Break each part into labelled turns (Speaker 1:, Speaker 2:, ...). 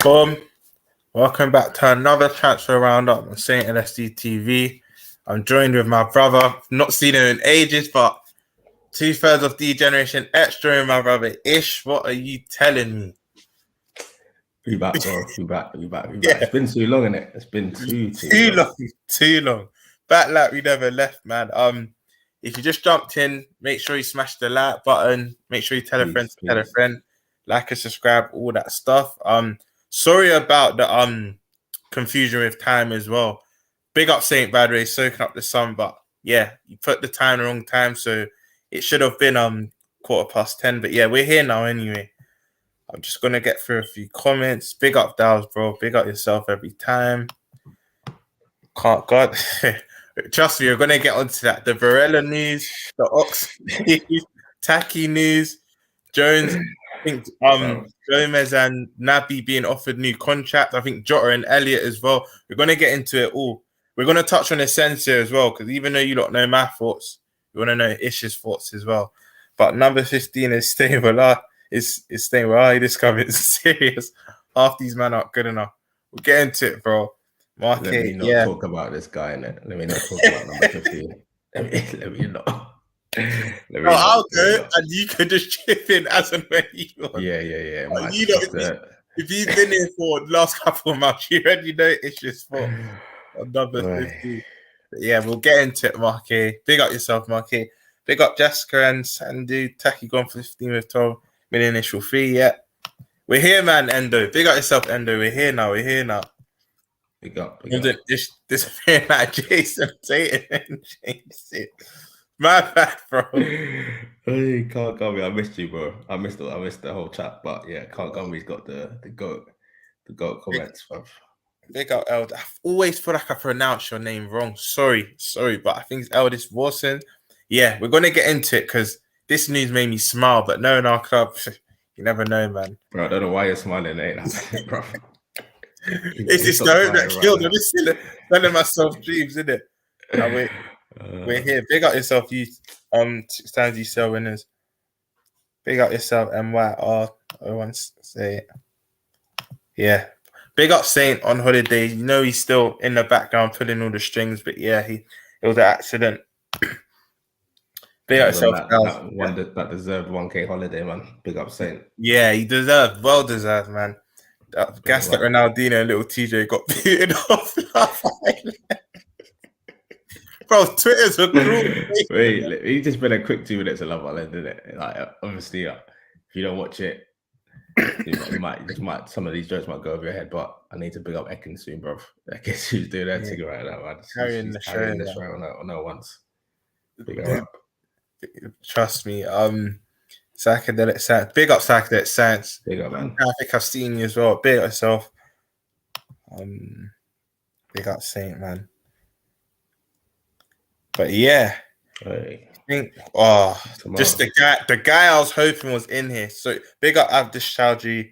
Speaker 1: Boom. Welcome back to another transfer roundup on Saint LFCTV. I'm joined with my brother. Not seen him in ages, but 2/3 of D Generation Extra and my brother Ish. What are you telling me?
Speaker 2: We back, bro. We back.
Speaker 1: Yeah.
Speaker 2: It's been too long, innit? It's been too
Speaker 1: long. Back like we never left, man. If you just jumped in, make sure you smash the like button. Make sure you tell a friend to tell a friend. Like and subscribe, all that stuff. Sorry about the confusion with time as well. Big up Saint, by the way, soaking up the sun, but yeah, you put the time the wrong time, so it should have been 10:15. But yeah, we're here now anyway. I'm just gonna get through a few comments. Big up Dow's, bro. Big up yourself every time. Can't God. Trust me, you're gonna get onto that. The Barella news, the Ox news, Taki news, Jones. I think Gomez and Naby being offered new contracts. I think Jota and Elliott as well. We're gonna get into it all. We're gonna touch on Asensio as well, because even though you don't know my thoughts, you want to know Ish's thoughts as well. But number 15 is staying with is staying with this coming serious. Half these men aren't good enough. We'll get into it, bro.
Speaker 2: Let me not talk about this guy, innit? Let me not talk about number 15. Let me not.
Speaker 1: I'll go, and you could just chip in as and when you want.
Speaker 2: Yeah.
Speaker 1: If you've been here for the last couple of months, you already know it's just for number 15. But yeah, we'll get into it, Marky. Big up yourself, Marky. Big up Jessica and Sandu. Taki gone for 15 with 12 million initial fee. Yeah, we're here, man. Endo, big up yourself, Endo. We're here now.
Speaker 2: Big up.
Speaker 1: This man like Jason Tatum changed it. My bad, bro.
Speaker 2: Hey, can't come me. I missed you, bro. I missed the whole chat, but yeah, can't come. He's got the goat comments, bro.
Speaker 1: Big up, Eld. I always feel like I pronounce your name wrong. Sorry, but I think it's Eldis Warson. Yeah, we're gonna get into it because this news made me smile. But no, in our club, you never know, man.
Speaker 2: Bro, I don't know why you're smiling, bro.
Speaker 1: It's just the hope that killed him. It's still telling myself dreams, isn't it? We're here. Big up yourself, you 6 times UCL winners. Big up yourself, MYR. I want to say it. Yeah. Big up Saint on holiday. You know he's still in the background pulling all the strings, but yeah, it was an accident. Big up yourself.
Speaker 2: That deserved 1K holiday, man. Big up Saint.
Speaker 1: Yeah, he well deserved, man. Gas that Ronaldinho and little TJ got booted off. Bro, Twitter's a cruel.
Speaker 2: Wait, he just been a quick 2 minutes of Love Island, didn't it? Like, obviously, if you don't watch it, you might some of these jokes might go over your head. But I need to big up Ekin soon, bro. I guess she's doing that thing right now, man.
Speaker 1: Carrying the show
Speaker 2: on her once. Big up.
Speaker 1: Trust me. Psychedelic Science. Big up Psychedelic Science.
Speaker 2: Big up, man.
Speaker 1: I think I've seen you as well. Big up yourself. Big up Saint, man. But yeah, I think just the guy I was hoping was in here. So big up Abdish Chowdhury.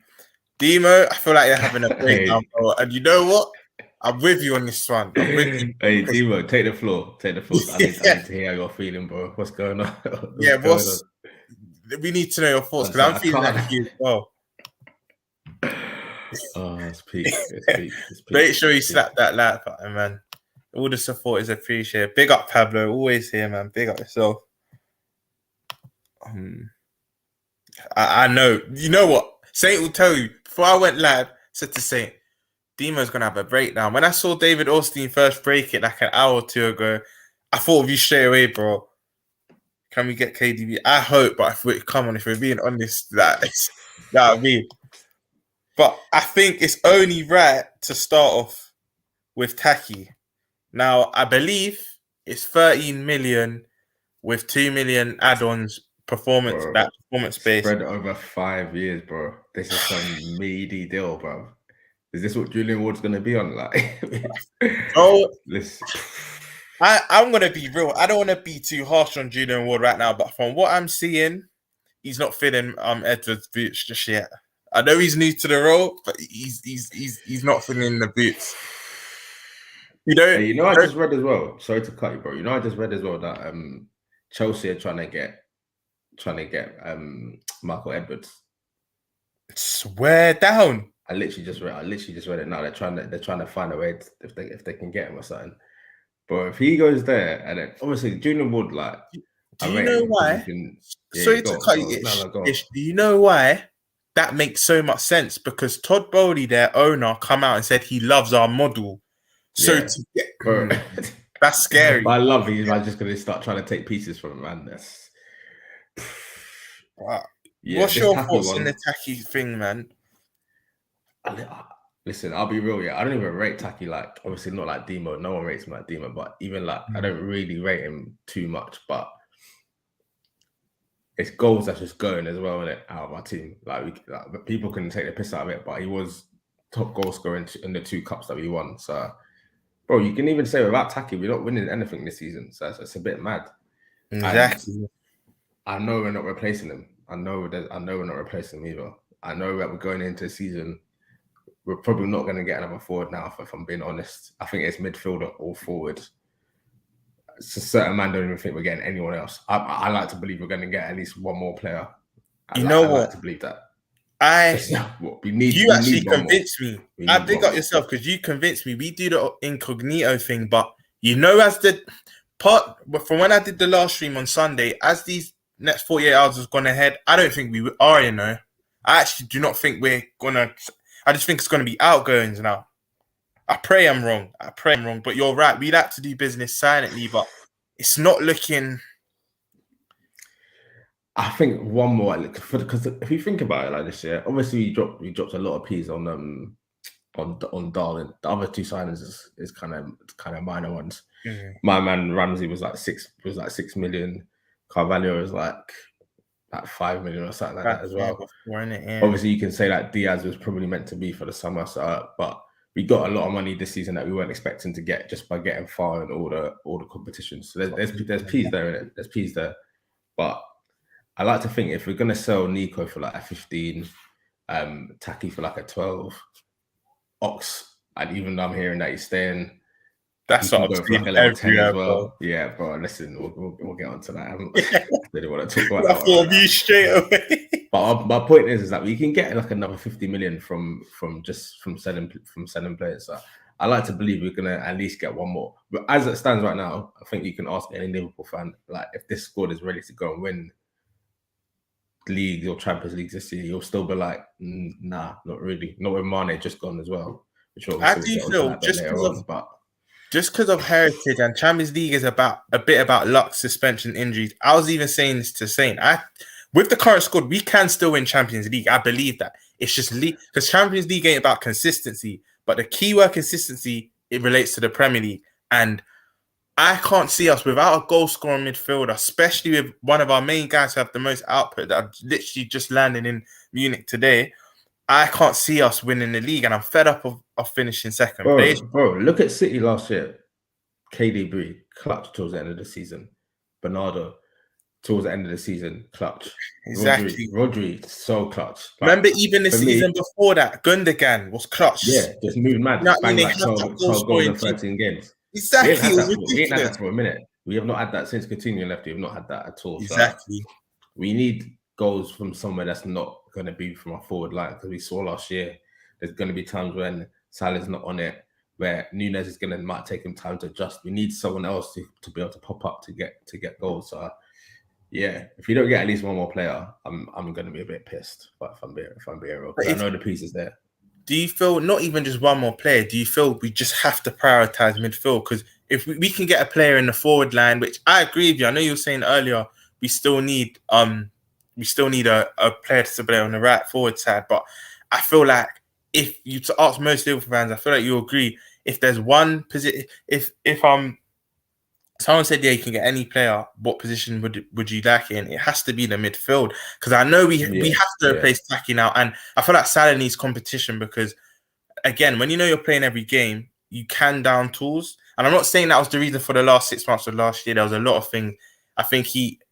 Speaker 1: Demo, I feel like you're having a breakdown, bro. And you know what? I'm with you on this one. I'm with you.
Speaker 2: Hey, Demo, take the floor. I need to hear how you're feeling, bro. What's going on?
Speaker 1: We need to know your thoughts because I'm feeling like you as well.
Speaker 2: Oh, it's peak.
Speaker 1: Make sure you slap that like button, man. All the support is appreciated. Big up Pablo, always here, man. Big up yourself. I know. You know what? Saint will tell you. Before I went live, I said to Saint, Demo's gonna have a breakdown. When I saw David Austin first break it like an hour or two ago, I thought of you straight away, bro. Can we get KDB? I hope, but if we're being honest, that would be. But I think it's only right to start off with Taki. Now, I believe it's 13 million with 2 million add-ons performance based.
Speaker 2: Spread over 5 years, bro. This is some meaty deal, bro. Is this what Julian Ward's going to be on? Like,
Speaker 1: I'm going to be real. I don't want to be too harsh on Julian Ward right now, but from what I'm seeing, he's not filling Edwards' boots just yet. I know he's new to the role, but he's not filling the boots.
Speaker 2: I just read as well. Sorry to cut you, bro. I just read as well that Chelsea are trying to get Michael Edwards.
Speaker 1: Swear down.
Speaker 2: I literally just read it now. They're trying to find a way if they can get him or something. But if he goes there, and then obviously Junior Wood, like,
Speaker 1: do you know why? Sorry to cut you. Do you know why that makes so much sense? Because Todd Bowley, their owner, come out and said he loves our model. So to get, that's scary.
Speaker 2: But I love he's just going to start trying to take pieces from him, man. That's
Speaker 1: wow. What's your thoughts on the Taki thing, man?
Speaker 2: Listen, I'll be real, I don't even rate Taki, like, obviously not like Demo. No one rates him like Demo, but even like I don't really rate him too much. But it's goals that's just going as well, innit, out of our team. Like people can take the piss out of it, but he was top goal scorer in the 2 cups that we won. So, bro, you can even say without Taki, we're not winning anything this season. So it's a bit mad.
Speaker 1: Exactly.
Speaker 2: And I know we're not replacing him. I know we're not replacing him either. I know that we're going into the season. We're probably not going to get another forward now, if I'm being honest. I think it's midfielder or forward. It's a certain man don't even think we're getting anyone else. I like to believe we're going to get at least one more player. I like to believe that.
Speaker 1: You actually convinced me. I big up yourself because you convinced me. We do the incognito thing, but as the part from when I did the last stream on Sunday, as these next 48 hours has gone ahead, I don't think we are. I actually do not think we're gonna. I just think it's going to be outgoings now. I pray I'm wrong. But you're right. We like to do business silently, but it's not looking.
Speaker 2: I think one more, because if you think about it like this year, obviously we dropped a lot of P's on Darwin. The other 2 signings is kind of minor ones.
Speaker 1: Mm-hmm.
Speaker 2: My man Ramsey was like 6 million. Carvalho is like 5 million or something like that as well. Obviously, you can say that Diaz was probably meant to be for the summer, but we got a lot of money this season that we weren't expecting to get just by getting far in all the competitions. So there's P's there, innit? There's P's there. But I like to think if we're gonna sell Nico for like a 15, Taki for like a 12, Ox, and even though I'm hearing that he's staying. That's what I'm saying. Like 10 as well. Yeah, bro. Listen, we'll get onto that. I really want to talk about that. I thought of you straight away. But my point is that we can get like another 50 million from selling players. So I like to believe we're gonna at least get one more. But as it stands right now, I think you can ask any Liverpool fan, like, if this squad is ready to go and win leagues or Champions League this year, you'll still be like, nah, not really. Not with Mane just gone as well. Which
Speaker 1: I do feel just because of heritage and Champions League is a bit about luck, suspension, injuries. I was even saying this to Saint. With the current squad, we can still win Champions League. I believe that. It's just because Champions League ain't about consistency, but the key word consistency, it relates to the Premier League. And I can't see us without a goal scoring midfielder, especially with one of our main guys who have the most output that are literally just landing in Munich today. I can't see us winning the league, and I'm fed up of finishing second place.
Speaker 2: Bro, look at City last year. KDB, clutch towards the end of the season. Bernardo, towards the end of the season, clutch.
Speaker 1: Exactly.
Speaker 2: Rodri, so clutch.
Speaker 1: Remember, even the season before that, Gundogan was clutch.
Speaker 2: Yeah, just moved mad. Just banged like 12 goals in 13 games.
Speaker 1: Exactly.
Speaker 2: We ain't had that for a minute. We have not had that since Coutinho left. We have not had that at all.
Speaker 1: Exactly.
Speaker 2: So we need goals from somewhere that's not going to be from our forward line, because we saw last year there's going to be times when Salah's not on it, where Nunes might take him time to adjust. We need someone else to be able to pop up to get goals. So yeah, if you don't get at least one more player, I'm going to be a bit pissed. But if I'm being real, I know the piece is there.
Speaker 1: Do you feel not even just one more player? Do you feel we just have to prioritize midfield? Because if we can get a player in the forward line, which I agree with you. I know you were saying earlier, we still need a player to play on the right forward side. But I feel like if you to ask most Liverpool fans, I feel like you agree. If there's one position, if someone said, yeah, you can get any player, what position would you like in? It has to be the midfield, because I know we have to replace Taki now, and I feel like Salah needs competition because, again, when you're playing every game, you can down tools. And I'm not saying that was the reason for the last 6 months of last year. There was a lot of things. I think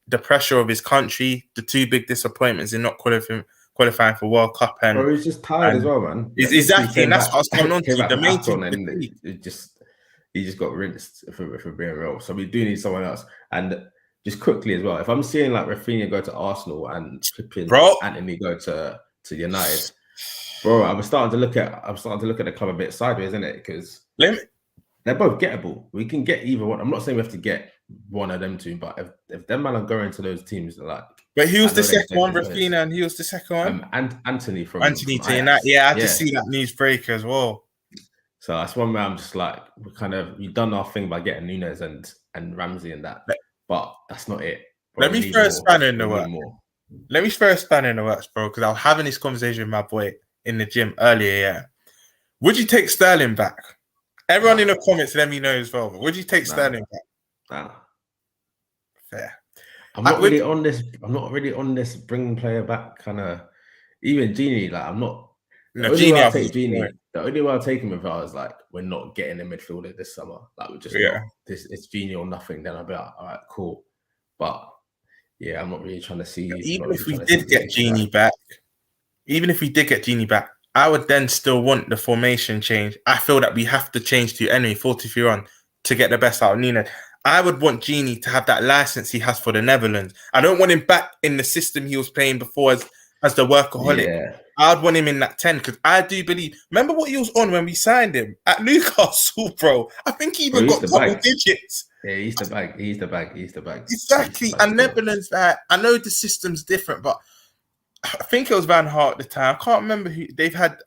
Speaker 1: the pressure of his country, the 2 big disappointments in not qualifying for World Cup, and
Speaker 2: he's just tired as well, man.
Speaker 1: Exactly, and that's what I was coming on to. The main thing,
Speaker 2: he just got rinsed, if we're being real. So we do need someone else. And just quickly as well, if I'm seeing like Rafinha go to Arsenal and Anthony go to United, Bro, I'm starting to look at the club a bit sideways, isn't it? Because they're both gettable. We can get either one. I'm not saying we have to get one of them two, but if them man are going to those teams, like.
Speaker 1: But he was the second one, Rafinha, and he was the second one.
Speaker 2: And Anthony from
Speaker 1: Ajax. Yeah, I had to see that news break as well.
Speaker 2: So that's one where I'm just like, we've done our thing by getting Nunes and Ramsey and that, but that's not it. Bro,
Speaker 1: Let me throw a spanner in the works. Let me throw a spanner in the works, bro, because I was having this conversation with my boy in the gym earlier. Yeah, would you take Sterling back? Everyone in the comments, let me know as well. Would you take Sterling back?
Speaker 2: Nah.
Speaker 1: Fair.
Speaker 2: I'm not really on this bring player back kind of. Even Genie, like I'm not. The only way I'll take Genie. The only way I'll take him if I was like, we're not getting a midfielder this summer. Like we're just not. It's Genie or nothing. Then I'll be like, all right, cool. But yeah, I'm not really trying to see.
Speaker 1: Even if we did get Genie back, I would then still want the formation change. I feel that we have to change to anyway 4-2-3-1 to get the best out of Nunes. I would want Genie to have that license he has for the Netherlands. I don't want him back in the system he was playing before as the workaholic.
Speaker 2: Yeah.
Speaker 1: I'd want him in that 10 because I do believe. Remember what he was on when we signed him at Newcastle, bro? I think he even got double digits.
Speaker 2: Yeah, he's the bag.
Speaker 1: Exactly. And Netherlands, I know the system's different, but I think it was Van Hart at the time. I can't remember who they've had.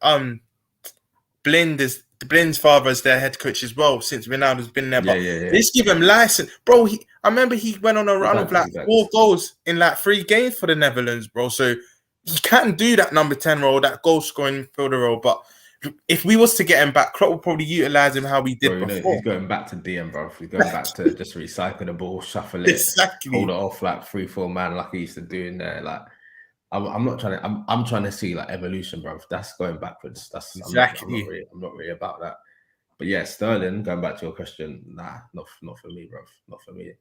Speaker 1: Blind's father as their head coach as well since Ronaldo's been there. But let's give him license, bro. I remember he went on a run of like 4 goals in like 3 games for the Netherlands, bro. So he can do that number 10 role, that goal scoring fielder role. But if we was to get him back, Klopp would probably utilize him how we did before.
Speaker 2: He's going back to DM, bro. He's going back to just recycle the ball, shuffle it, hold it off like 3-4 man like he used to do in there. Like I'm not trying to. I'm trying to see like evolution, bro. That's going backwards. That's
Speaker 1: exactly.
Speaker 2: I'm not really about that. But yeah, Sterling. Going back to your question, nah, not for me, bro. Not for me.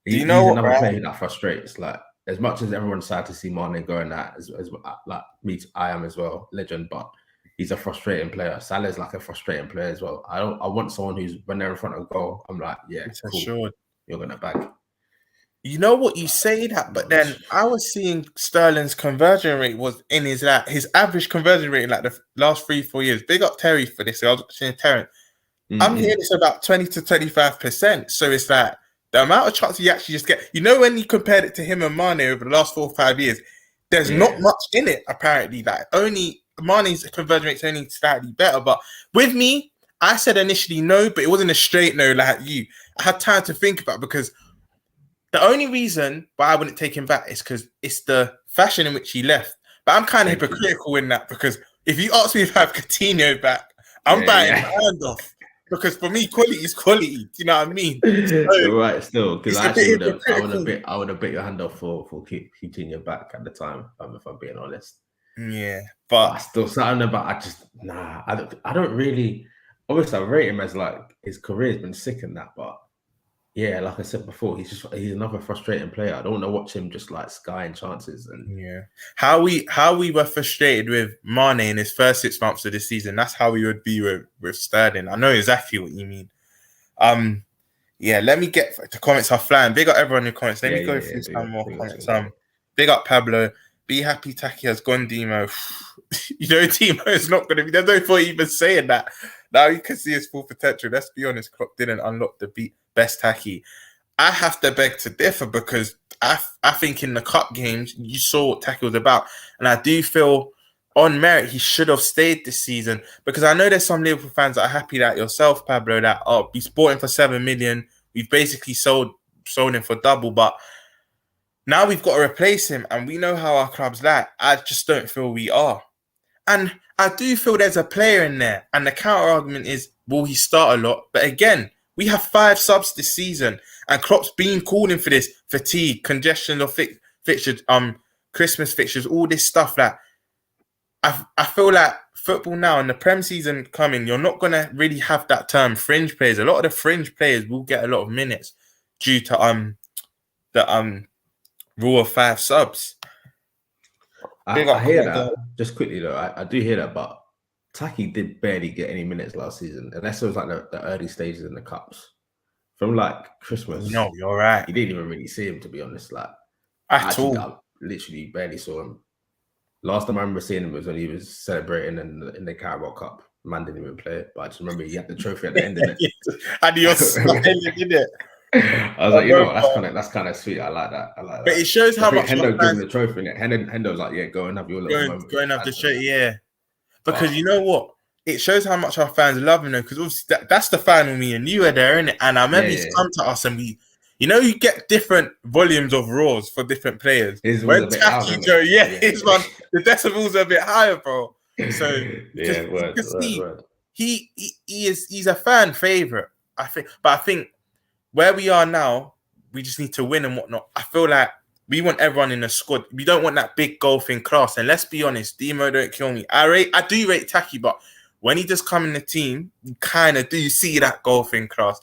Speaker 2: He's another player that frustrates. Like as much as everyone's sad to see Mane going that, as like me, I am as well, legend. But he's a frustrating player. Salah's like a frustrating player as well. I want someone who's when they're in front of goal, I'm like, yeah, cool.
Speaker 1: Sure.
Speaker 2: You're gonna bag.
Speaker 1: You know what, you say that, but then I was seeing Sterling's conversion rate was in his average conversion rate in like the last 3-4 years. Big up Terry for this. I was watching Terry. I'm hearing it's about 20 to 25%. So it's like the amount of chances you actually just get. You know, when you compared it to him and Mane over the last 4 or 5 years, there's not much in it apparently. Like only Mane's conversion rate's only slightly better. But with me, I said initially no, but it wasn't a straight no like you. I had time to think about it because the only reason why I wouldn't take him back is because it's the fashion in which he left. But I'm kind of hypocritical in that because if you ask me if I have Coutinho back, I'm biting my hand off. Because for me, quality is quality. Do you know what I mean?
Speaker 2: So, right, still, because I would have bit your hand off for Coutinho back at the time, if I'm being honest.
Speaker 1: Yeah, but
Speaker 2: I still something about I don't really. Obviously, I rate him as like his career's been sick in that, but. Yeah, like I said before, he's another frustrating player. I don't want to watch him just like skying chances and
Speaker 1: how we were frustrated with Mane in his first 6 months of the season. That's how we would be with Sterling. I know exactly what you mean. Let me get the comments are flying. Big up everyone in the comments. Let me go through some more comments. Big up Pablo. Be happy Taki has gone Demo. You know, Demo is not going to be. There's no point even saying that. Now you can see his full potential. Let's be honest, Klopp didn't unlock the best Taki. I have to beg to differ because I think in the cup games you saw what Taki was about, and I do feel on merit he should have stayed this season because I know there's some Liverpool fans that are happy that yourself, Pablo, that he's bought him for 7 million. We've basically sold him for double, but now we've got to replace him, and we know how our club's like. I just don't feel we are. And I do feel there's a player in there. And the counter argument is, will he start a lot? But again, we have 5 subs this season. And Klopp's been calling for this fatigue, congestion of fixtures, Christmas fixtures, all this stuff. Like, I feel like football now and the Prem season coming, you're not going to really have that term fringe players. A lot of the fringe players will get a lot of minutes due to the rule of 5 subs.
Speaker 2: I hear that. Just quickly though, I do hear that, but Taki did barely get any minutes last season, unless it was like the early stages in the cups. From like Christmas.
Speaker 1: No, you're right.
Speaker 2: You didn't even really see him, to be honest. Like
Speaker 1: at all.
Speaker 2: I literally barely saw him. Last time I remember seeing him was when he was celebrating in the Carabao Cup. Man didn't even play it, but I just remember he had the trophy at the end of it.
Speaker 1: And he was smiling, didn't it?
Speaker 2: I was like, you know what, that's kind of sweet. I like that.
Speaker 1: But it shows how much
Speaker 2: Hendo gave him the trophy, and Hendo was like, yeah, go and have your little moment.
Speaker 1: Go and have the show, yeah. Because you know what? It shows how much our fans love him, because obviously that's the final me and you were there, innit? And I remember he's come to us and you get different volumes of roars for different players.
Speaker 2: His was a bit louder,
Speaker 1: his one, the decibels are a bit higher, bro. So
Speaker 2: word.
Speaker 1: he's a fan favorite, I think. But I think where we are now, we just need to win and whatnot. I feel like we want everyone in the squad. We don't want that big golfing class. And let's be honest, Demo don't kill me. I do rate Taki, but when he does come in the team, you kind of do see that golfing class.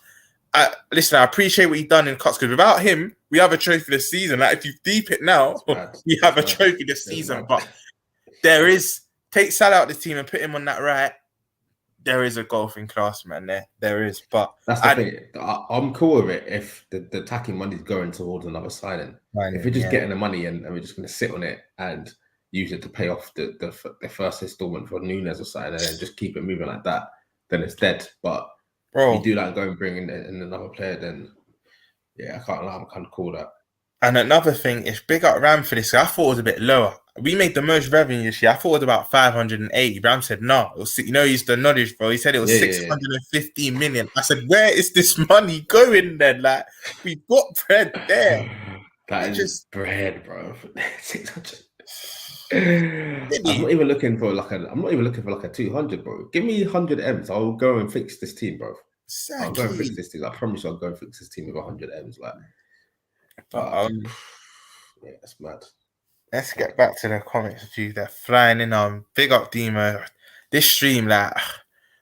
Speaker 1: Listen, I appreciate what he's done in cuts, because without him, we have a trophy this season. Like, if you deep it now, we have a trophy this season. But take Salah out the team and put him on that right. There is a golfing class, man. There is. But
Speaker 2: that's the thing. I'm cool with it if the attacking money's going towards another signing. If we're just getting the money and we're just going to sit on it and use it to pay off the first installment for Nunes or something, and then just keep it moving like that, then it's dead. But if you do that and go and bring in another player, then I can't lie, I'm kind of cool with that.
Speaker 1: And another thing is, big up Ram for this. I thought it was a bit lower. We made the most revenue this year. I thought it was about 580. Ram said, no. He's the knowledge, bro. He said it was 615 million. I said, where is this money going then? Like, we got bread there.
Speaker 2: That is just bread, bro. 600. I'm not even looking for like a 200, bro. Give me 100 M's. I'll go and fix this team, bro. Exactly. I'll go and fix this team. I promise you, I'll go and fix this team with 100 M's. Like, but it's mad.
Speaker 1: Let's get back to the comments, dude. They're flying in. Big up Demo. This stream, like,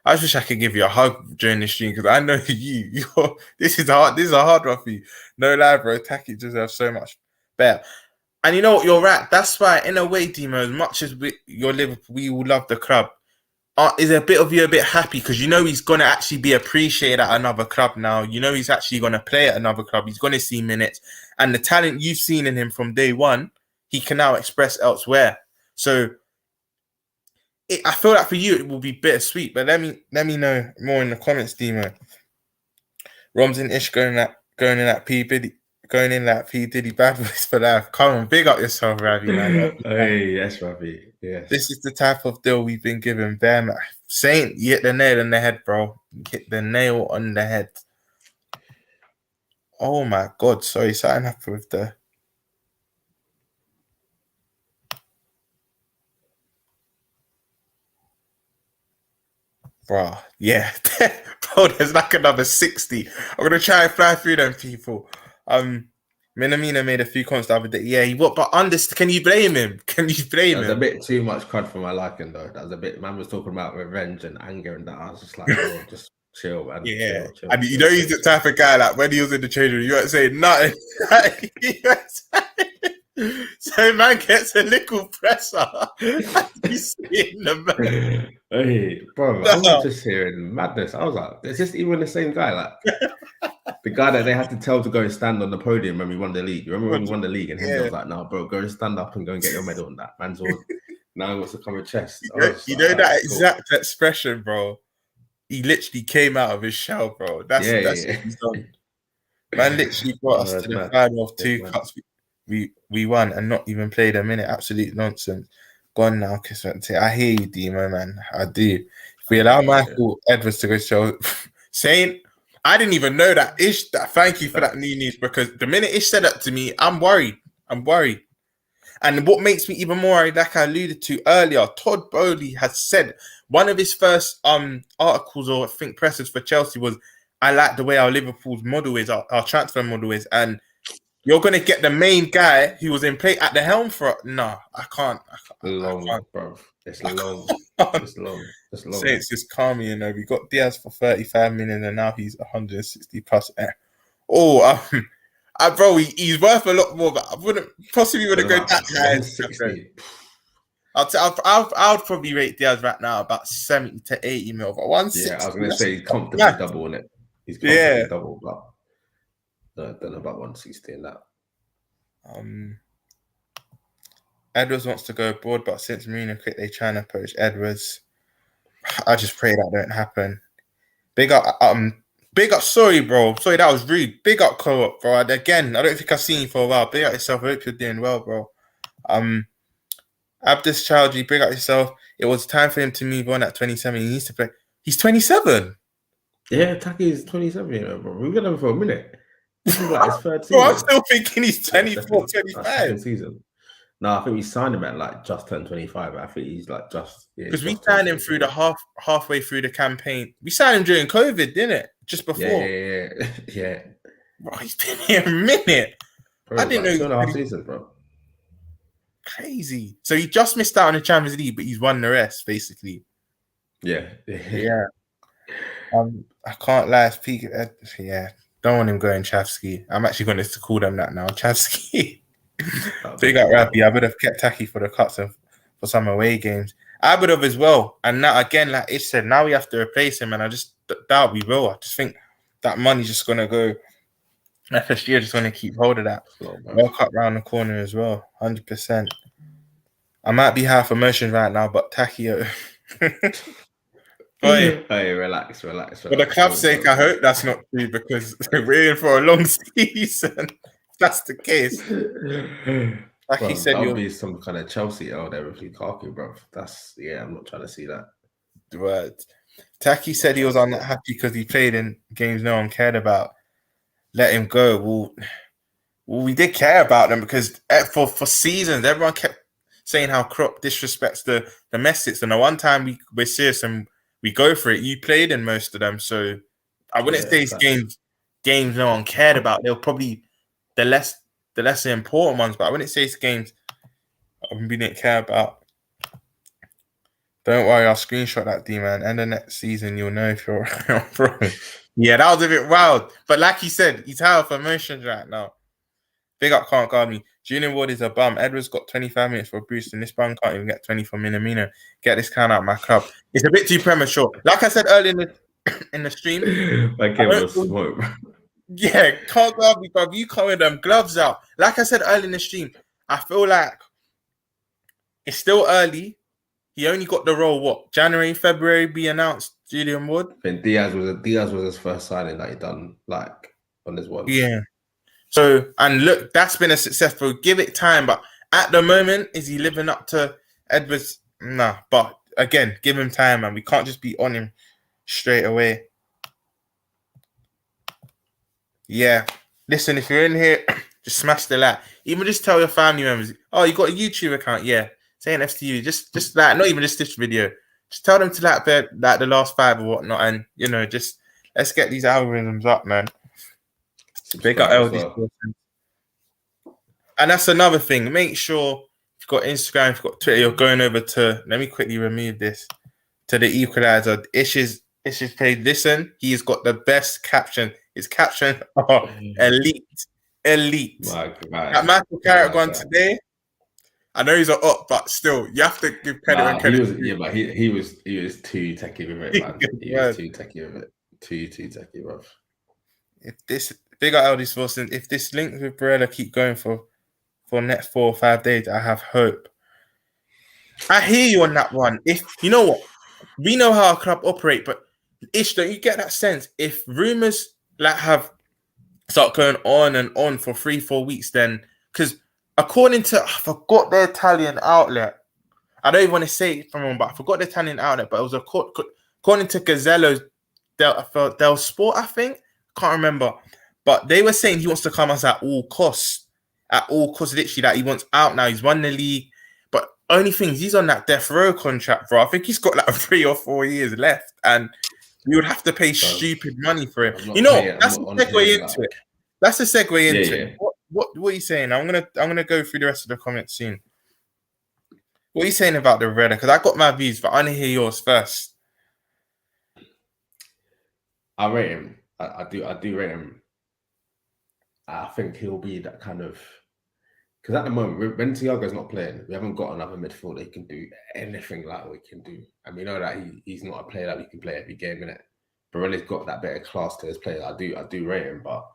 Speaker 1: I just wish I could give you a hug during the stream, because I know this is hard. This is a hard one for you. No lie, bro. Taki deserves so much better. And you know what? You're right. That's why, in a way, Demo, as much as you're Liverpool, we will love the club. Is a bit of you a bit happy, because you know he's going to actually be appreciated at another club now. You know he's actually going to play at another club. He's going to see minutes. And the talent you've seen in him from day one, he can now express elsewhere. So I feel like for you it will be bittersweet. But let me know more in the comments, Demo. Romz and Ish going in that P Diddy bad boys for life. Come on, big up yourself, Ravi, man.
Speaker 2: Hey, yes, Ravi. Yes.
Speaker 1: This is the type of deal we've been given. Bam, Saint, you hit the nail on the head, bro. You hit the nail on the head. Oh my God! Sorry, something happened with the. Bro, yeah. Bro, there's like another 60. I'm going to try and fly through them people. Minamino made a few comments the other day. Yeah, can you blame him? Can you blame him?
Speaker 2: That was a bit too much crud for my liking, though. That was a bit, man was talking about revenge and anger and that. I was just like, oh, just chill, man.
Speaker 1: Yeah.
Speaker 2: Chill,
Speaker 1: and you know he's the type of guy, like, when he was in the change room, you weren't saying nothing. So man gets a little pressure. He's seeing the man.
Speaker 2: Hey, bro, I was just hearing madness. I was like, is this even the same guy? Like, the guy that they had to tell to go and stand on the podium when we won the league. Remember when we won the league and he was like, no, bro, go and stand up and go and get your medal on that. Man's all now he wants to come with chest.
Speaker 1: You know that exact expression, bro. He literally came out of his shell, bro. That's what he's done. Man literally brought us to the final of 2 cups. We won and not even played a minute. Absolute nonsense. Gone now, Kismet. I hear you, Demo, man. I do. If we allow Michael Edwards to go show Saint, I didn't even know that Ish. Thank you for that new news, because the minute Ish said that to me, I'm worried. And what makes me even more worried, like I alluded to earlier, Todd Bowley has said one of his first articles, or I think presses for Chelsea, was, I like the way our Liverpool's model is, our transfer model is, and you're going to get the main guy who was in play at the helm for it. No, I can't.
Speaker 2: Bro. It's long. It's long.
Speaker 1: Say it's just calm, you know. We got Diaz for 35 million and now he's 160 plus. Bro, he's worth a lot more, but I wouldn't go that high. I would probably rate Diaz right now about 70 to 80 mil. But 160.
Speaker 2: Yeah, I was going to say he's comfortably double in it. He's comfortably double, but I don't know about 160 in that.
Speaker 1: Edwards wants to go abroad, but since Mourinho quit, they trying to poach Edwards. I just pray that don't happen. Big up, sorry, bro. Sorry, that was rude. Big up, Co-op, bro. Again, I don't think I've seen you for a while. Big up yourself. I hope you're doing well, bro. Abdus Chowdhury, big up yourself. It was time for him to move on at 27. He needs to play. He's 27.
Speaker 2: Yeah, Taki's 27, you know, bro. We've got him for a minute. This is like his third season.
Speaker 1: Bro, I'm still thinking he's 24, 25.
Speaker 2: Second season. No, I think we signed him at like just turned 25. I think he's like just
Speaker 1: because we signed him through the halfway through the campaign. We signed him during COVID, didn't it? Just before.
Speaker 2: Yeah.
Speaker 1: Bro, he's been here a minute.
Speaker 2: Bro, I didn't know 2.5 seasons, bro.
Speaker 1: Crazy. So he just missed out on the Champions League, but he's won the rest, basically.
Speaker 2: Yeah.
Speaker 1: I can't lie. Don't want him going Chavsky. I'm actually going to call them that now, Chavsky. Big up Rafi. I would have kept Taki for the cuts for some away games. I would have as well. And now again, like Ish said, now we have to replace him, and I just doubt we will. I just think that money's just gonna go. FSG are just gonna keep hold of that. World Cup round the corner as well, 100%. I might be half emotion right now, but Taki.
Speaker 2: Hey, relax.
Speaker 1: For the club's sake, I hope that's not true because we're in for a long season. If that's the case.
Speaker 2: Like he said, you'll be some kind of Chelsea out there with Lukaku, bro. I'm not trying to see that.
Speaker 1: But Taki said he was unhappy because he played in games no one cared about. Let him go. Well, we did care about them because for seasons, everyone kept saying how Kropp disrespects the Messics. And the one time we're serious and we go for it, you played in most of them. So I wouldn't say it's games no one cared about. They'll probably the less important ones, but I wouldn't say it's games we didn't care about. Don't worry, I'll screenshot that, D-man. And the next season, you'll know if you're wrong. Yeah, that was a bit wild. But like he said, he's high off emotions right now. Big up, can't guard me. Julian Ward is a bum. Edwards got 25 minutes for Bruce, and this bum can't even get 20 for Minamino. Get this count out of my club. It's a bit too premature. Like I said earlier in the stream.
Speaker 2: Smoke.
Speaker 1: Yeah, can't guard me, bro. You come with them gloves out. Like I said earlier in the stream, I feel like it's still early. He only got the role, January, February be announced, Julian Ward?
Speaker 2: I think Diaz was his first signing that he done, like, on his one.
Speaker 1: Yeah. So, and look, that's been a successful. Give it time, but at the moment, is he living up to Edwards? Nah, but again, give him time, man. We can't just be on him straight away. Yeah. Listen, if you're in here, just smash the like. Even just tell your family members, oh, you got a YouTube account? Yeah. Say an LFCTV. Just like, not even just this video. Just tell them to like the last 5 or whatnot, and just let's get these algorithms up, man. Big up LD. And that's another thing. Make sure if you've got Instagram, if you've got Twitter, you're going over to. Let me quickly remove this to the equalizer. Ish's page. Listen, he's got the best caption. His caption are elite. That Michael Carrick one today. I know he's an op, but still, you have to give credit when credit.
Speaker 2: But he was too techie with it, man. He was too techie with it. Too techie, bro.
Speaker 1: If this big up LD Wilson, if this link with Barella keep going for next 4 or 5 days, I have hope. I hear you on that one. If you know what, we know how our club operate, but Ish, don't you get that sense? If rumors have start going on and on for 3-4 weeks, then because according to, I forgot the Italian outlet. I don't even want to say it from one, but I forgot the Italian outlet. But it was according to Gazzello Del Sport, I think. Can't remember. But they were saying he wants to come us at all costs. At all costs, literally, that he wants out now. He's won the league. But only thing, he's on that death row contract, bro. I think he's got like 3 or 4 years left. And we would have to pay stupid money for him. That's a segue into it. That's a segue into it. What are you saying? I'm gonna go through the rest of the comments soon. What are you saying about the Redder? Because I got my views, but I want to hear yours first.
Speaker 2: I rate him. I do rate him. I think he'll be that kind of, because at the moment when Thiago's not playing, we haven't got another midfielder who can do anything like we can do, and we know that he's not a player that we can play every game, innit? Barella's got that better class to his players. I do rate him, but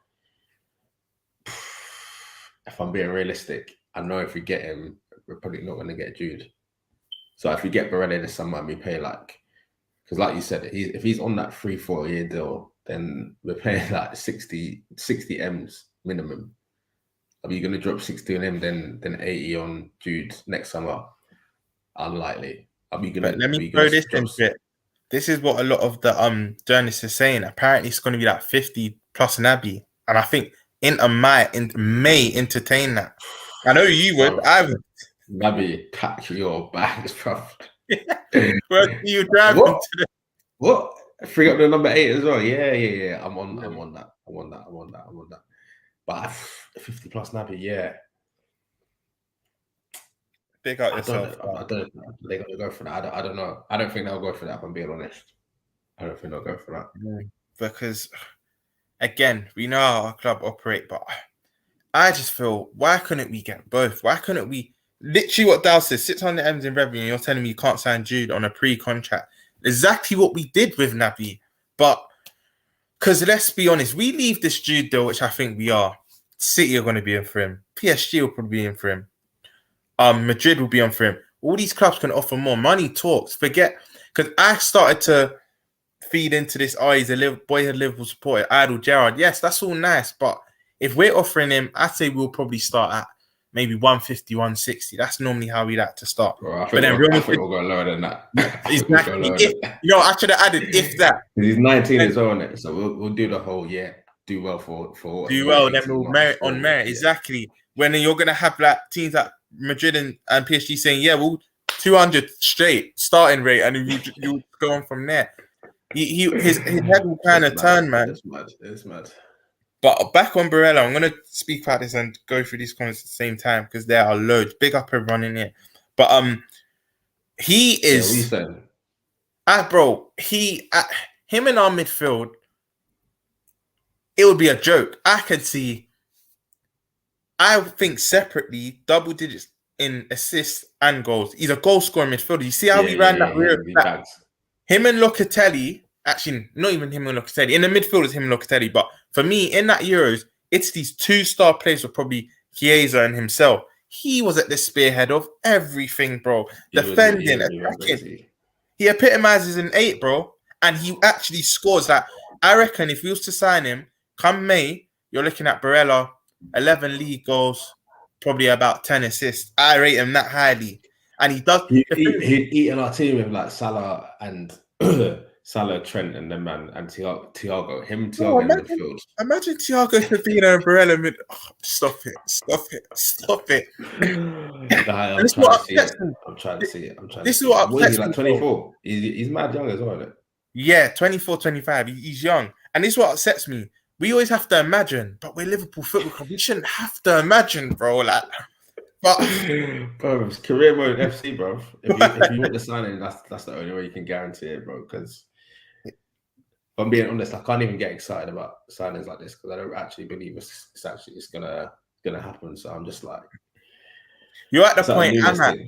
Speaker 2: if I'm being realistic, I know if we get him, we're probably not going to get Jude. So if we get Barella this summer, we pay like, because like you said, if he's on that 3-4 year deal, then we're paying like 60 M's minimum. Are we going to drop 60 on him, then 80 on Jude next summer? Unlikely. Are we going to?
Speaker 1: Let me throw this in bit. This is what a lot of the journalists are saying. Apparently, it's going to be like 50 plus Naby, and I think Inter may entertain that. I know you would. I would.
Speaker 2: Naby, pack your bags, bro.
Speaker 1: Where do you drive him to the...
Speaker 2: What? Free up the number 8 as well. Yeah. I'm on that. But 50 plus Naby, yeah.
Speaker 1: Big out yourself.
Speaker 2: I don't they're gonna go for that. I don't know. I don't think they'll go for that, if I'm being honest. I don't think they'll go for that.
Speaker 1: Because again, we know how our club operate, but I just feel, why couldn't we get both? Why couldn't we literally what Dal says, 600 M's in revenue, and you're telling me you can't sign Jude on a pre-contract? Exactly what we did with Naby. But because let's be honest, we leave this Jude deal, which I think we are. City are going to be in for him. PSG will probably be in for him. Madrid will be on for him. All these clubs can offer more. Money talks. Forget, because I started to feed into this. Oh, he's a boyhood Liverpool supporter. Idle Gerrard. Yes, that's all nice. But if we're offering him, I'd say we'll probably start at maybe 150, 160. That's normally how we like to start.
Speaker 2: Bro, I think we'll go lower than that.
Speaker 1: Exactly. I should have added if that.
Speaker 2: He's 19 as well, isn't it? So we'll do the whole do well for
Speaker 1: do well, then we'll merit on merit. Yeah. Exactly. When you're gonna have like teams like Madrid and PSG saying, yeah, well, 200 straight starting rate, and you go on from there. His head will kind of turn, man.
Speaker 2: It's mad.
Speaker 1: But back on Barella, I'm gonna speak about this and go through these comments at the same time because there are loads. Big up everyone in here. But he is.
Speaker 2: Yeah, what are you saying?
Speaker 1: Bro, him in our midfield, it would be a joke. I think separately, double digits in assists and goals. He's a goal scoring midfielder. You see how we ran that? Him and Locatelli, actually, not even him and Locatelli. In the midfield is him and Locatelli. But for me, in that Euros, it's these 2-star players with probably Chiesa and himself. He was at the spearhead of everything, bro. Defending, attacking. He epitomizes an 8, bro. And he actually scores that. I reckon if we was to sign him, come May, you're looking at Barella, 11 league goals, probably about 10 assists. I rate him that highly. And he does.
Speaker 2: He'd eat in our team with like Salah and Salah, Trent, and them man, and Thiago. Him, Thiago in the midfield.
Speaker 1: Imagine Thiago, Fabinho, and Barella mid. Oh, stop it.
Speaker 2: I'm trying to see it. This is what upsets me. Like 24. He's mad young as well, isn't it?
Speaker 1: Yeah, 24, 25. He's young. And this is what upsets me. We always have to imagine, but we're Liverpool Football Club. We shouldn't have to imagine, bro. Like, but
Speaker 2: bro, it's career mode FC, bro. If you want the signing, that's the only way you can guarantee it, bro. Because if I'm being honest, I can't even get excited about signings like this because I don't actually believe it's gonna happen. So I'm just like,
Speaker 1: you're at the point I'm at.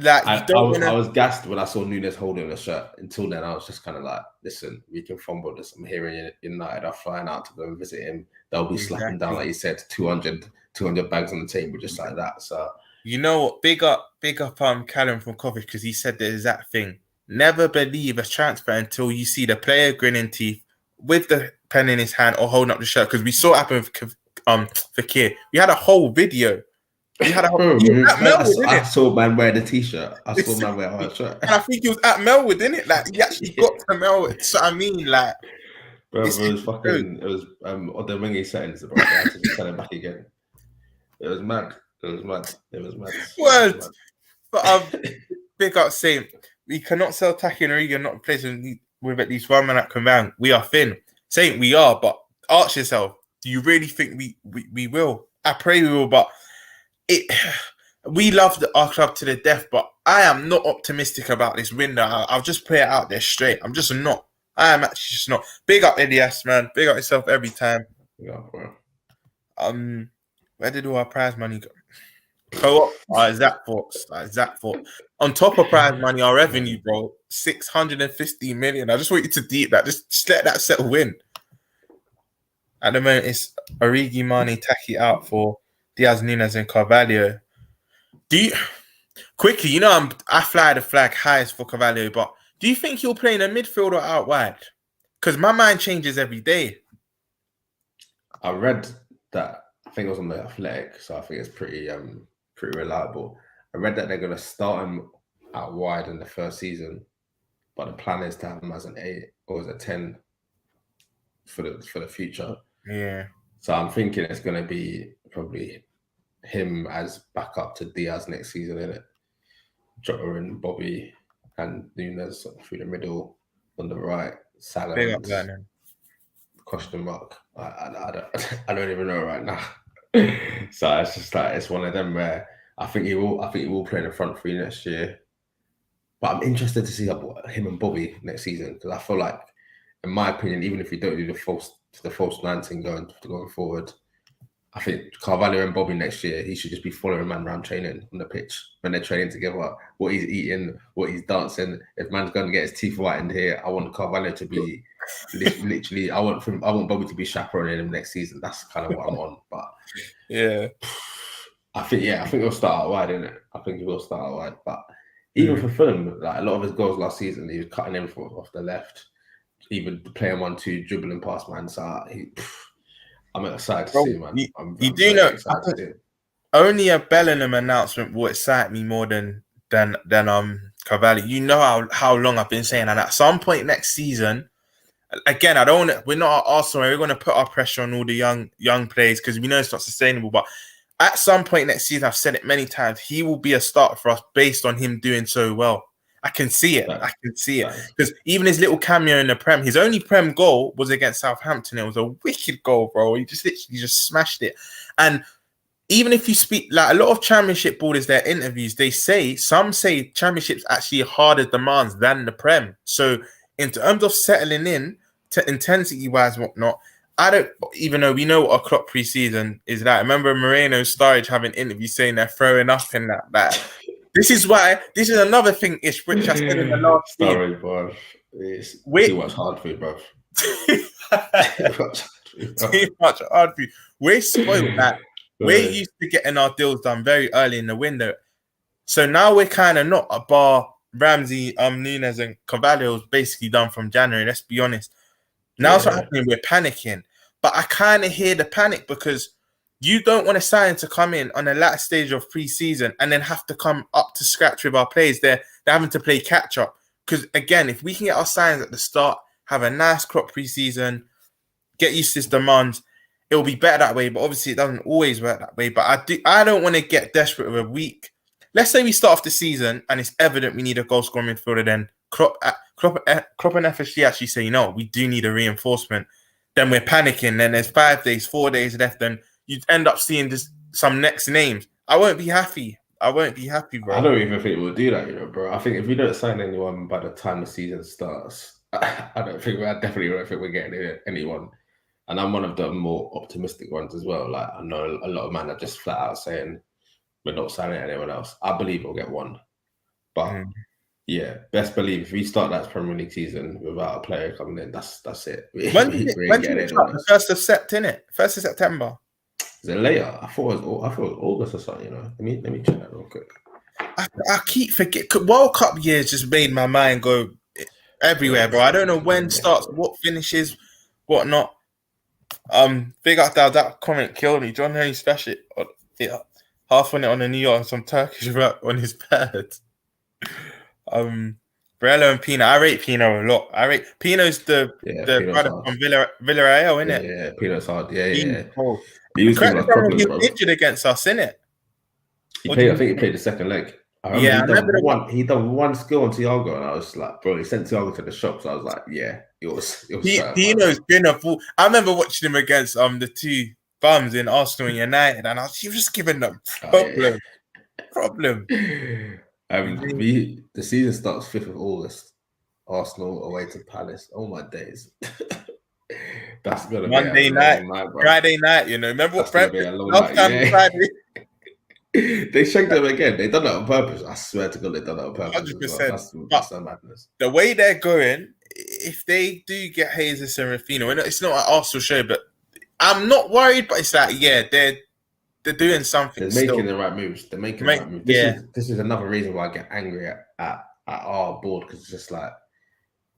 Speaker 1: Like,
Speaker 2: I was gassed when I saw Nunes holding the shirt. Until then, I was just kind of like, listen, we can fumble this. I'm hearing United are flying out to go and visit him. They'll be slapping down, like you said, 200 bags on the table, just like that. So,
Speaker 1: you know what? Big up Callum from Coventry, because he said the exact thing. Never believe a transfer until you see the player grinning teeth with the pen in his hand or holding up the shirt. Because we saw it happen for Kier. We had a whole video. He had a whole.
Speaker 2: I saw man wear the t-shirt. I saw man wear a shirt.
Speaker 1: And I think he was at Melwood, didn't it? Like he actually got to Melwood. So I mean, like,
Speaker 2: bro, it was on the wingy settings, bro. I had to send it back again. It was mad.
Speaker 1: Word. But big up saying we cannot sell Taki and Origi not replacing with at least one man at command. We are thin. Saying we are, but ask yourself, do you really think we will? I pray we will, but we love our club to the death, but I am not optimistic about this window. I'll just put it out there straight. I'm just not. I am actually just not. Big up Elias, man. Big up yourself every time.
Speaker 2: Yeah, bro.
Speaker 1: Where did all our prize money go? Co-op, Zach thought. On top of prize money, our revenue, bro, 650 million. I just want you to deep that. Just let that settle in. At the moment, it's Origi, Mane, Taki out for Diaz, Nunes, and Carvalho. Quickly, I fly the flag highest for Carvalho, but do you think he'll play in a midfield or out wide? Because my mind changes every day.
Speaker 2: I read that, I think it was on the Athletic, so I think it's pretty reliable. I read that they're going to start him out wide in the first season, but the plan is to have him as an 8 or as a 10 for the future.
Speaker 1: Yeah.
Speaker 2: So I'm thinking it's going to be probably him as backup to Diaz next season, innit? Jota and Bobby and Nunes through the middle on the right. Salah question mark. I don't even know right now. So it's just like it's one of them where I think he will play in the front three next year. But I'm interested to see him and Bobby next season, because I feel like, in my opinion, even if we don't do the false 19 going forward, I think Carvalho and Bobby next year, he should just be following man around training on the pitch when they're training together. What he's eating, what he's dancing. If man's going to get his teeth whitened here, I want Carvalho to be literally. I want Bobby to be chaperoning him next season. That's kind of what I'm on. But
Speaker 1: yeah,
Speaker 2: I think he'll start out wide, innit? I think he will start out wide. But even for Fulham, like a lot of his goals last season, he was cutting in off the left, even playing 1-2, dribbling past man. So I'm excited to see, man.
Speaker 1: You do know, only a Bellingham announcement will excite me more than Carvalho. You know how long I've been saying, and at some point next season, again, we're not at Arsenal. We're going to put our pressure on all the young players because we know it's not sustainable. But at some point next season, I've said it many times, he will be a starter for us based on him doing so well. I can see it. I can see it. Because even his little cameo in the Prem, his only Prem goal was against Southampton. It was a wicked goal, bro. He just literally smashed it. And even if you speak, like a lot of Championship boarders, their interviews, some say Championship's actually harder demands than the Prem. So in terms of settling in, to intensity-wise, whatnot, I don't even know. We know what a Klopp pre-season is like. I remember Moreno Sturridge having interviews saying they're throwing up in that. This is another thing, which I said in the last
Speaker 2: story, bro. It's too much hard food, bro.
Speaker 1: Too much hard food. We're spoiled that. We're used to getting our deals done very early in the window. So now we're kind of not a bar. Ramsey, Nunes and Carvalho's basically done from January. Let's be honest. Now what's happening? We're panicking. But I kind of hear the panic because you don't want a sign to come in on the latter stage of pre-season and then have to come up to scratch with our players. They're having to play catch-up. Because, again, if we can get our signs at the start, have a nice crop pre-season, get used to his demands, it'll be better that way. But obviously, it doesn't always work that way. But I don't want to get desperate with a week. Let's say we start off the season and it's evident we need a goal-scoring midfielder. Then Klopp and FSG actually say, no, we do need a reinforcement. Then we're panicking. Then there's 4 days left. Then you'd end up seeing just some next names. I won't be happy. Bro.
Speaker 2: I don't even think we'll do that, bro. I think if we don't sign anyone by the time the season starts, I definitely don't think we're getting anyone. And I'm one of the more optimistic ones as well. Like, I know a lot of men are just flat out saying we're not signing anyone else. I believe we'll get one. But yeah, best believe if we start that Premier League season without a player coming in, that's it.
Speaker 1: When did it start? The 1st of September, innit? 1st of September.
Speaker 2: Is it later? I thought it was August or something, Let me check that real quick.
Speaker 1: I keep forgetting. World Cup years just made my mind go everywhere, bro. I don't know when starts, what finishes, what not. Big up that comment killed me. John Henry smashed it. Half on it on the New York and some Turkish rap on his pad. Barella and Pino. I rate Pino a lot. Pino's the brother from Villarreal, isn't it?
Speaker 2: Yeah, Pino's hard. Yeah.
Speaker 1: Oh. He was injured against us, innit?
Speaker 2: I think he played the second leg. I remember he done one skill on Thiago, and I was like, bro, he sent Thiago to the shop. So I was like, yeah, it was.
Speaker 1: Pino's been a fool. I remember watching him against the two bums in Arsenal and United, and he was just giving them problem.
Speaker 2: The season starts 5th of August. Arsenal away to Palace. Oh my days. That's gonna
Speaker 1: Monday
Speaker 2: be
Speaker 1: night, Friday night. Remember what Friday?
Speaker 2: They shanked them again. They done that on purpose. I swear to God, they done that on purpose.
Speaker 1: 100%.
Speaker 2: That's madness.
Speaker 1: The way they're going, if they do get Jesus and Rafinha, it's not an Arsenal show, but I'm not worried. But it's like, they're they're doing something.
Speaker 2: They're
Speaker 1: still.
Speaker 2: making the right moves. They're making the right moves. This is another reason why I get angry at our board, because it's just like,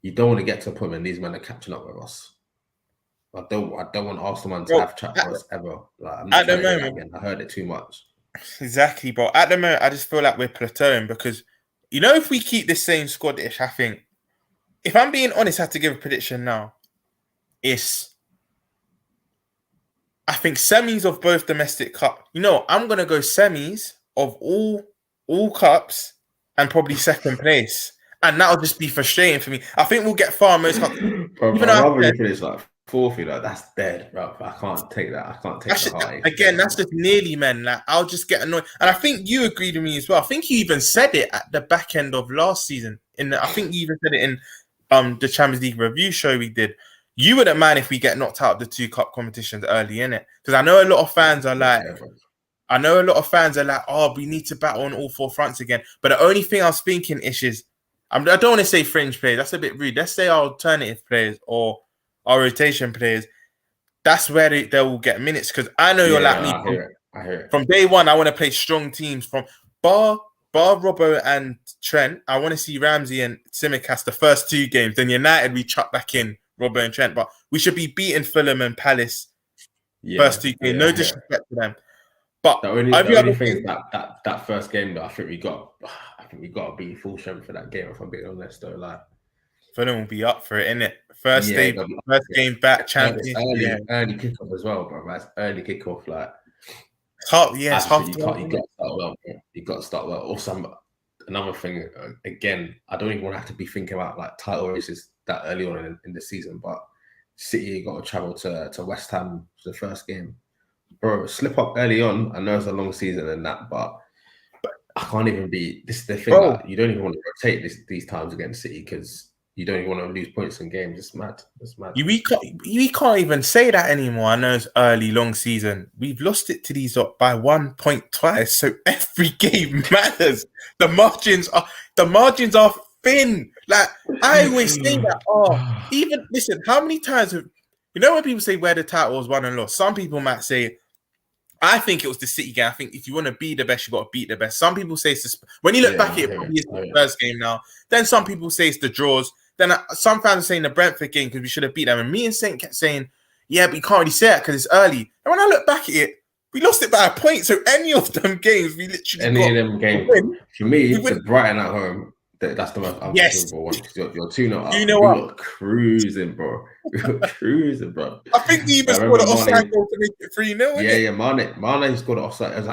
Speaker 2: you don't want to get to a point when these men are catching up with us. I don't want Arsenal to have chat for us ever. Like, I'm not trying to hear that again. I heard it too much.
Speaker 1: Exactly, but at the moment, I just feel like we're plateauing because, if we keep this same squad-ish, I think, if I'm being honest, I have to give a prediction now. I think semis of both domestic cup. I'm gonna go semis of all cups and probably second place, and that'll just be frustrating for me. I think we'll get far most cups.
Speaker 2: Bro, I'd rather you finish like fourth. Like, that's dead, bro. I can't take that. I can't take that.
Speaker 1: Again, that's just nearly, man. Like, I'll just get annoyed, and I think you agreed with me as well. I think you even said it at the back end of last season. I think you even said it in the Champions League review show we did. You wouldn't mind if we get knocked out of the 2 cup competitions early, in it, because I know a lot of fans are like, oh, we need to battle on all 4 fronts again. But the only thing I was thinking is I don't want to say fringe players. That's a bit rude. Let's say our alternative players or our rotation players. That's where they will get minutes, because I know you're like me.
Speaker 2: I hear it.
Speaker 1: From day one, I want to play strong teams. From bar Robbo and Trent, I want to see Ramsey and Tsimikas the first 2 games. Then United, we chuck back in Robbo and Trent. But we should be beating Fulham and Palace first 2 games. No disrespect to them. But
Speaker 2: the only thing is that first game that I think we got to be full strength for that game, if I'm being honest, though. Like,
Speaker 1: Fulham will be up for it, innit? First game back, champions.
Speaker 2: Early kickoff as well, bro. That's early kickoff, like.
Speaker 1: It's half.
Speaker 2: You got to start well. You got to start well. Also, another thing, again, I don't even want to have to be thinking about like title races that early on in the season. But City, you got to travel to West Ham for the first game, bro. Slip up early on. I know it's a long season and that, but I can't even be. This is the thing. Like, you don't even want to rotate these times against City, because you don't even want to lose points in games. It's mad. We
Speaker 1: can't even say that anymore. I know it's early, long season. We've lost it to these by 1 point twice. So every game matters. The margins are thin. Like, I always say that. Even listen, how many times when people say where the title was won and lost? Some people might say, I think it was the City game. I think if you want to be the best, you got to beat the best. Some people say when you look back at it, probably it's the first game now. Then some people say it's the draws. Then some fans are saying the Brentford game because we should have beat them. And me and Saint kept saying, yeah, but you can't really say that because it's early. And when I look back at it, we lost it by a point. So any of them games, we literally
Speaker 2: for me, the Brighton at home, that's the most unbelievable one. Because you're 2-0 up. You're cruising, bro. You're cruising, bro.
Speaker 1: I think we even scored an offside goal to make it 3-0.
Speaker 2: Yeah. Mane scored an offside. It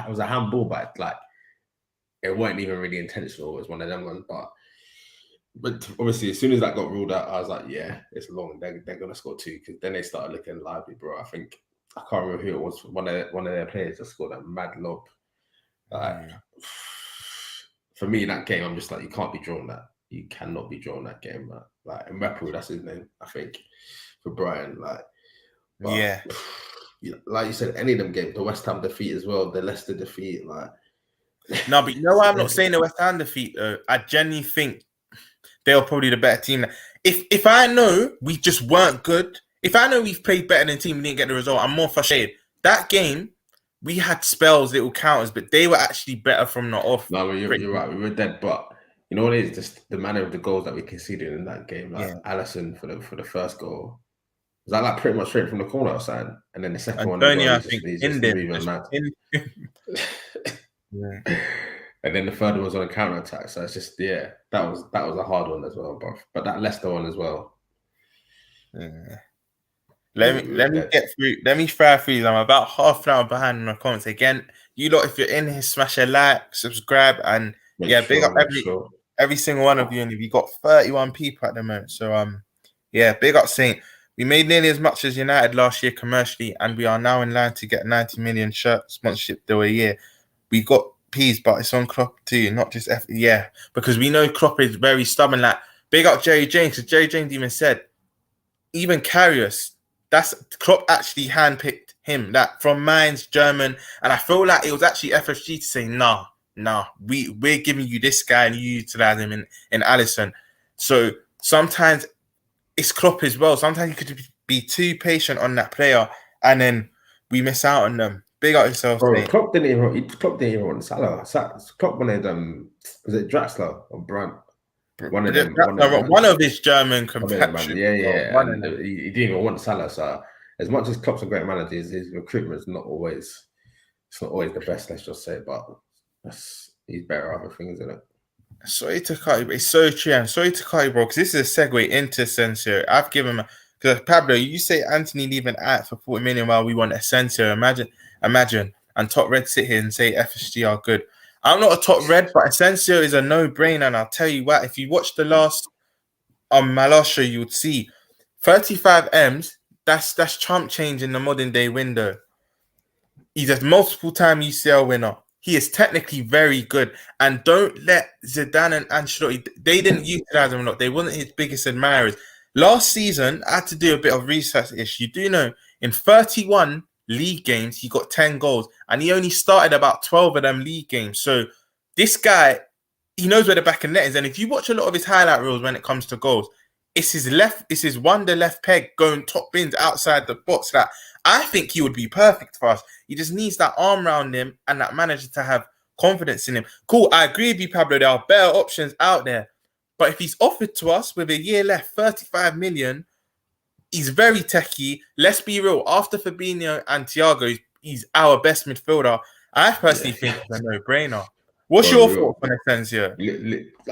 Speaker 2: was a handball, but like, it wasn't even really intentional. It was one of them ones, But obviously, as soon as that got ruled out, I was like, yeah, it's long. They're going to score 2, because then they started looking lively, bro. I think, I can't remember who it was. One of their players just scored a mad lob. For me, that game, I'm just like, you can't be drawing that. You cannot be drawing that game, man. Like, Mbappe, that's his name, I think, for Brian. Like, like you said, any of them games, the West Ham defeat as well, the Leicester defeat, like.
Speaker 1: No, but I'm not saying the West Ham defeat, though. I genuinely think they were probably the better team. If I know we just weren't good, if I know we've played better than the team, we didn't get the result, I'm more frustrated. That game, we had spells, little counters, but they were actually better from the off.
Speaker 2: No, you're right. We were dead, but you know what it is? Just the manner of the goals that we conceded in that game. Like, Alisson for the first goal, was that like pretty much straight from the corner outside, and then the second one,
Speaker 1: I think, in there.
Speaker 2: And then the third one was on a counter attack. So it's just, that was a hard one as well, but that Leicester one as well.
Speaker 1: Yeah. Let me get through. Let me fire through these. I'm about half an hour behind in the comments. Again, you lot, if you're in here, smash a like, subscribe, and big up every single one of you. And if you got 31 people at the moment, so big up Saint. We made nearly as much as United last year commercially, and we are now in line to get 90 million shirt sponsorship deal a year. We got P's, but it's on Klopp too, not just because we know Klopp is very stubborn. Like, big up Jerry James, because Jerry James even said, even Karius, that's Klopp actually handpicked him. That from Mainz, German, and I feel like it was actually FFG to say, nah, we're giving you this guy and you utilize him in Alisson. So sometimes it's Klopp as well. Sometimes you could be too patient on that player, and then we miss out on them. Big up yourself,
Speaker 2: Bro,
Speaker 1: Saint.
Speaker 2: Klopp didn't even want Salah. Klopp wanted was it Draxler or Brandt? One of them,
Speaker 1: One of his German
Speaker 2: one of them, man.
Speaker 1: compatriots.
Speaker 2: Yeah. And he didn't even want Salah. So as much as Klopp's a great manager, his recruitment is not always the best. Let's just say, but he's better at other things, isn't it?
Speaker 1: Sorry to cut you, but it's so true. I'm sorry to cut you, bro, because this is a segue into Asensio. I've given him because Pablo, you say Anthony leaving at for 40 million while we want Asensio. Imagine, and top red sit here and say FSG are good. I'm not a top red, but Asensio is a no-brainer, and I'll tell you what. If you watch the last my last show, you would see 35 M's. That's chump change in the modern day window. He's a multiple-time UCL winner. He is technically very good. And don't let Zidane and Ancelotti, they didn't utilize him a lot. They wasn't his biggest admirers. Last season, I had to do a bit of research. You do know, in 31 league games, he got 10 goals. And he only started about 12 of them league games. So this guy, he knows where the back of net is. And if you watch a lot of his highlight reels when it comes to goals, it's his wonder left peg going top bins outside the box. That I think he would be perfect for us. He just needs that arm around him and that manager to have confidence in him. Cool, I agree with you, Pablo. There are better options out there. But if he's offered to us with a year left, 35 million, he's very techie. Let's be real. After Fabinho and Thiago, he's our best midfielder. I personally think it's a no-brainer. What's your thought on Asensio?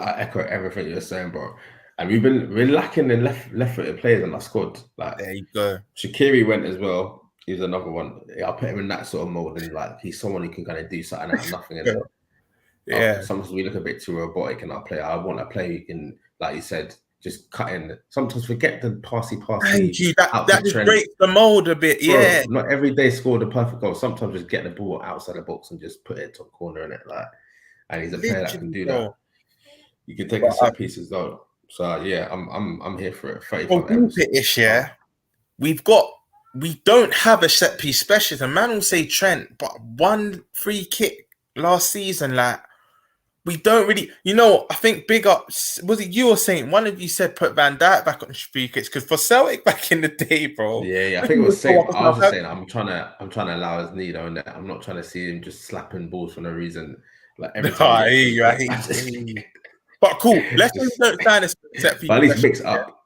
Speaker 2: I echo everything you're saying, bro. And we're lacking in left-footed players in our squad. Like,
Speaker 1: there you go.
Speaker 2: Shaqiri went as well. He's another one. I'll put him in that sort of mold, and like he's someone who can kind of do something out of nothing. And
Speaker 1: yeah.
Speaker 2: Sometimes we look a bit too robotic in our play. I want to play in, like you said, just cut in. Sometimes forget the passy.
Speaker 1: Thank you. That just breaks the mold a bit.
Speaker 2: Bro,
Speaker 1: yeah.
Speaker 2: Not every day score the perfect goal. Sometimes just get the ball outside the box and just put it top corner in it. Like, and he's a player that can do that. You can take a set pieces though. So yeah, I'm here for it. 35
Speaker 1: M's. We don't have a set piece specialist. A man will say Trent, but one free kick last season, like we don't really. I think big ups. Was it you or Saint? One of you said put Van Dijk back on free kicks because for Celtic back in the day, bro.
Speaker 2: Yeah. I think it was Saint. I was just saying I'm trying to allow his need on that. I'm not trying to see him just slapping balls for no reason. Like every time.
Speaker 1: I hear you. But cool. Let's just don't sign a set piece.
Speaker 2: But at least mix up.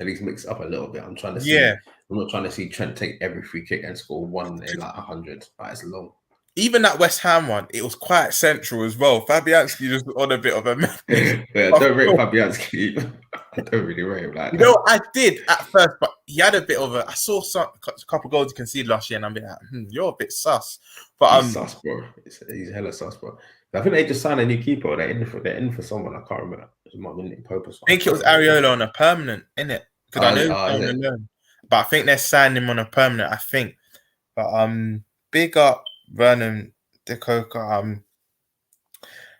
Speaker 2: At least mix up a little bit. I'm trying to see.
Speaker 1: Yeah.
Speaker 2: I'm not trying to see Trent take every free kick and score one in like 100. It's long.
Speaker 1: Even that West Ham one, it was quite central as well. Fabianski was on a bit of a mess.
Speaker 2: Yeah, don't rate Fabianski. I don't really rate him like
Speaker 1: that. I did at first, but he had a bit of a. I saw a couple of goals he conceded last year, and I'm like, you're a bit sus. But
Speaker 2: he's sus, bro. He's hella sus, bro. I think they just signed a new keeper. They're in for someone. I can't remember. It might be Nick Pope or something.
Speaker 1: I think it was Areola on a permanent, innit? Because I know but I think they're signing him on a permanent. I think, but big up Vernon De Coca.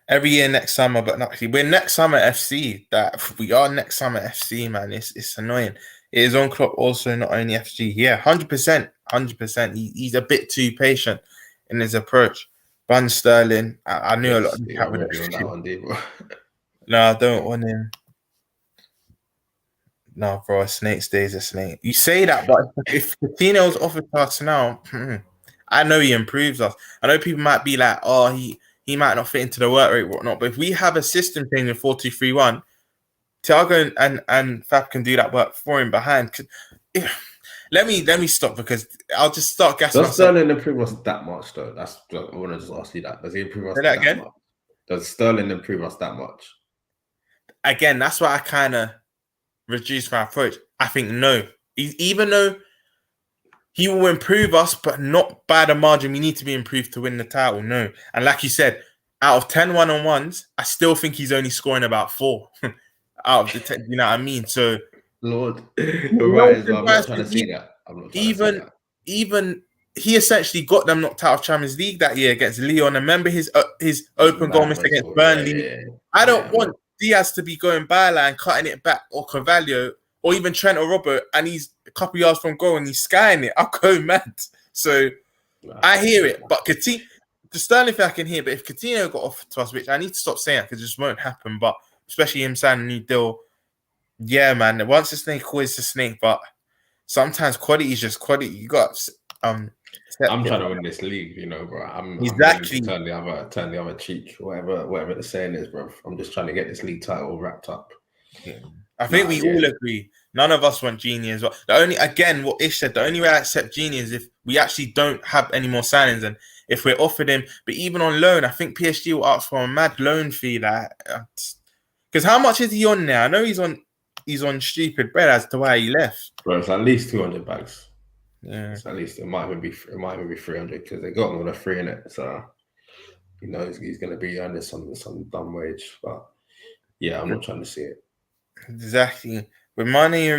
Speaker 1: Every year next summer, but not actually. We're next summer FC. That we are next summer FC, man. It's annoying. It is on Klopp also, not only FG. Yeah, 100%. He's a bit too patient in his approach. Bun Sterling. I knew a lot of
Speaker 2: that one,
Speaker 1: no, I don't want him. No, bro, a snake stays a snake. You say that, but if Coutinho's offered to us now, I know he improves us. I know people might be like, oh, he might not fit into the work rate, whatnot. But if we have a system change in 4-2-3-1, Thiago and Fab can do that work for him behind. Let me stop because I'll just start gassing.
Speaker 2: Does Sterling improve us that much though? I want to just ask you that. Does he improve us that again? Much? Does Sterling improve us that much?
Speaker 1: Again, that's why I kind of reduce my approach. I think no. Even though he will improve us, but not by the margin we need to be improved to win the title. No. And like you said, out of 10 one-on-ones, I still think he's only scoring about 4 out of the 10. You know what I mean? So,
Speaker 2: Lord, you're right as well. I'm not trying to see that.
Speaker 1: Even he essentially got them knocked out of Champions League that year against Lyon. Remember his open goal miss against Burnley. Yeah. I don't want Diaz to be going byline, cutting it back, or Carvalho, or even Trent or Robert, and he's a couple yards from goal and he's skying it. I'll go mad. So I hear it, but Coutinho, the Sterling thing I can hear, but if Coutinho got offered to us, which I need to stop saying because it just won't happen, but especially him signing a new deal, yeah, man. Once a snake, always a snake. But sometimes quality is just quality. You got
Speaker 2: I'm trying to win this league, you know, bro. I'm willing to turn the other cheek, whatever the saying is, bro. I'm just trying to get this league title wrapped up.
Speaker 1: Yeah. I think we all agree. None of us want Genie as well. What Ish said, the only way I accept Genie is if we actually don't have any more signings and if we're offered him. But even on loan, I think PSG will ask for a mad loan fee. Because how much is he on now? I know he's on stupid bread as to why he left.
Speaker 2: Bro, it's at least 200 bags.
Speaker 1: Yeah,
Speaker 2: it's at least it might even be 300 because they got him on a free in it. So you know he's going to be under some dumb wage. But yeah, I'm not trying to see it.
Speaker 1: Exactly. With Mane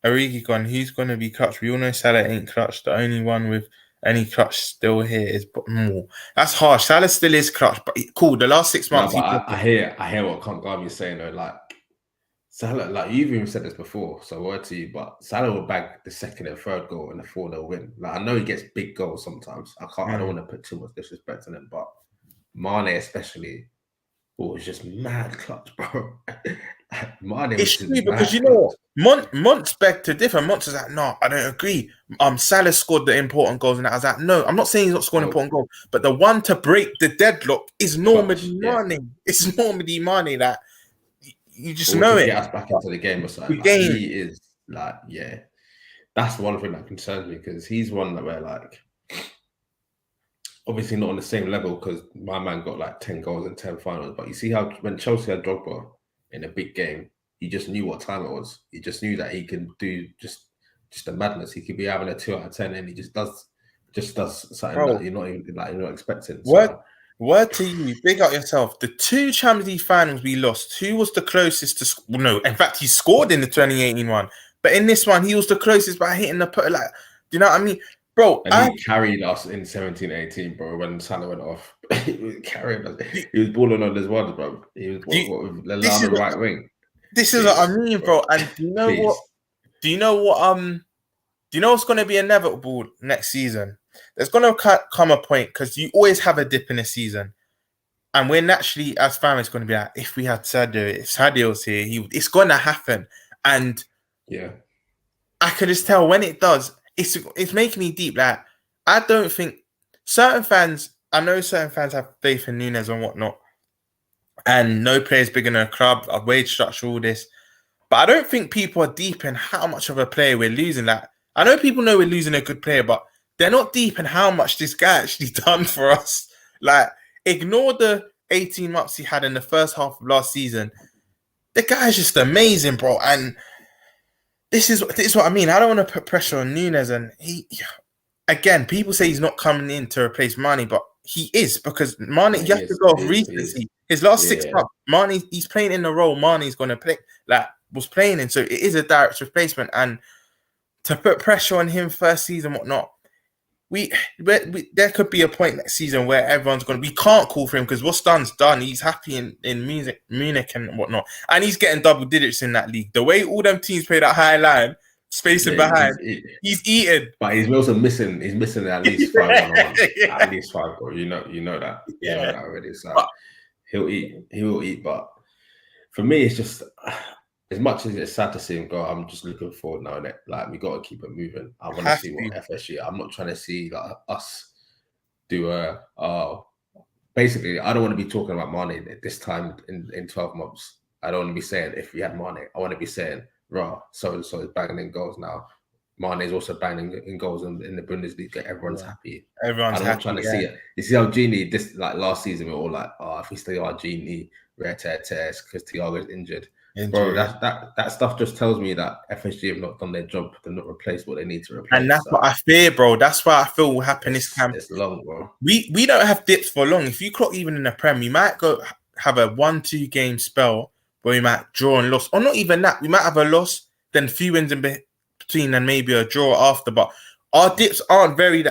Speaker 1: Origi gone, who's going to be clutch? We all know Salah ain't clutch. The only one with any clutch still here is more. That's harsh. Salah still is clutch, but cool. The last 6 months,
Speaker 2: I hear what Garvey's saying though. Like Salah, like you've even said this before, so word to you. But Salah will bag the second and third goal and the 4-0 win. Like I know he gets big goals sometimes. I don't want to put too much disrespect on him, but Mane especially. Was just mad clutch, bro. Mane
Speaker 1: it's true because you know what? Mont's begged to differ. Mont's is like, no, I don't agree. Salah scored the important goals, and I was like, no, I'm not saying he's not scoring important goals, but the one to break the deadlock is normally Mane. Yeah. It's normally Mane that you just know it.
Speaker 2: Get us back into the game or something. Like, he is like, yeah. That's one thing that concerns me because he's one that we're like. Obviously not on the same level because my man got like 10 goals in 10 finals. But you see how when Chelsea had Drogba in a big game, he just knew what time it was. He just knew that he can do just a madness. He could be having a 2 out of 10 and he just does something that you're not expecting.
Speaker 1: Word to you, big up yourself. The 2 Champions League finals we lost, who was the closest to no, in fact he scored in the 2018 one. But in this one, he was the closest by hitting the put. Like, do you know what I mean? Bro,
Speaker 2: and he carried us in 17-18, bro, when Salah went off. He was carrying us. He was balling on his ones, bro. He was with Lallana the right wing.
Speaker 1: This is what I mean, bro. And do you know what? Do you know what's going to be inevitable next season? There's going to come a point because you always have a dip in a season. And we're naturally, as families, going to be like, if we had Sadio, if Sadio's here, it's going to happen. And
Speaker 2: yeah,
Speaker 1: I could just tell when it does, it's making me deep. Like, I don't think I know certain fans have faith in Nunes and whatnot, and no player's bigger than a club, a wage structure, all this. But I don't think people are deep in how much of a player we're losing. Like, I know people know we're losing a good player, but they're not deep in how much this guy actually done for us. Like, ignore the 18 months he had in the first half of last season. The guy's just amazing, bro. And this is what I mean. I don't want to put pressure on Nunes, and again, people say he's not coming in to replace Mane, but he is because Mane. You have to go off recency. His last 6 months, Mane, he's playing in the role Mane's going to play, like was playing in. So it is a direct replacement, and to put pressure on him first season, whatnot. There could be a point next season where everyone's going to. We can't call for him because what's done's done. He's happy in Munich and whatnot, and he's getting double digits in that league. The way all them teams play that high line, spacing behind, he's eating.
Speaker 2: But he's also missing. He's missing at least 5 1-on-1. At least 5 goals. You know that. You know that already. So he'll eat. He will eat. But for me, it's just. As much as it's sad to see him go, I'm just looking forward now. Like we got to keep it moving. I want to see what FSG. I'm not trying to see like us do basically, I don't want to be talking about Mane at this time in 12 months. I don't want to be saying if we had Mane. I want to be saying, so and so is banging in goals now. Mane is also banging in goals in the Bundesliga. Everyone's happy.
Speaker 1: Everyone's happy.
Speaker 2: I'm trying to see it. You see how Genie this like last season we were all like, if we stay on Genie, rare tears because Thiago's injured. Bro, that stuff just tells me that FSG have not done their job. They're not replaced what they need to replace.
Speaker 1: And that's what I fear, bro. That's what I feel will happen this camp.
Speaker 2: It's long, bro.
Speaker 1: We don't have dips for long. If you clock even in the Prem, we might go have a 1-2 game spell where we might draw and loss. Or not even that. We might have a loss, then a few wins in between and maybe a draw after. But our dips aren't very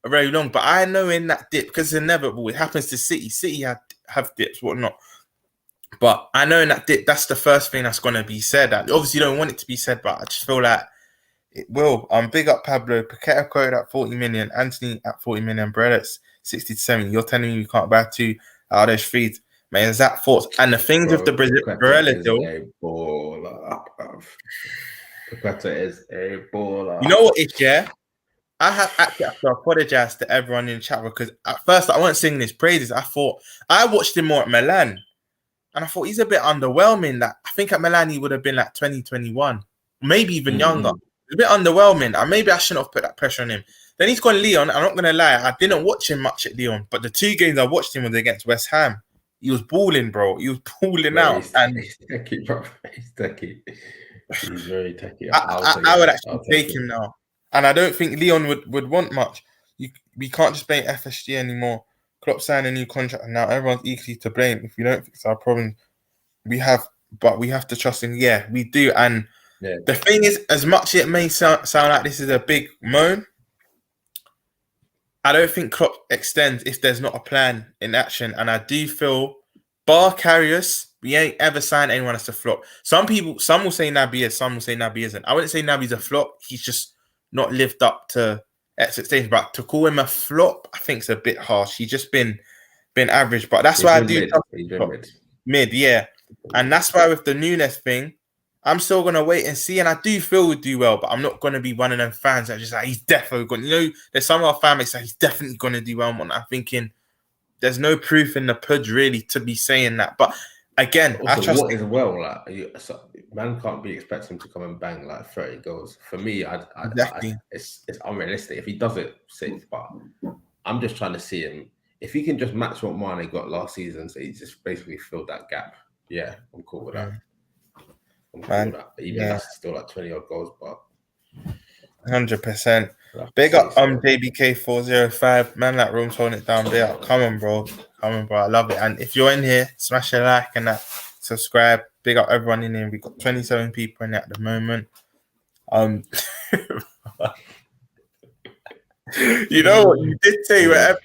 Speaker 1: long. But I know in that dip, because it's inevitable, it happens to City. City have dips, whatnot. But I know in that dip, that's the first thing that's going to be said. Obviously, you don't want it to be said, but I just feel like it will. Big up Pablo. Paqueta quoted at 40 million. Anthony at 40 million. Barella at 60 to 70. You're telling me you can't buy 2 out of those 3. Man, is that thoughts? And the things with the Barella deal.
Speaker 2: Paqueta is a baller.
Speaker 1: You know what it's, yeah? I have actually have to apologize to everyone in the chat because at first I wasn't singing his praises. I thought I watched him more at Milan, and I thought he's a bit underwhelming. That I think at Milan he would have been like 2021, maybe even younger. It's a bit underwhelming, and maybe I shouldn't have put that pressure on him. Then he's gone Leon. I'm not gonna lie, I didn't watch him much at Leon, but the 2 games I watched him was against West Ham. He was balling, bro. He was balling out, and
Speaker 2: he's techie, bro. He's techie. He's very techie.
Speaker 1: I would actually take him now. And I don't think Leon would want much. We can't just blame FSG anymore. Klopp signed a new contract, and now everyone's equally to blame. If we don't fix our problem, we have to trust him. Yeah, we do. And the thing is, as much as it may sound like this is a big moan, I don't think Klopp extends if there's not a plan in action. And I do feel, bar carriers, we ain't ever signed anyone as a flop. Some will say Naby is, some will say Naby isn't. I wouldn't say Naby's a flop. He's just not lived up to expectations. But to call him a flop, I think it's a bit harsh. He's just been average. But that's why I do mid, yeah. And that's why with the Nunes thing, I'm still gonna wait and see. And I do feel we'll do well, but I'm not gonna be one of them fans that just like he's definitely going. You know, there's some of our families that he's definitely gonna do well. And I'm thinking there's no proof in the pudge really to be saying that. But again,
Speaker 2: also, I trust what is well, like man can't be expecting him to come and bang like 30 goals. For me, it's unrealistic. If he does it, 6. But I'm just trying to see him. If he can just match what Mane got last season, so he just basically filled that gap. Yeah, I'm cool with that. I'm cool with that. But even that's still like 20 odd goals, but
Speaker 1: 100%. Big up JBK405. Man, like Romz holding it down. Big up. Come on, bro. I love it. And if you're in here, smash a like and that. Subscribe. Big up everyone in here. We've got 27 people in here at the moment. You know what? You did say wherever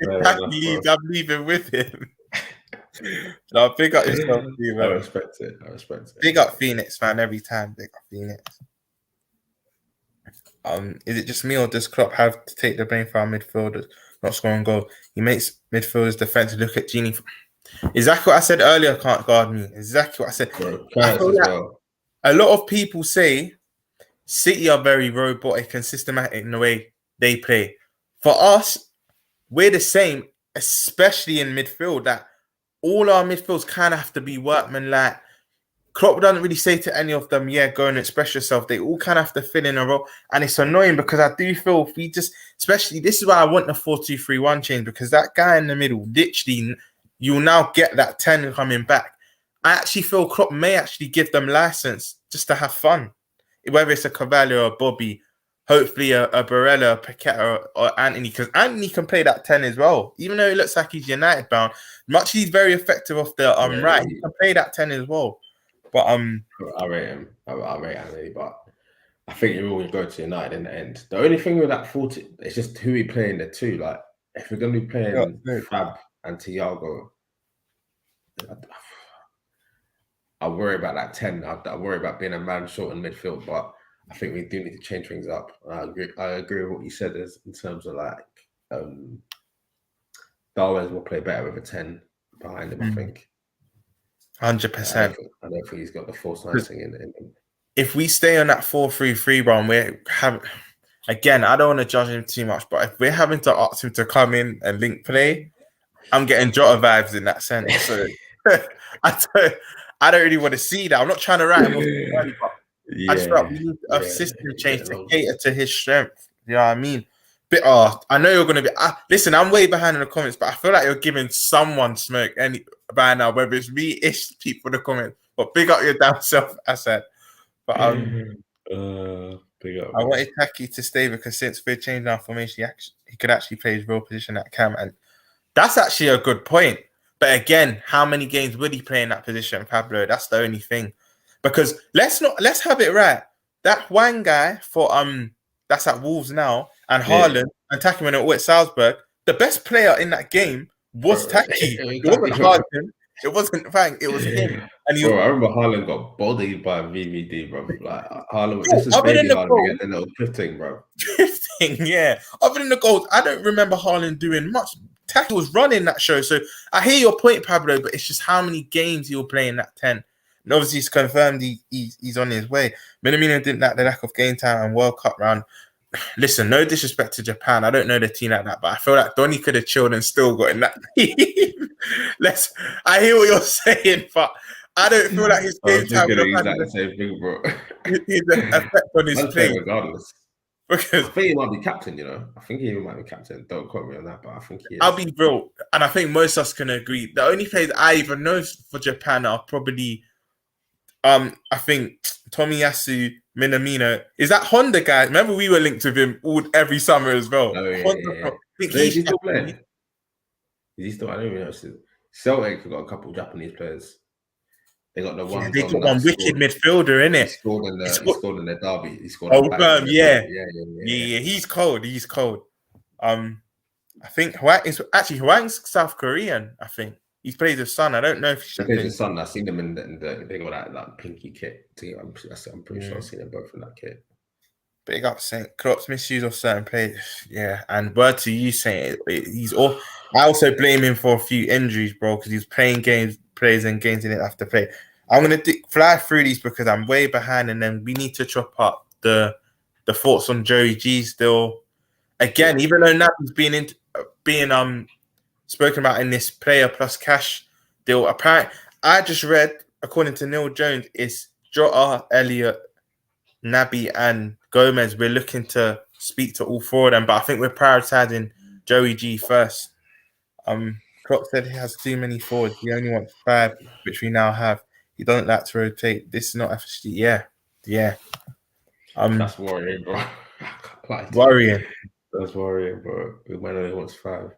Speaker 1: he leaves, I'm leaving with him. No, big up yourself, man.
Speaker 2: I respect it.
Speaker 1: Big up Phoenix, man. Every time. Big up Phoenix. Is it just me or does Klopp have to take the blame for our midfielders not scoring goal? He makes midfielders defensive. Look at Genie. Exactly what I said earlier. Can't guard me. Exactly what I said. I feel like a lot of people say City are very robotic and systematic in the way they play. For us, we're the same, especially in midfield. That all our midfields kind of have to be workmanlike. Klopp doesn't really say to any of them, go and express yourself. They all kind of have to fill in a role. And it's annoying because I do feel if we just, especially, this is why I want the 4-2-3-1 change, because that guy in the middle, literally, you'll now get that 10 coming back. I actually feel Klopp may actually give them license just to have fun. Whether it's a Carvalho or a Bobby, hopefully a Barella, a Paqueta or Anthony, because Anthony can play that 10 as well. Even though it looks like he's United bound, much he's very effective off the right, he can play that 10 as well. But
Speaker 2: I rate him. I rate Anthony, but I think he will go to United in the end. The only thing with that 40, it's just who we play in the 2. Like if we're gonna be playing Fab and Thiago, I worry about that 10. I worry about being a man short in midfield, but I think we do need to change things up. I agree with what you said in terms of like Darwin's will play better with a 10 behind him, I think.
Speaker 1: 100%.
Speaker 2: I don't think he's got the force thing in him.
Speaker 1: If we stay on that 4-3-3 run, again, I don't want to judge him too much, but if we're having to ask him to come in and link play, I'm getting Jota vibes in that sense. So I don't really want to see that. I'm not trying to write him off early, but I just feel like we need a system change to cater to his strength. You know what I mean? But I know you're going to be. Listen, I'm way behind in the comments, but I feel like you're giving someone smoke by now, whether it's me, ish, people in the comments. But big up your damn self, I said. But
Speaker 2: big up.
Speaker 1: I wanted Taki to stay because since we're changing our formation, he could actually play his real position at cam, and that's actually a good point. But again, how many games would he play in that position, Pablo? That's the only thing. Because let's have it right. That Wang guy for that's at Wolves now, and Haaland and Takumi Minamino at Salzburg, the best player in that game was Taki. It wasn't Haaland. It wasn't Fang. It was him. And
Speaker 2: I remember Haaland got bodied by VVD, bro. Like Haaland, this is baby Haaland getting a little drifting, bro.
Speaker 1: Drifting, yeah. Other than the goals, I don't remember Haaland doing much. Taki was running that show, so I hear your point, Pablo. But it's just how many games he'll play in that 10. And obviously, it's confirmed he's on his way. Minamino didn't like the lack of game time and World Cup round. listen, no disrespect to Japan. I don't know the team like that, but I feel like Donny could have chilled and still got in that team. I hear what you're saying, but I don't feel like his
Speaker 2: I
Speaker 1: game
Speaker 2: was
Speaker 1: time
Speaker 2: thinking
Speaker 1: would have had
Speaker 2: exactly the same thing, bro.
Speaker 1: his effect on his
Speaker 2: Man's playing
Speaker 1: play.
Speaker 2: regardless.
Speaker 1: Because
Speaker 2: I think he might be captain, you know. I think he even might be captain. Don't quote me on that, but I think he is.
Speaker 1: I'll be real, and I think most of us can agree. The only players I even know for Japan are probably, I think Tomiyasu Minamino. Is that Honda guy? Remember we were linked with him every summer as well.
Speaker 2: Oh, yeah,
Speaker 1: Honda,
Speaker 2: yeah.
Speaker 1: I think
Speaker 2: Wait, is he still playing? Is he still? I don't even know. Celtic have got a couple of Japanese players. They got the one
Speaker 1: they got
Speaker 2: from that
Speaker 1: one wicked midfielder in
Speaker 2: he
Speaker 1: it.
Speaker 2: scored in the derby. He scored a
Speaker 1: Oh,
Speaker 2: banger in the
Speaker 1: yeah.
Speaker 2: derby.
Speaker 1: Yeah. He's cold. He's cold. I think Hwang's South Korean. I think he's played his son. I don't know if
Speaker 2: he plays his son. I've seen them in the they got that like pinky kit. I'm pretty sure I've seen them both in that kit.
Speaker 1: Big up Saint Klopp's misuse of certain players. Yeah, and word to you, Saint. He's all. I also blame him for a few injuries, bro, because he's playing plays and games he didn't have to play. I'm gonna fly through these because I'm way behind, and then we need to chop up the thoughts on Joey G still. Again, even though Naby's being spoken about in this player plus cash deal, apparently I just read, according to Neil Jones, is Jota, Elliott, Naby, and Gomez. We're looking to speak to all four of them, but I think we're prioritizing Joey G first. Klopp said he has too many forwards. He only wants 5, which we now have. He doesn't like to rotate. This is not FSG. Yeah.
Speaker 2: That's worrying, bro.
Speaker 1: Worrying.
Speaker 2: That's worrying, bro. We might only wants 5.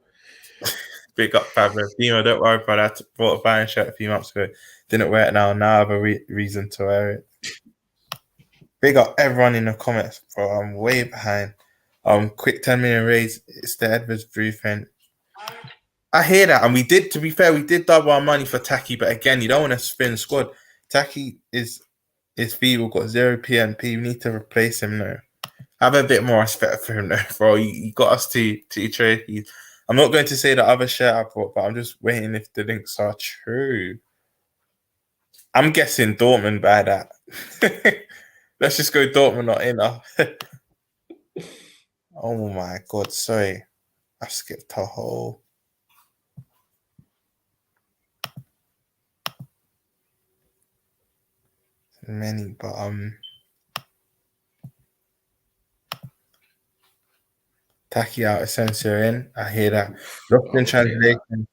Speaker 1: Big up Fabio. Don't worry about that. Bought a Bayern shirt a few months ago. Didn't wear it now. Now I have a reason to wear it. Big up everyone in the comments, bro. I'm way behind. Quick 10 million raise. It's the Edwards blueprint. I hear that, and we did. To be fair, we did double our money for Taki, but again, you don't want to spin squad. Taki is feeble, got 0 PNP. We need to replace him now. Have a bit more respect for him though, bro. You got us to trade. I'm not going to say the other shirt I bought, but I'm just waiting if the links are true. I'm guessing Dortmund by that. Let's just go Dortmund not in. Oh my god, sorry. I skipped a whole. Many, but Taki out, Asensio in. I hear that. Lost in translation.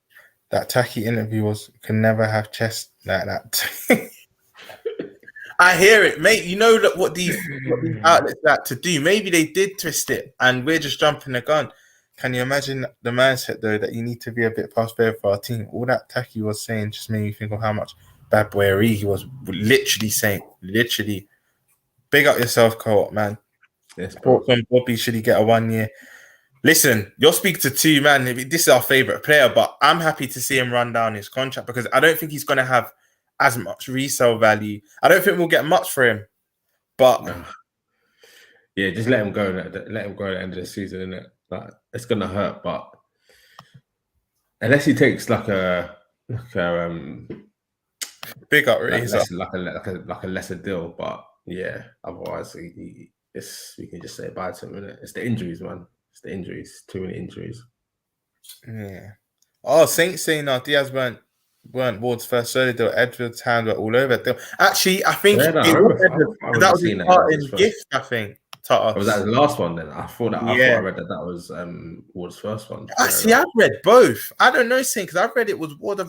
Speaker 1: That Taki interview can never have chest like that. I hear it, mate. You know what these outlets like to do. Maybe they did twist it, and we're just jumping the gun. Can you imagine the mindset though that you need to be a bit past fair for our team? All that Taki was saying just made me think of how much bad boy he was literally saying. Literally, big up yourself, co-op man.
Speaker 2: Yes,
Speaker 1: Thoughts on Bobby? Should he get a 1 year? Listen, you'll speak to 2, man. This is our favorite player, but I'm happy to see him run down his contract because I don't think he's going to have as much resale value. I don't think we'll get much for him, but
Speaker 2: yeah, just let him go. Let him go at the end of the season, innit? Like, it's gonna hurt, but unless he takes like a
Speaker 1: big up razor,
Speaker 2: like a lesser deal, but yeah, otherwise we can just say bye to him, innit? It's the injuries, man. It's the injuries. Too many injuries.
Speaker 1: Yeah. Oh, Saints saying Diaz weren't Ward's first solo deal. Edwards' hands were all over it. Actually, I think
Speaker 2: that
Speaker 1: was his parting gift. I think to us.
Speaker 2: Was that the last one then? I thought I read that was Ward's first one.
Speaker 1: Actually, I've read both. I don't know, Saint, because I've read it was Ward.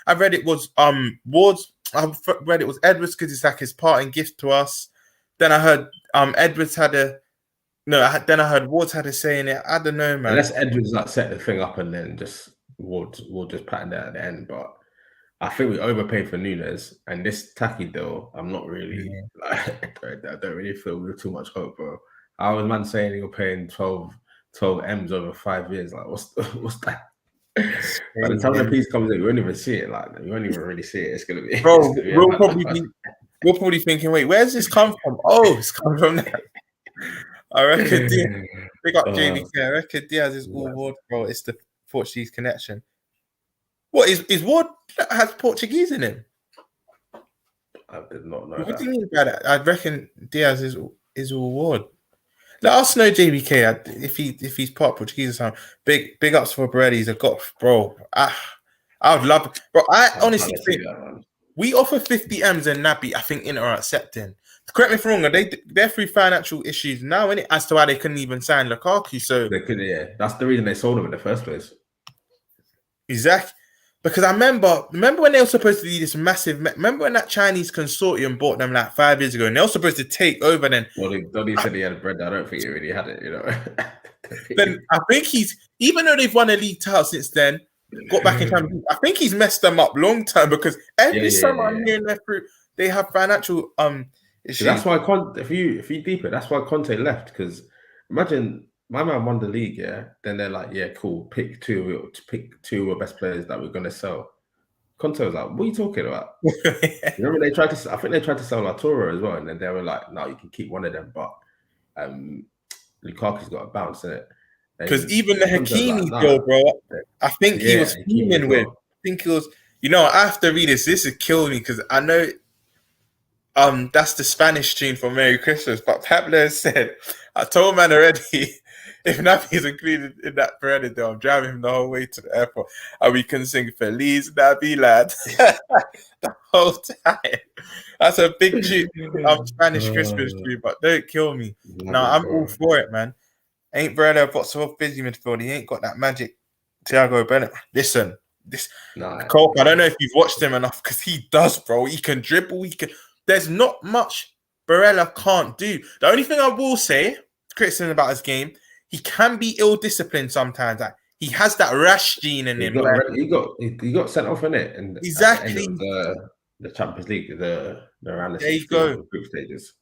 Speaker 1: I read it was Ward's. I read it was Edwards because it's like his parting gift to us. Then I heard Edwards had a. No, then I heard Ward's had a say in it. I don't know, man.
Speaker 2: Unless Edwards like set the thing up and then just Ward just patterned that at the end. But I think we overpaid for Nunes, and this Taki deal, I'm not really. I don't really feel with too much hope, bro. I was man saying you're paying 12 M's over 5 years. Like, what's that? By the time the piece comes in, we won't even see it. Like, we won't even really see it. It's gonna be.
Speaker 1: Bro, we're probably thinking, wait, where's this come from? Oh, it's come from that. I reckon Diaz, big up JVK. I reckon Diaz is all Ward, bro. It's the Portuguese connection. What is Ward has Portuguese in him?
Speaker 2: I did not know.
Speaker 1: What do you mean by that? I reckon Diaz is all Ward. Let us know, JBK, if he's part Portuguese or something. Big ups for Barella. He's a god, bro. I would love, bro. I honestly think we offer 50 M's and Naby. I think Inter are accepting. Correct me if I'm wrong. They're through financial issues now, innit? As to why they couldn't even sign Lukaku. So
Speaker 2: they could, yeah. That's the reason they sold him in the first place.
Speaker 1: Exactly. Because I remember when they were supposed to do this massive. Remember when that Chinese consortium bought them like 5 years ago, and they were supposed to take over. Then,
Speaker 2: well, Donny said he had bread. I don't think he really had it. You know.
Speaker 1: Then I think even though they've won a league title since then, got back in time. I think he's messed them up long term because every summer I'm hearing they have financial issues.
Speaker 2: That's why if you deep it, that's why Conte left. Because imagine my man won the league, yeah. Then they're like, yeah, cool. Pick two of the best players that we're gonna sell. Conte was like, what are you talking about? Remember I think they tried to sell Arturo as well, and then they were like, no, you can keep one of them, but Lukaku's got a bounce in it.
Speaker 1: Because even the Hakimi deal, bro, I think he was fuming with. I think he was. You know, I have to read this. This is killing me because I know that's the Spanish tune for Merry Christmas. But Pablo said, I told man already, if Naby's included in that Barella deal, I'm driving him the whole way to the airport and we can sing Feliz Naby, lad. The whole time. That's a big tune. Spanish Christmas tune, but don't kill me. No, I'm all for it, man. Ain't Barella a box of busy midfield? He ain't got that magic. Thiago Bennett. Listen, Cole, I don't know if you've watched him enough because he does, bro. He can dribble. There's not much Barella can't do. The only thing I will say, criticism about his game, he can be ill-disciplined sometimes. Like, he has that rash gene in him.
Speaker 2: He got sent off in it, and
Speaker 1: exactly
Speaker 2: the Champions League, the around the
Speaker 1: there you go
Speaker 2: group stages.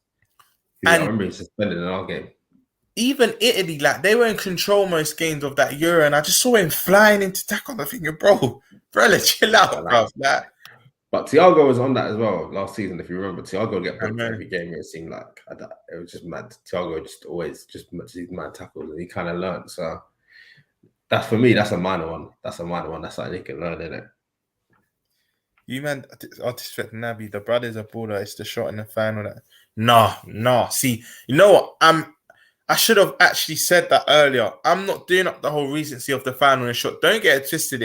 Speaker 2: I remember he suspended in our game.
Speaker 1: Even Italy, like they were in control most games of that Euro, and I just saw him flying into tackle. I'm thinking, bro, chill out, bro.
Speaker 2: But Thiago was on that as well last season. If you remember, Thiago get booked every game. It seemed like it was just mad. Thiago just these mad tackles, and he kind of learned. So that's for me. That's a minor one. That's something he can learn, isn't it?
Speaker 1: You man, artist Naby, the brothers are baller. It's the shot in the final. Nah. See, you know what? I should have actually said that earlier. I'm not doing up the whole recency of the final and shot. Don't get it twisted.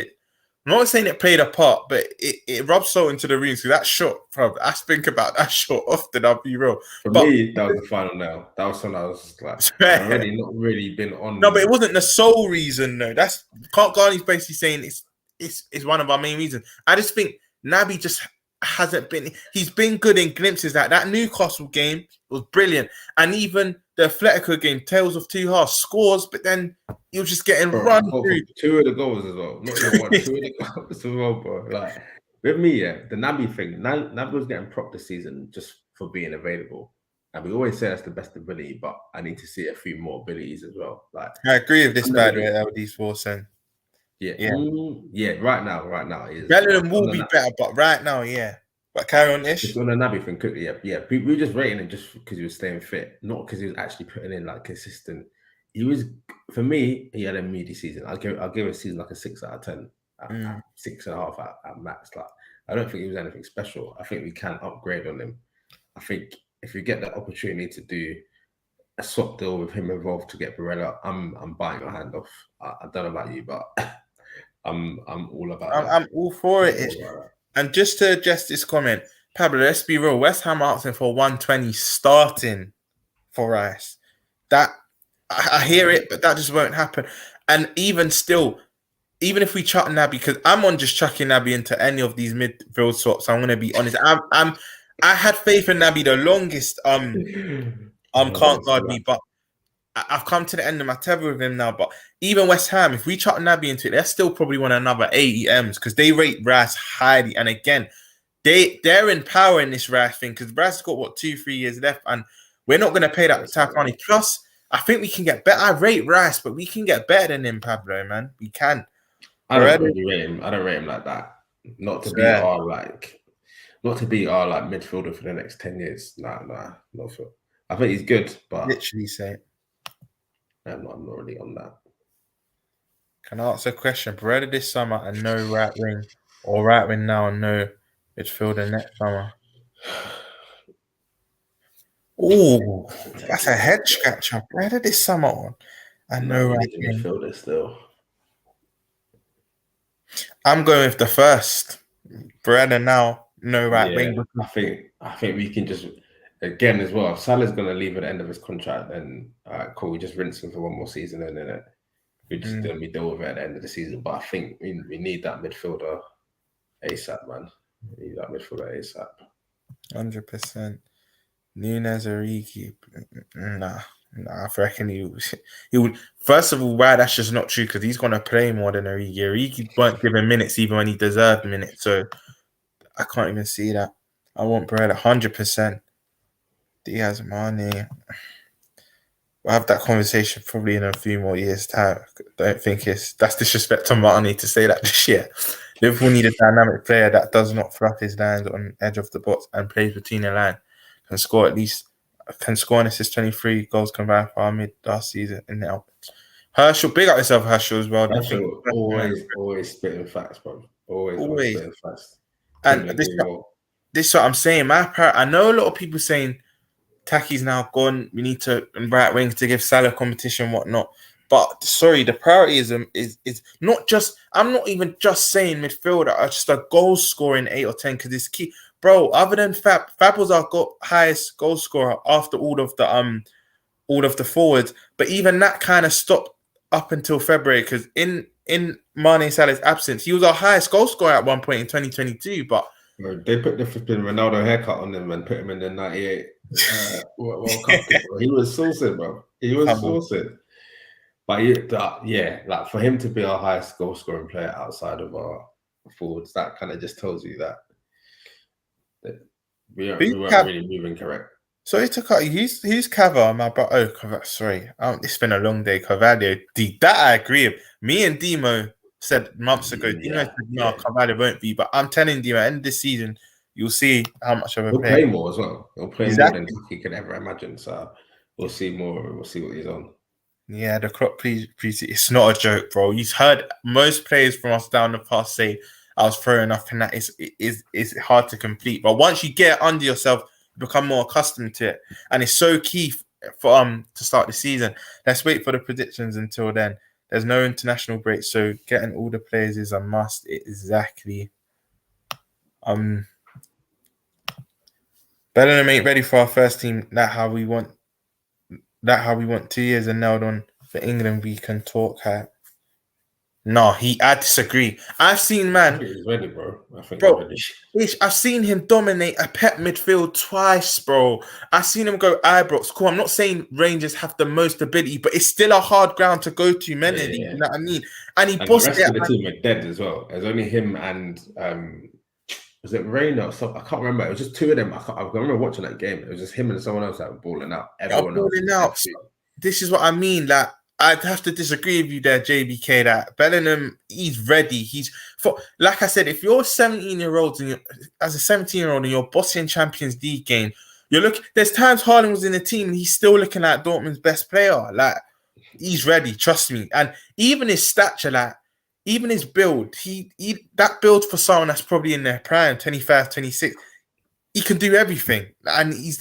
Speaker 1: I'm not saying it played a part, but it rubs salt into the ring. So that shot, bro, I think about that shot often, I'll be real.
Speaker 2: For me, that was the final now. That was something I was like, I've already not really been on.
Speaker 1: No, but it wasn't the sole reason, though. That's Garney's basically saying it's one of our main reasons. I just think Naby just hasn't been. He's been good in glimpses. Like that Newcastle game was brilliant, and even the Atletico game, Tales of Two Halves, scores, but then he was just getting run through.
Speaker 2: 2 of the goals as well, not even 1. 2 of the goals as well, bro. Like with me, the Naby thing. Naby was getting propped this season just for being available, and we always say that's the best ability, but I need to see a few more abilities as well. Like
Speaker 1: I agree with this, by the way, LD4 saying.
Speaker 2: Yeah. Right now, is
Speaker 1: Bellingham will be better, but right now, yeah. But carry on, Ish.
Speaker 2: Just on the Naby thing quickly, yeah. We were just rating him just because he was staying fit, not because he was actually putting in like consistent. He was, for me, he had a meaty season. I'll give a season like a 6 out of 10, 6.5 at max. Like I don't think he was anything special. I think we can upgrade on him. I think if you get the opportunity to do a swap deal with him involved to get Barella, I'm buying your hand off. I don't know about you, but I'm all about that.
Speaker 1: I'm all for it. And just to address this comment, Pablo, let's be real. West Ham are asking for 120 starting for Rice. That I hear it, but that just won't happen. And even still, even if we chuck Naby, because I'm on just chucking Naby into any of these midfield swaps, I'm gonna be honest. I had faith in Naby the longest. Can't guard me, but I've come to the end of my tether with him now. But even West Ham, if we chuck Naby into it, they're still probably want another 80 M's because they rate Rice highly. And again, they're in power in this Rice thing because Rice has got 2-3 years left, and we're not going to pay that type of money. Plus, I think we can get better. I rate Rice, but we can get better than him, Pablo. Man, we can.
Speaker 2: I don't rate him. I don't rate him like that. Not to be our midfielder for the next 10 years. Nah, not for. I think he's good, but
Speaker 1: literally say it.
Speaker 2: I'm not really on that.
Speaker 1: Can I ask a question? Barella this summer and no right wing, or right wing now and no midfielder next summer? Oh, that's a head scratcher. Where did this summer on? I know
Speaker 2: we
Speaker 1: right
Speaker 2: need a midfielder still.
Speaker 1: I'm going with the first. Barella now, no right wing.
Speaker 2: I think we can just again as well. If Salah's gonna leave at the end of his contract, then cool. We just rinse him for one more season, and then we just then we deal with it at the end of the season. But I think we need that midfielder ASAP, man. We need that midfielder ASAP.
Speaker 1: 100%. Nunes Origi. Nah. I reckon he would. First of all, why that's just not true because he's gonna play more than Origi. Origi weren't given minutes even when he deserved minutes, so I can't even see that. I want Barella 100%. Diaz, Mane. We'll have that conversation probably in a few more years' time. Don't think that's disrespect to Mane to say that this year. Liverpool need a dynamic player that does not fluff his lines on the edge of the box and plays between the line. Can score and assist 23 goals combined for our mid last season in the Herschel, big up yourself, Herschel, as well.
Speaker 2: Herschel, always spitting facts, bro. Always spitting facts.
Speaker 1: And this is what I'm saying. I know a lot of people saying Taki's now gone. We need to right wing to give Salah competition, whatnot. But sorry, the priority is not just. I'm not even just saying midfielder. Just a goal scoring 8 or 10 because it's key, bro. Other than Fab was our highest goal scorer after all of the forwards. But even that kind of stopped up until February because in Mane Salah's absence, he was our highest goal scorer at one point in 2022. But
Speaker 2: they put the flipping Ronaldo haircut on him and put him in the 98 World Cup. Bro. He was saucing, bro. He was saucing. But like for him to be our highest goal scoring player outside of our forwards, that kind of just tells you that we weren't really moving correct.
Speaker 1: Sorry to cut you. Who's Cava? My brother. Sorry. It's been a long day. Carvalho. That I agree with. Me and Demo said months ago. Demo said no, Carvalho won't be. But I'm telling you, at the end of the season, you'll see how much of a player.
Speaker 2: He'll play more as well. He'll play more than he could ever imagine. So we'll see more. We'll see what he's on. Yeah,
Speaker 1: the clock, please. It's not a joke, bro. You've heard most players from us down the past say I was throwing up, and that is hard to complete. But once you get under yourself, you become more accustomed to it, and it's so key for to start the season. Let's wait for the predictions until then. There's no international break, so getting all the players is a must. Exactly. Bellingham ain't ready for our first team. That how we want 2 years and nailed on for England. We can talk. No, I disagree. I've seen man.
Speaker 2: I think he's ready, bro.
Speaker 1: I've seen him dominate a Pep midfield twice, bro. I've seen him go Ibrox. Cool. I'm not saying Rangers have the most ability, but it's still a hard ground to go to mentally. You know what I mean? And
Speaker 2: the rest of the team are dead as well. There's only him and was it Reina or something? I can't remember. It was just two of them. I remember watching that game. It was just him and someone else that were balling out. Everyone else.
Speaker 1: This is what I mean. Like, I'd have to disagree with you there, JBK. That Bellingham, he's ready. Like I said, if you're 17-year-olds and as a 17-year-old and you're bossing Champions League game, there's times Haaland was in the team and he's still looking like Dortmund's best player. Like, he's ready, trust me. And even his stature, like, even his build, that build for someone that's probably in their prime, 25, 26, he can do everything. And he's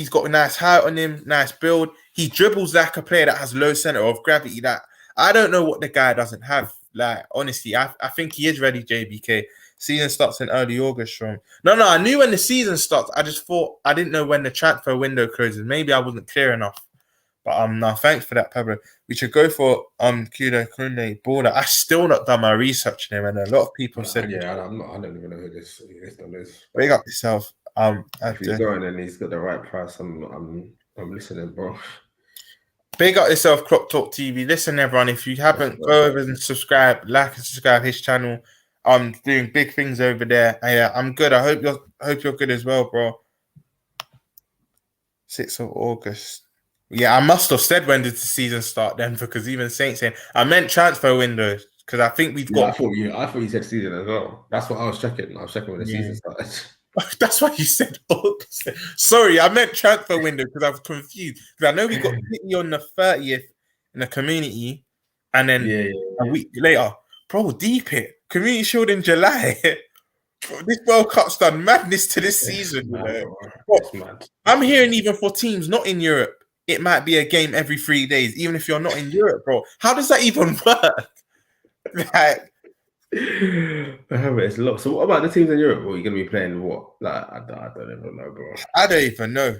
Speaker 1: got a nice height on him, nice build. He dribbles like a player that has low center of gravity. That I don't know what the guy doesn't have. Like, honestly, I think he is ready, JBK. Season starts in early August, Sean. No, I knew when the season starts. I just thought I didn't know when the transfer window closes. Maybe I wasn't clear enough. But no, thanks for that, Pablo. We should go for Kudo Kunde Border. I still not done my research on him, and a lot of people said,
Speaker 2: "Yeah, I don't even know who this is."
Speaker 1: Big up yourself.
Speaker 2: If he's going and he's got the right price, I'm listening, bro.
Speaker 1: Big up yourself, Clock Talk TV. Listen, everyone, if you haven't, go over and subscribe, like and subscribe his channel. I'm doing big things over there. I'm good. I hope you're good as well, bro. 6th of August. Yeah, I must have said when did the season start then, because even Saints saying I meant transfer windows because I think we've got.
Speaker 2: I thought you said season as well. That's what I was checking. I was checking when the season started.
Speaker 1: That's why you said August. Sorry, I meant transfer window because I was confused. Because I know we got City on the 30th in the community, and then a week later, bro, deep it. Community Shield in July. This World Cup's done madness to this season,
Speaker 2: mad,
Speaker 1: you know.
Speaker 2: bro.
Speaker 1: But
Speaker 2: It's mad.
Speaker 1: I'm hearing even for teams not in Europe, it might be a game every 3 days, even if you're not in Europe, bro. How does that even work? Like,
Speaker 2: It's a lot. So what about the teams in Europe? Are you gonna be playing what? Like I don't even know, bro.
Speaker 1: I don't even know. Do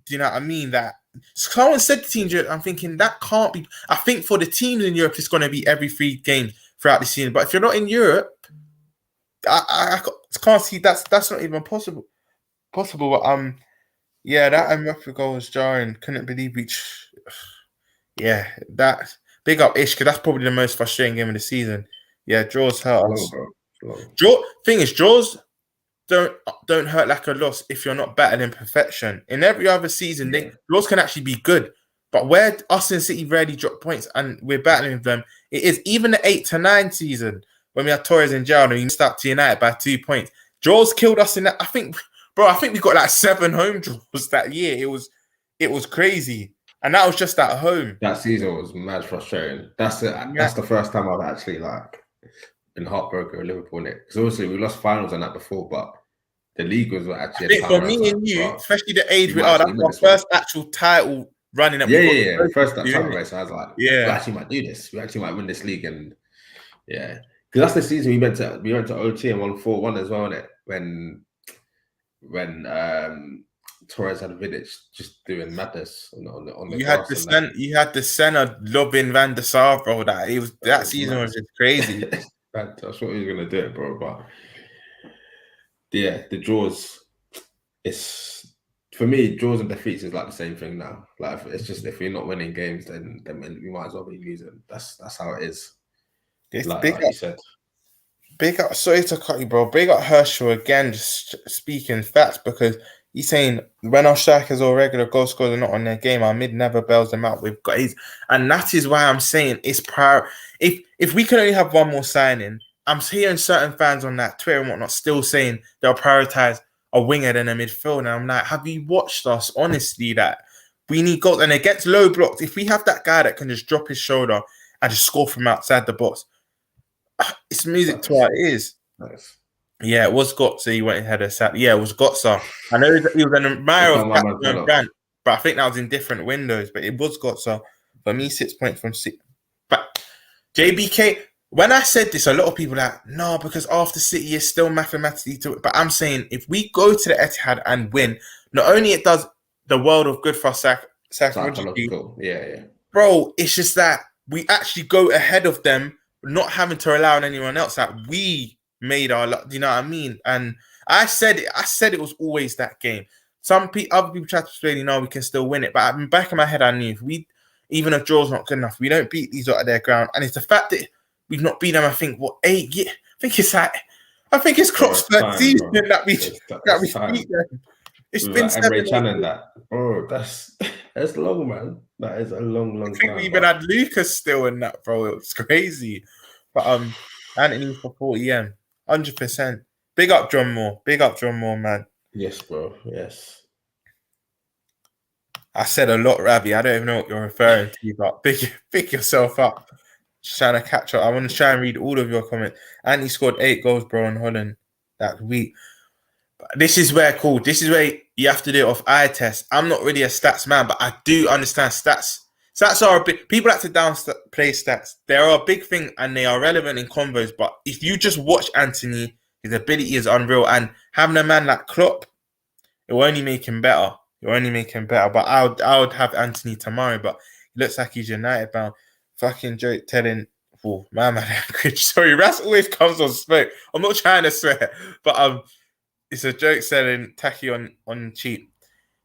Speaker 1: you know what I mean? That someone said the teams in Europe, I'm thinking that can't be. I think for the teams in Europe, it's going to be every 3 games throughout the season. But if you're not in Europe, I can't see that's not even possible. But yeah, that Mbappe goal was jarring. Couldn't believe yeah, that big up Ish because that's probably the most frustrating game of the season. Yeah, draws hurt us. Draws don't hurt like a loss if you're not better than perfection. In every other season, draws can actually be good. But where us and City rarely drop points and we're battling with them, it is even the 8 to 9 season when we had Torres in jail and we missed out to United by 2 points. Draws killed us in that. I think we got like 7 home draws that year. It was crazy. And that was just at home.
Speaker 2: That season was mad frustrating. That's the first time I've actually been heartbroken with Liverpool in it. Because obviously we lost finals on that before, but the league was actually. I think
Speaker 1: for me and you, especially the age we are, that's our first actual title running up.
Speaker 2: Yeah. First title race. So I was like,
Speaker 1: yeah,
Speaker 2: we actually might do this. We actually might win this league, and yeah, because that's the season we went to OT and won 4-1 as well, innit? When Torres had Vidic just doing madness on the
Speaker 1: you had the center lobbing Van der Sar, bro. That season was just crazy.
Speaker 2: That's what he was gonna do, bro. But yeah, the draws. It's for me, draws and defeats is like the same thing now. Like it's just if you're not winning games, then we might as well be losing. That's how it is. Like you said.
Speaker 1: Big up, sorry to cut you, bro. Big up Herschel again, just speaking facts because he's saying when our strikers or regular goal scorers are not on their game, our mid never bails them out with guys. And that is why I'm saying it's prior. If we can only have one more signing, I'm hearing certain fans on that Twitter and whatnot still saying they'll prioritize a winger than a midfield. And I'm like, have you watched us? Honestly, that we need goals. And it gets low blocks. If we have that guy that can just drop his shoulder and just score from outside the box, it's music to our ears.
Speaker 2: Nice.
Speaker 1: Yeah, it was Gotza. He went ahead of Sat. Yeah, it was Gotza. I know he was an admirer of Grant, but I think that was in different windows. But it was Gotza. For me, 6 points from 6. But JBK, when I said this, a lot of people are like, no, because after City is still mathematically to it. But I'm saying if we go to the Etihad and win, not only it does the world of good for us psychologically,
Speaker 2: yeah.
Speaker 1: Bro, it's just that we actually go ahead of them, not having to rely on anyone else. That we made our, you know what I mean? And I said it was always that game. Other people try to explain, we can still win it. But in the back of my head, I knew even if draw's not good enough, we don't beat these out of their ground. And it's the fact that we've not beat them. I think 8 years. I think it's Klopp's third season that we beat them. It's been 7
Speaker 2: Channon that. Bro, that's long, man. That is a long
Speaker 1: I think we even had Lucas still in that, bro. It was crazy. But Anthony for 40M, 100%. Big up John Moore, man.
Speaker 2: Yes, bro. Yes.
Speaker 1: I said a lot, Ravi. I don't even know what you're referring to, but pick yourself up. Just trying to catch up. I want to try and read all of your comments. Anthony scored 8 goals, bro, in Holland that week. This is where you have to do it off eye test. I'm not really a stats man, but I do understand stats. Stats are a big. People like to downplay stats. They are a big thing and they are relevant in convos. But if you just watch Anthony, his ability is unreal. And having a man like Klopp, it will only make him better. But I would have Anthony tomorrow. But he looks like he's United bound. Fucking joke telling. Oh, man, sorry, Ras always comes on smoke. I'm not trying to swear, but it's a joke selling tacky on cheap.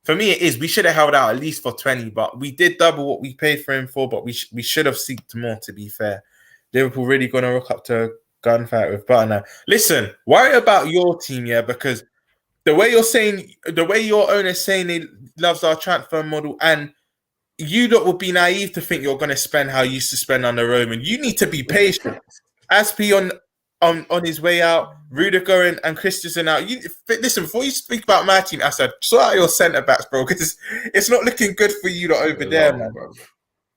Speaker 1: For me, it is. We should have held out at least for 20, but we did double what we paid for him for, but we should have seeked more, to be fair. Liverpool really going to rock up to a gunfight with Butter now. Listen, worry about your team, yeah, because the way your owner's saying he loves our transfer model, and you lot would be naive to think you're going to spend how you used to spend under Roman. You need to be patient. Aspi on his way out, Rudiger and Christensen out. Listen, before you speak about my team, I said, sort out your centre backs, bro, because it's not looking good for you lot over there, man.
Speaker 2: Bro.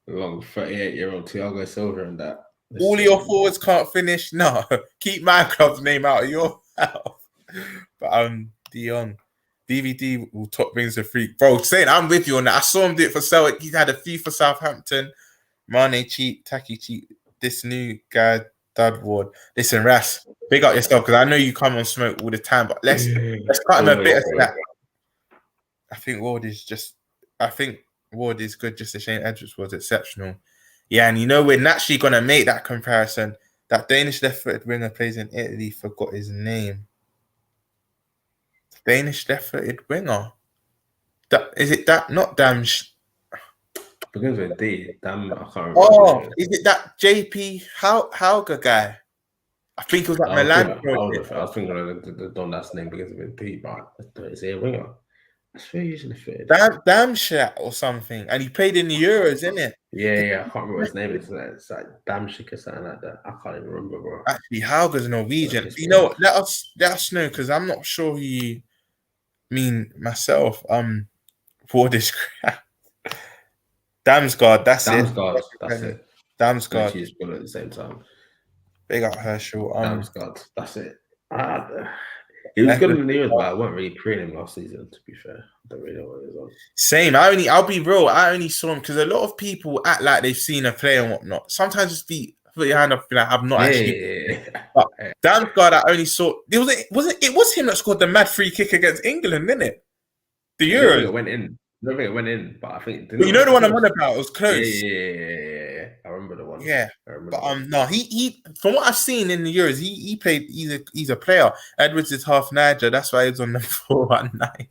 Speaker 2: Long 38-year-old Thiago Silva and that.
Speaker 1: All of your forwards can't finish. No, keep my club's name out of your But Dion. DVD will top rings a freak. Bro, saying I'm with you on that. I saw him do it for Celtic. He had a few for Southampton. Mane cheap, Taki cheap. This new guy, Dud Ward. Listen, Ras, big up yourself because I know you come on smoke all the time, but let's cut him a bit of slack. I think Ward is good, just a shame Edwards was exceptional. Yeah, and you know we're naturally gonna make that comparison. That Danish left-footed winger plays in Italy, forgot his name. Danish left-footed winger. Is it that? Not Dam.
Speaker 2: Begins with D. Damn, I can't remember.
Speaker 1: Oh, is it that JP Hauger guy? I think it was that Milan.
Speaker 2: I was thinking of the Don that's name begins with D, but is he a winger? That's very usually fitted.
Speaker 1: Damshat or something. And he played in the Euros, isn't it?
Speaker 2: Yeah. I can't remember his name. It's like Damshik or something like that. I can't even remember, bro.
Speaker 1: Actually, Hauger's Norwegian. You know, let us know because I'm not sure who you mean myself. Ward is crap. Damsgaard, that's it. Damsgaard.
Speaker 2: She's good at the same time.
Speaker 1: Big up Herschel.
Speaker 2: Damsgaard, that's it. He was good in the years, but I wasn't really preying him last season, to be fair. I don't really know what he was on.
Speaker 1: Same. I'll be real. I only saw him because a lot of people act like they've seen a play and whatnot. Sometimes just put your hand up and like, I've not actually. But Damsgaard, I only saw. It was him that scored the mad free kick against England, didn't it? The Euros.
Speaker 2: It went in. I don't think it went in, but I think.
Speaker 1: But you know the one I'm on about? It was close.
Speaker 2: Yeah. I remember the one.
Speaker 1: Yeah, but no, he from what I've seen in the Euros, he played. He's a player. Edwards is half Niger. That's why he was on the 4 at night.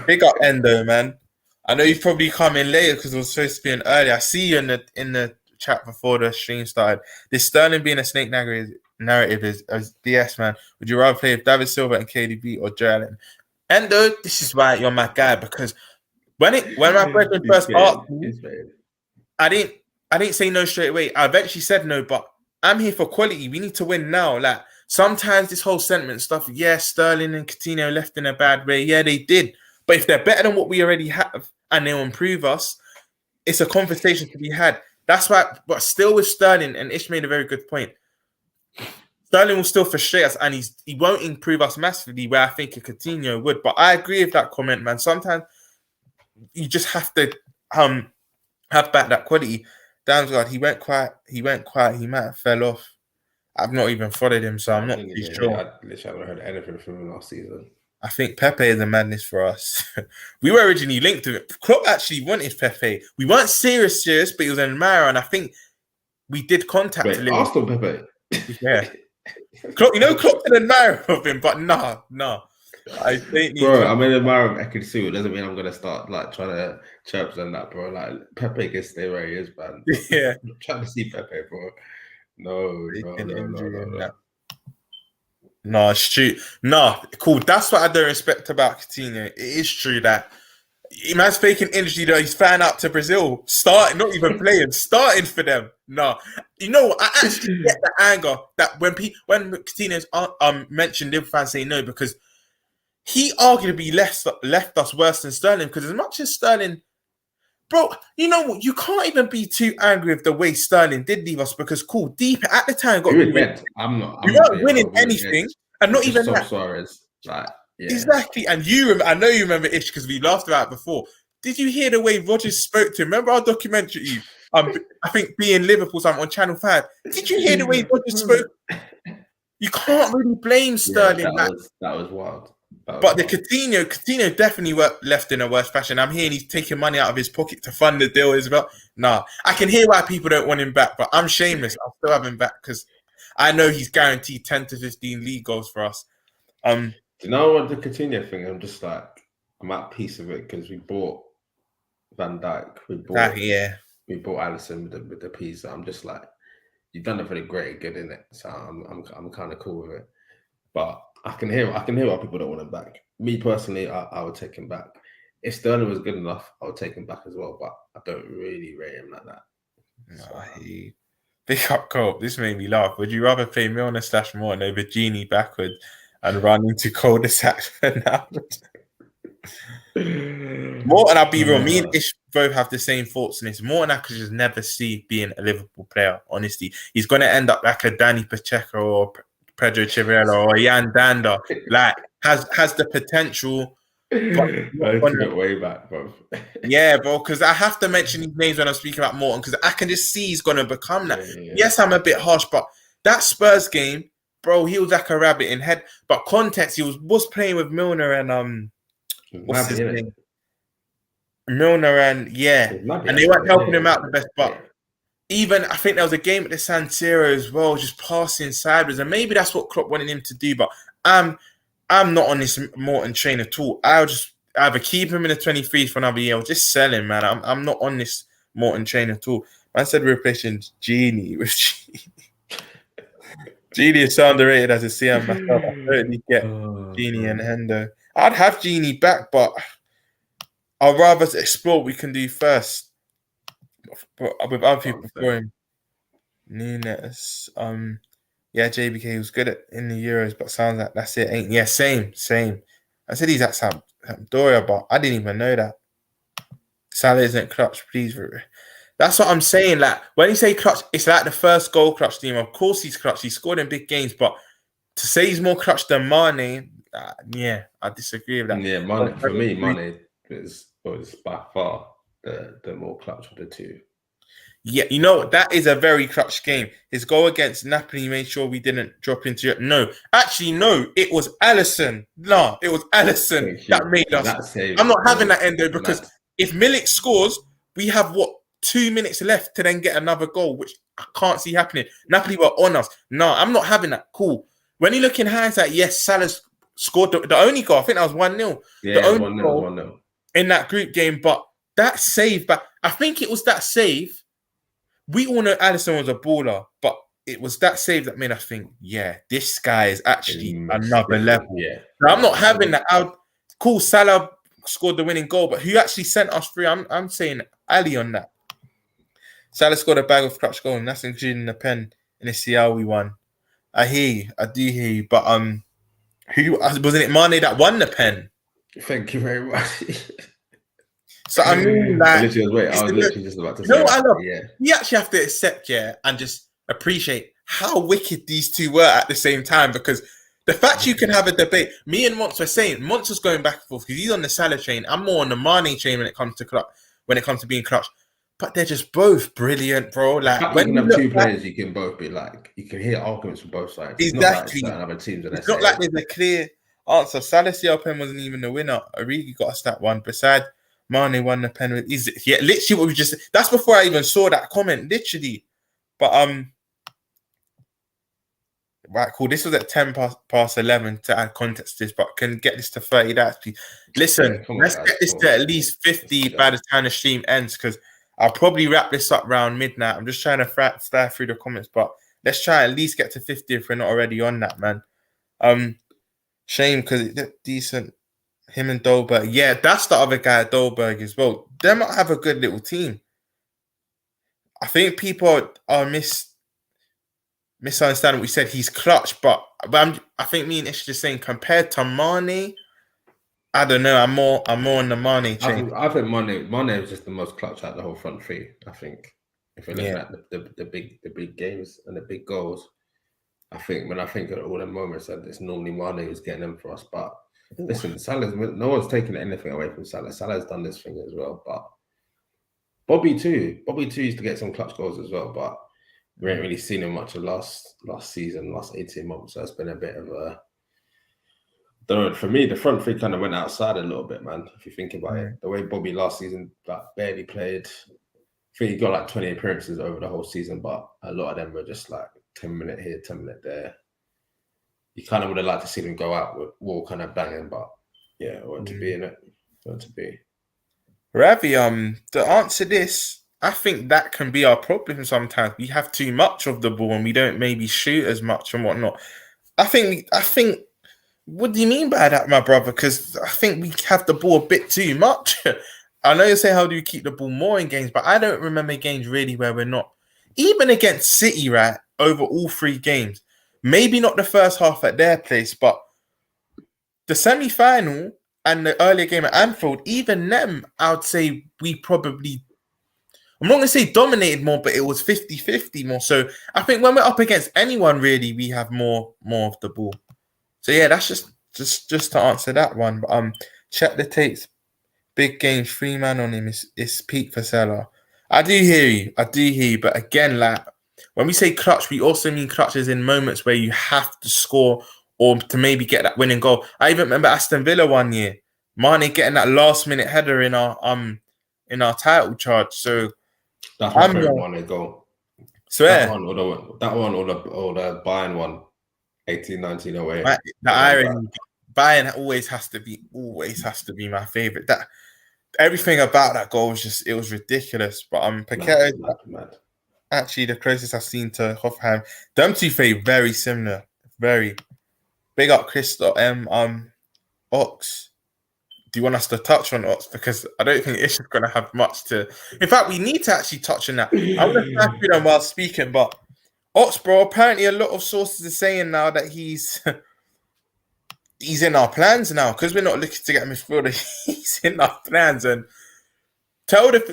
Speaker 1: Big up Endo, man. I know you've probably come in later because it was supposed to be an early. I see you in the chat before the stream started. This Sterling being a snake narrative is BS, man. Would you rather play with David Silva and KDB or Joe Allen? Endo, this is why you're my guy because when my brethren first asked me, I didn't say no straight away. I eventually said no, but I'm here for quality. We need to win now. Like sometimes this whole sentiment stuff, yeah, Sterling and Coutinho left in a bad way. Yeah, they did. But if they're better than what we already have and they'll improve us, it's a conversation to be had. That's why, but still with Sterling, and Ish made a very good point. Sterling will still frustrate us and he won't improve us massively where I think a Coutinho would. But I agree with that comment, man. Sometimes you just have to have back that quality. Damsgaard, he went quiet. He might have fell off. I've not even followed him, so I'm not too sure.
Speaker 2: I literally haven't heard anything from him last season.
Speaker 1: I think Pepe is a madness for us. We were originally linked to it. Klopp actually wanted Pepe. We weren't serious, but he was an admirer, and I think we did contact him.
Speaker 2: Arsenal Pepe.
Speaker 1: Yeah. Klopp, Klopp's an admirer of him, but no. I think
Speaker 2: I'm an admirer of Ekin-Su. It doesn't mean I'm gonna start like trying to chirp on that, bro. Like Pepe can stay where he is, man.
Speaker 1: Yeah.
Speaker 2: I'm trying to see Pepe, bro. No.
Speaker 1: No, it's true. No, cool. That's what I don't respect about Coutinho. It is true that man's faking injury though. He's fan out to Brazil, starting, not even playing, starting for them. No, you know what? I actually get the anger that when Coutinho's mentioned, Liverpool fans say no because he arguably left us worse than Sterling. Because as much as Sterling, bro, you know what? You can't even be too angry with the way Sterling did leave us because deep at the time got
Speaker 2: we weren't
Speaker 1: winning anything, and not even that.
Speaker 2: Suarez, like, yeah.
Speaker 1: Exactly, and I know you remember Ish because we laughed about it before. Did you hear the way Rodgers spoke to him? Remember our documentary? I think being Liverpool something on Channel 5. Did you hear the way Rodgers spoke? You can't really blame Sterling.
Speaker 2: Yeah, that was wild.
Speaker 1: But the Coutinho definitely left in a worse fashion. I'm hearing he's taking money out of his pocket to fund the deal as well. Nah, I can hear why people don't want him back, but I'm shameless. I'll still have him back because I know he's guaranteed 10 to 15 league goals for us.
Speaker 2: You know what, the Coutinho thing? I'm just like, I'm at peace with it because we bought Van Dijk, we bought Alisson with the piece. I'm just like, you've done it for the greater good, innit? So I'm kind of cool with it. But I can hear why people don't want him back. Me personally, I would take him back. If Sterling was good enough, I would take him back as well. But I don't really rate him like that.
Speaker 1: Big up, Cole. This made me laugh. Would you rather play Milner/Morton over Genie backwards and run into cul-de-sac for now? Morton, I'll be real. Me and Ish both have the same thoughts on this. Morton I could just never see being a Liverpool player, honestly. He's going to end up like a Danny Pacheco or Pedro Chirella or Jan Danda. Like, has the potential. But
Speaker 2: I took it way back, bro.
Speaker 1: Yeah, bro, because I have to mention these names when I'm speaking about Morton, because I can just see he's going to become that. Yeah. Yes, I'm a bit harsh, but that Spurs game, bro, he was like a rabbit in head. But context, he was playing with Milner and what's his name? Milner and and they weren't helping him out the best. But even I think there was a game at the San Siro as well, just passing sideways, and maybe that's what Klopp wanted him to do. But I'm not on this Morton train at all. I'll just either keep him in the 23 for another year or just sell him, man. I'm not on this Morton train at all. Man said we're replacing Genie with Genie. Genie is so underrated as a CM myself. I totally get Genie and Hendo. I'd have Genie back, but I'd rather explore what we can do first. With other people for him. Nunes. Yeah, JBK was good in the Euros, but sounds like that's it. Ain't same. I said he's at Sampdoria, but I didn't even know that. Salah isn't clutch, please. That's what I'm saying. Like when you say clutch, it's like the first goal clutch team. Of course he's clutch. He scored in big games, but to say he's more clutch than Mane, I disagree with that.
Speaker 2: Yeah, Mane for me, Mane was by far the more clutch of the two.
Speaker 1: Yeah, you know, that is a very clutch game. His goal against Napoli made sure we didn't drop into it. No, actually, no, it was Alisson. No, it was Alisson that made us. I'm not having that Endo because if Milik scores, we have 2 minutes left to then get another goal, which I can't see happening. Napoli were on us. No, I'm not having that. Cool. When you look in hindsight, yes, Salah scored the only goal. I think that was 1-0.
Speaker 2: Yeah,
Speaker 1: the only
Speaker 2: 1-0,
Speaker 1: goal
Speaker 2: 1-0
Speaker 1: in that group game. But that save, I think it was that save. We all know Alisson was a baller, but it was that save that made us think, yeah, this guy is actually another level.
Speaker 2: Yeah,
Speaker 1: now, I'm not having that. Cool, Salah scored the winning goal, but who actually sent us through? I'm saying Ali on that. Salah scored a bag of clutch goal, and that's including the pen in the CL we won. I do hear you, but who wasn't it? Mane that won the pen.
Speaker 2: Thank you very much.
Speaker 1: So I mean, like,
Speaker 2: I was literally just about to say.
Speaker 1: You know what I love? Yeah, you actually have to accept, and just appreciate how wicked these two were at the same time. Because the fact you can have a debate, me and Monts were saying, Monts was going back and forth because he's on the Salah train. I'm more on the Mane train when it comes to being clutch. But they're just both brilliant, bro. Like
Speaker 2: when you have two players, you can both be like, you can hear arguments from both sides.
Speaker 1: Exactly.
Speaker 2: It's not like other teams.
Speaker 1: It's not like there's a clear answer. Salah CL pen wasn't even the winner. Origi got us that one. Besides, Mane won the pen. Literally what we just. That's before I even saw that comment. Literally, but right, cool. This was at 10 past 11 to add context to this, but can get this to 30. That's listen. Let's get this to at least 50 by the time the stream ends, because I'll probably wrap this up around midnight. I'm just trying to fly through the comments, but let's try at least get to 50 if we're not already on that, man. Shame because it looked decent. Him and Dolberg. Yeah, that's the other guy, Dolberg, as well. They might have a good little team. I think people are misunderstanding what we said. He's clutch, but I think me and Ish just saying compared to Mane, I don't know. I'm more on the Mane chain.
Speaker 2: I think Mane is just the most clutch out of the whole front three. I think if you're looking at the big games and the big goals, I think when I think of all the moments that it's normally Mane who's getting them for us. But listen, no one's taking anything away from Salah. Salah's done this thing as well, but Bobby too. Bobby too used to get some clutch goals as well, but we ain't really seen him much of last season, last 18 months. So it's been a bit of a. Don't know, for me, the front three kind of went outside a little bit, man. If you think about it, the way Bobby last season barely played. I think he got like 20 appearances over the whole season, but a lot of them were just like 10-minute here, 10-minute there. You kind of would have liked to see them go out with Wall kind of banging, but yeah, it wasn't to be in it. Wasn't to be.
Speaker 1: Ravi, to answer this, I think that can be our problem sometimes. We have too much of the ball and we don't maybe shoot as much and whatnot. I think. What do you mean by that, my brother? Because I think we have the ball a bit too much. I know you say, how do you keep the ball more in games? But I don't remember games really where we're not. Even against City, right, over all 3 games. Maybe not the first half at their place, but the semi-final, and the earlier game at Anfield, even them, I would say we probably, I'm not going to say dominated more, but it was 50-50 more. So I think when we're up against anyone, really, we have more of the ball. So yeah, that's just to answer that one. But check the tapes. Big game, 3-man on him is peak for Salah. I do hear you. But again, like when we say clutch, we also mean clutches in moments where you have to score or to maybe get that winning goal. I even remember Aston Villa one year, Mane getting that last minute header in our title charge. So
Speaker 2: that's my favorite Mane goal.
Speaker 1: Swear.
Speaker 2: That one or the Bayern one, 18-19 away.
Speaker 1: The irony, Bayern always has to be my favorite. That everything about that goal was it was ridiculous. But Paqueta is actually the closest I've seen to Hoffenheim. Them two feel very similar. Very big up, Christo. Ox. Do you want us to touch on Ox? Because I don't think it's going to have much to. In fact, we need to actually touch on that. I'm going to try through them while speaking, but Ox, bro. Apparently, a lot of sources are saying now that he's in our plans now because we're not looking to get a midfielder. He's in our plans, and tell them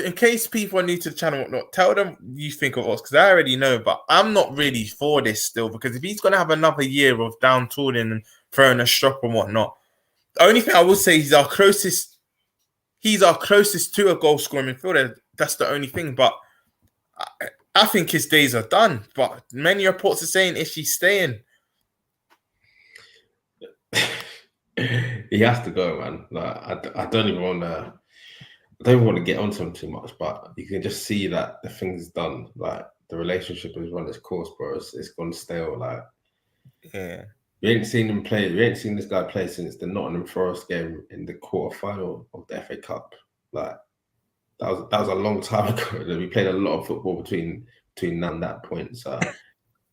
Speaker 1: in case people are new to the channel, whatnot. Tell them you think of Ox because I already know, but I'm not really for this still because if he's going to have another year of down tooling and throwing a strop and whatnot. The only thing I will say he's our closest to a goal scoring midfielder. That's the only thing. But I think his days are done. But many reports are saying is he staying?
Speaker 2: He has to go, man. Like I don't even want to get onto him too much, but you can just see that the thing's done. Like the relationship has run its course, bro. It's gone stale. Like
Speaker 1: yeah.
Speaker 2: We ain't seen him play. We ain't seen this guy play since the Nottingham Forest game in the quarterfinal of the FA Cup. Like that was a long time ago. We played a lot of football between now and that point. So,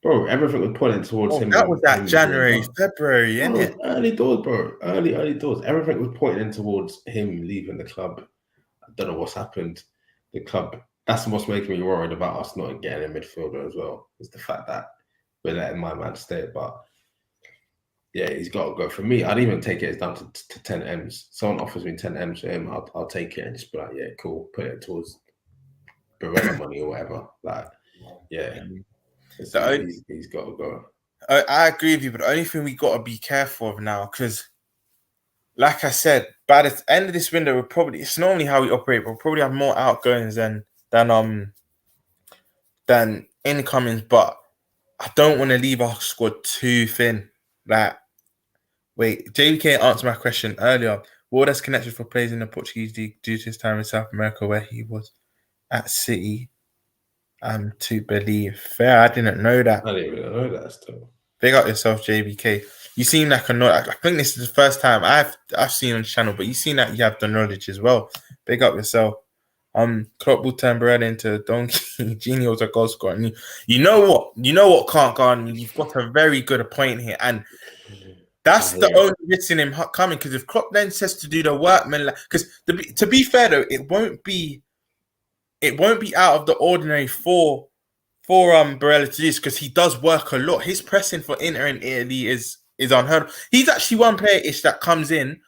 Speaker 2: bro, everything was pointing towards him.
Speaker 1: That was that January, February,
Speaker 2: isn't it? Early doors, bro. Early doors. Everything was pointing towards him leaving the club. I don't know what's happened. The club. That's what's making me worried about us not getting a midfielder as well. Is the fact that we're letting my man stay, but. Yeah, he's got to go. For me, I'd even take it as down to 10 M's. Someone offers me 10 M's for him, I'll take it and just be like, yeah, cool. Put it towards Barella money or whatever. Like, yeah, he's got to go.
Speaker 1: I agree with you, but the only thing we got to be careful of now, because, like I said, by the end of this window, it's normally how we operate. We'll probably have more outgoings than incomings. But I don't want to leave our squad too thin. Like, wait, JBK answered my question earlier. Warda's connection for players in the Portuguese league due to his time in South America where he was at City. To believe. Fair, I didn't know that.
Speaker 2: I didn't even know that still.
Speaker 1: Big up yourself, JBK. You seem like I think this is the first time I've seen on the channel, but you seem like you have the knowledge as well. Big up yourself. Klopp will turn Barella into a donkey. Genie was a goal scorer. And you know what can't go on. You've got a very good point here, and that's the only risk in him coming. Because if Klopp then says to do the work, man, because to be fair though, it won't be out of the ordinary for Barella to do this because he does work a lot. His pressing for Inter in Italy is unheard of. He's actually one player-ish that comes in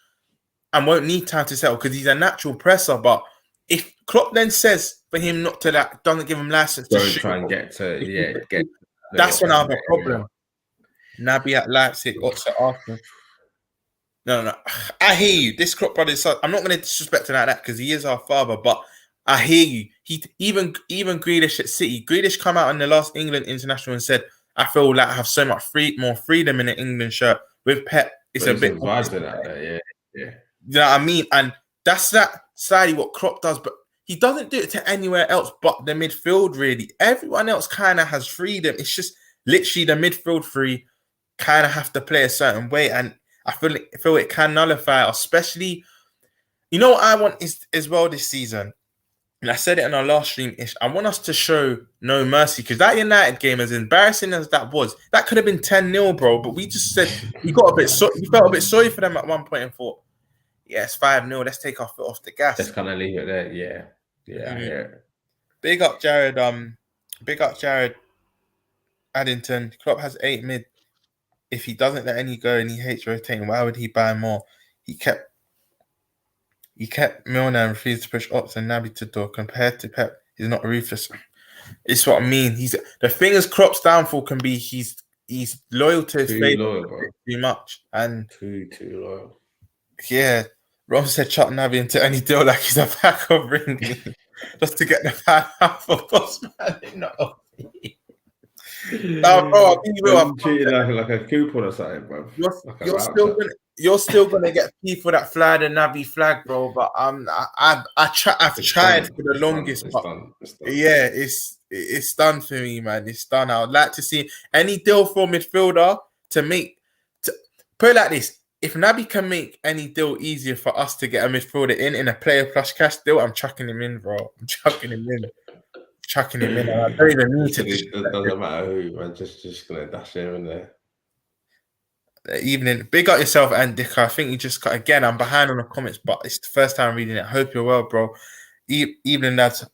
Speaker 1: and won't need time to settle because he's a natural presser, but if Klopp then says for him not to doesn't give him license to shoot,
Speaker 2: try and get.
Speaker 1: That's when I have a problem. Naby at Leipzig, Otto Arsenal. No. I hear you. This Klopp brother is. I'm not going to disrespect him like that because he is our father, but I hear you. He even Grealish at City. Grealish come out in the last England international and said, "I feel like I have so much more freedom in an England shirt with Pep." It's a bit
Speaker 2: vibes in that, yeah.
Speaker 1: You know what I mean? And that's that slightly what Klopp does, but he doesn't do it to anywhere else but the midfield, really. Everyone else kind of has freedom. It's just literally the midfield three kind of have to play a certain way. And I feel it can nullify, especially, you know what I want is as well this season? And I said it in our last stream-ish. I want us to show no mercy because that United game, as embarrassing as that was, that could have been 10-0, bro. But we just said we felt a bit sorry for them at one point and thought, yeah, it's 5-0. Let's take our foot off the gas.
Speaker 2: Just kind of leave it there. Yeah. Mm-hmm.
Speaker 1: Big up Jared. Big up Jared Addington. Klopp has 8 mid. If he doesn't let any go and he hates rotating, why would he buy more? He kept He kept Milner and refused to push Ops and Naby to door. Compared to Pep, he's not ruthless. It's what I mean. He's the thing is Klopp's downfall can be he's loyal to his faith too much and
Speaker 2: too loyal.
Speaker 1: Yeah, Romz said chuck Naby into any deal like he's a pack of ring just to get the fan out for boss man. No, bro, I'll be real.
Speaker 2: Treated like a coupon or something, bro.
Speaker 1: You're still gonna get people that fly the Naby flag, bro. But I've tried for the longest. It's done. Yeah, it's done for me, man. It's done. I would like to see any deal for midfielder to put it like this. If Naby can make any deal easier for us to get a midfielder in a player plus cash deal, I'm chucking him in, bro. I'm chucking him in. I don't even need to.
Speaker 2: It doesn't matter who, man. Just gonna dash him in there.
Speaker 1: Evening. Big up yourself, Andica. I think you just got again. I'm behind on the comments, but it's the first time reading it. Hope you're well, bro. Evening, lads.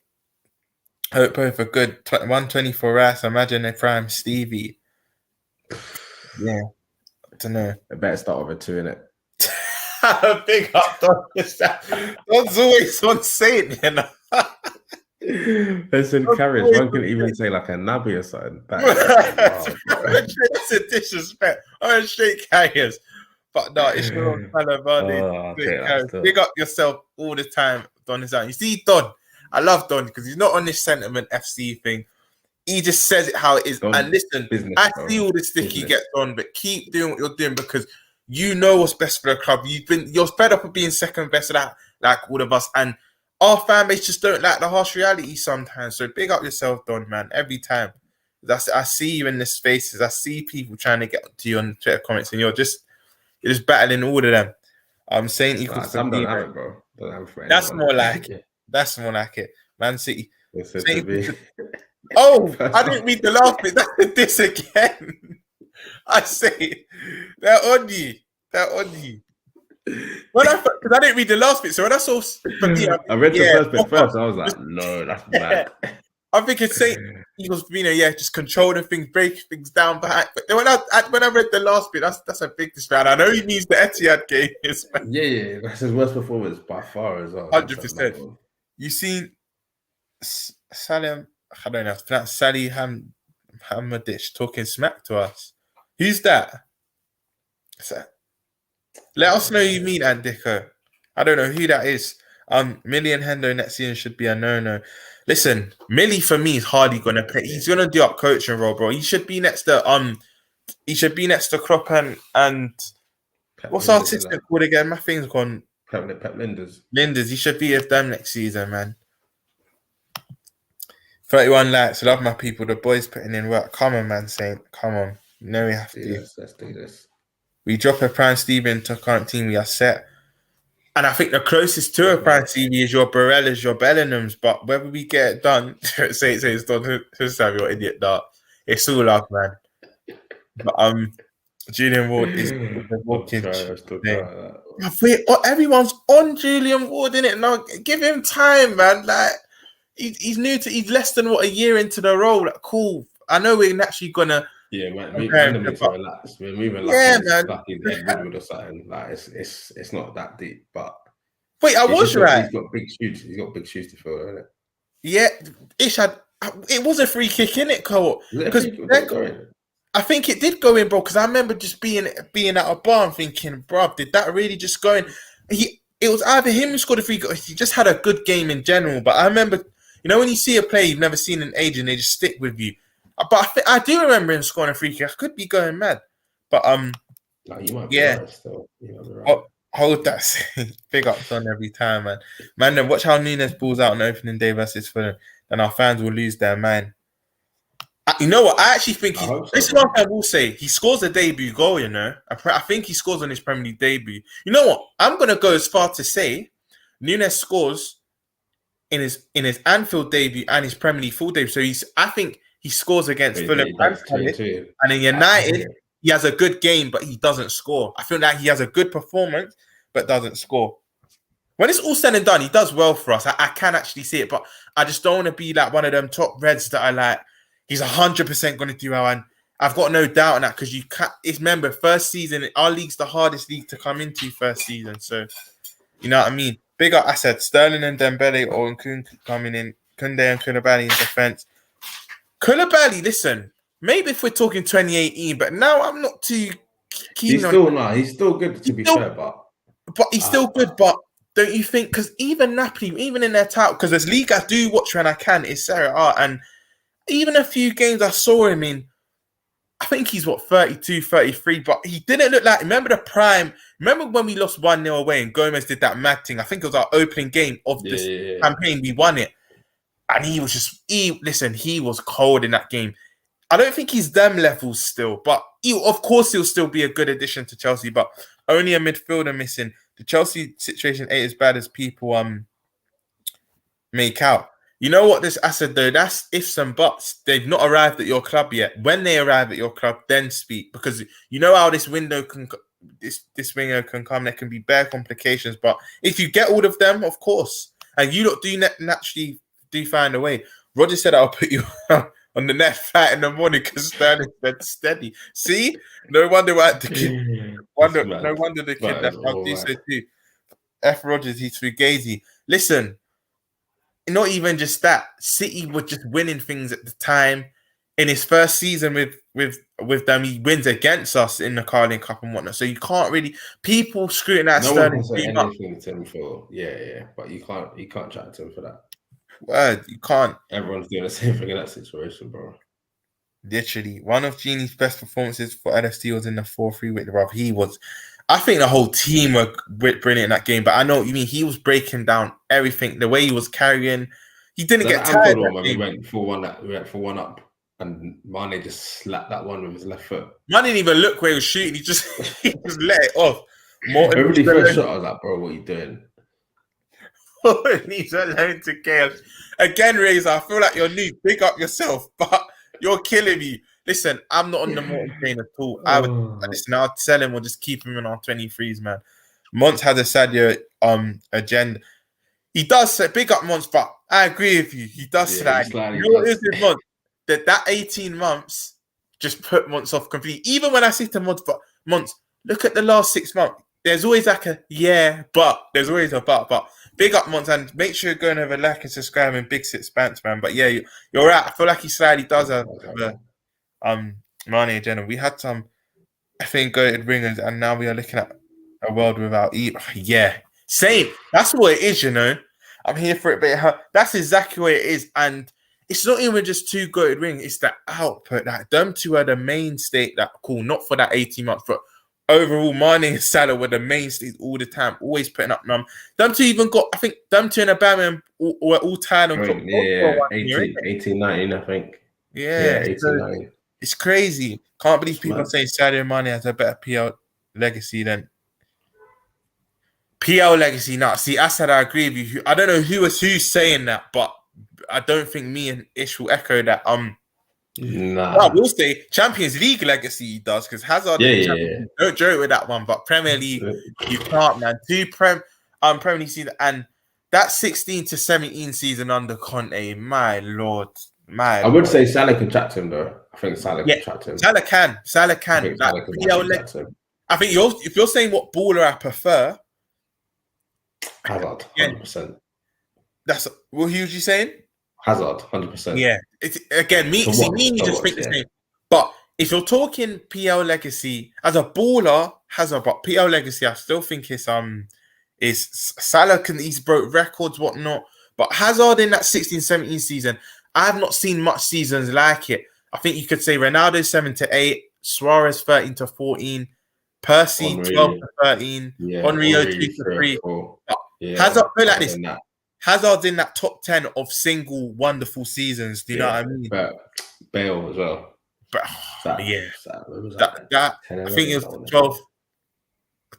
Speaker 1: Hope both are good. 124 Ras. Imagine if I'm Stevie. Yeah. I don't know.
Speaker 2: I better start with a 2 in it.
Speaker 1: Big up, Don. Don's always on saying, you know.
Speaker 2: Listen, carriage. One can even say like a Naby or something. That's
Speaker 1: a disrespect. I'm straight carriers. But no, it's your own fellow, buddy. Big up yourself all the time, Don is out. You see, Don, I love Don because he's not on this sentiment FC thing. He just says it how it is. Don, and listen, I see all the stick he gets on, but keep doing what you're doing because you know what's best for the club. You're fed up of being second best of that, like all of us. And our fan base just don't like the harsh reality sometimes. So big up yourself, Don, man. Every time. I see you in the spaces. I see people trying to get to you on Twitter comments, and you're just battling all of them. I'm saying equals to
Speaker 2: some don't have it, bro. Don't have it for
Speaker 1: That's more like it. That's more like it. Man City. I didn't read the last bit. That's this again. I say they're on you. Because I didn't read the last bit, so when I saw,
Speaker 2: I read the first bit first. I was like, no, that's bad.
Speaker 1: I think it's saying Eagles, just controlling things, breaking things down back. But when I read the last bit, that's a big disparity. I know he needs the Etihad game.
Speaker 2: Yeah, that's his worst performance by far as well.
Speaker 1: 100%. You seen Salim? I don't know. That's Sally Hamadish talking smack to us. Who's that? Let us know who you mean, Andico. I don't know who that is. Millie and Hendo next season should be a no-no. Listen, Millie for me is hardly gonna play. He's gonna do up coaching role, bro. He should be next to Klopp and what's our assistant called again? My thing's gone.
Speaker 2: Pep Linders.
Speaker 1: He should be with them next season, man. 31 likes. Love my people. The boys putting in work. Come on, man, Saint. Come on. No, we have to.
Speaker 2: Let's do this.
Speaker 1: We drop a Prime Steven to current team. We are set. And I think the closest to a Prime Stevie is your Barellas, your Bellinghams. But whether we get it done, say it's done. Who's your idiot dart? It's all love, man. But Julian Ward is walking. Everyone's on Julian Ward, innit? Now give him time, man. Like he's new to. He's less than a year into the role. Like, cool. I know we're naturally gonna.
Speaker 2: Yeah, man. We're moving like he's Edward or something. Like it's not that deep, but
Speaker 1: wait, I was right.
Speaker 2: He's got big shoes. He's got big shoes to fill, isn't it?
Speaker 1: Yeah, Ishad. It was a free kick, innit, Cole? Because I think it did go in, bro. Because I remember just being at a bar and thinking, bro, did that really just go in? It was either him who scored a free kick. He just had a good game in general. But I remember, when you see a play you've never seen in age and they just stick with you. But I do remember him scoring a free kick. I could be going mad, but
Speaker 2: you might be right still. You might be right.
Speaker 1: Hold that. Big up Don every time, man. Man, then watch how Nunes balls out on opening day versus Fulham, and our fans will lose their mind. You know what? I actually think this is one thing I will say. He scores a debut goal. I think he scores on his Premier League debut. You know what? I'm gonna go as far to say Nunes scores in his Anfield debut and his Premier League full debut. So I think. He scores against Fulham and in United, he has a good game, but he doesn't score. I feel like he has a good performance, but doesn't score. When it's all said and done, he does well for us. I can actually see it, but I just don't want to be like one of them top Reds that are like, he's 100% going to do well. And I've got no doubt on that because you can't. Remember, first season, our league's the hardest league to come into first season. So, you know what I mean? Big up, I said Sterling and Dembele or Nkunku coming in. Kunde and Koulibaly in defense. Koulibaly, listen, maybe if we're talking 2018, but now I'm not too keen on.
Speaker 2: He's still good to be fair, but
Speaker 1: he's still good. But don't you think? Because even Napoli, even in their title, because there's league I do watch when I can is Serie A, and even a few games I saw him in. I think he's 32, 33, but he didn't look like. Remember the prime? Remember when we lost 1-0 away and Gomez did that mad thing? I think it was our opening game of this campaign. We won it. And he was just, he was cold in that game. I don't think he's them levels still, but of course he'll still be a good addition to Chelsea, but only a midfielder missing. The Chelsea situation ain't as bad as people make out. You know what this asset though? That's ifs and buts. They've not arrived at your club yet. When they arrive at your club, then speak, because you know how this window can come. There can be bare complications, but if you get all of them, of course, and you do naturally do find a way. Roger said I'll put you on the net fight in the morning because Sterling said steady. See, no wonder why the kid. No wonder the kid that I'll do so too. F Rogers, he's fugazi. Listen. Not even just that. City were just winning things at the time. In his first season with them, he wins against us in the Carling Cup and whatnot. So you can't really people scrutinize Sterling.
Speaker 2: No one can say anything to him for but you can't chat to him for that.
Speaker 1: Word, you can't.
Speaker 2: Everyone's doing the same thing in that situation, bro.
Speaker 1: Literally, one of Genie's best performances for LFC was in the 4-3 with the Rob. He was. I think the whole team were brilliant in that game, but I know what you mean. He was breaking down everything. The way he was carrying, he didn't get tired.
Speaker 2: We went for one up, and Mane just slapped that one with his left foot.
Speaker 1: Mane didn't even look where he was shooting. He just let it off.
Speaker 2: Everybody first shot, I was like, bro, what are you doing?
Speaker 1: He's alone to chaos. Again, Razor, I feel like you're new. Big up yourself, but you're killing me. Listen, I'm not on the Morton train at all. I'll sell him or just keep him in our 23s, man. Mons has a Sadio agenda. He does say big up Mons, but I agree with you. He does slide. You know what it is with Mons? That 18 months just put Mons off completely. Even when I say to Mons, look at the last 6 months. There's always like but there's always a but. Big up Mons, and make sure you're going over like and subscribe and big sit spants, man. But yeah, you're right. I feel like he slightly does have Mane agenda. We had some, I think, goated ringers, and now we are looking at a world without Yeah, same. That's what it is, you know. I'm here for it, but that's exactly what it is. And it's not even just 2 goated rings, it's the output. Like, them two are the mainstay. That cool, not for that 18 months, but overall, Mane and Salah were the mainstays all the time, always putting up them. Them two even got, I think, them two and Aubameyang were all tied on.
Speaker 2: 18, 19, I think.
Speaker 1: Yeah,
Speaker 2: 18, 19.
Speaker 1: It's crazy. Can't believe people are saying Sadio Mane has a better PL legacy than PL legacy. Now, see, I said I agree with you. I don't know who's saying that, but I don't think me and Ish will echo that.
Speaker 2: Nah.
Speaker 1: Well, we'll say Champions League legacy he does, because Hazard don't joke with that one, but Premier League you can't, man. 2 Premier League season, and that 16 to 17 season under Conte, my lord.
Speaker 2: I would say Salah can chat to him though. I think Salah can chat to him.
Speaker 1: Salah can. I think if you're saying what baller I prefer,
Speaker 2: Hazard, 100%.
Speaker 1: That's what he was you saying?
Speaker 2: Hazard, 100%.
Speaker 1: Yeah. It's again me. You just think the same. But if you're talking PL legacy as a baller, Hazard, but PL legacy, I still think it's Salah he's broke records, whatnot. But Hazard in that 16-17 season, I have not seen much seasons like it. I think you could say Ronaldo 7 to 8, Suarez 13 to 14, Percy 12 to 13, Henry 2 to 3. Hazard play like this. Hazard's in that top 10 of single wonderful seasons. Do you know what I mean?
Speaker 2: But Bale as well.
Speaker 1: But I think it was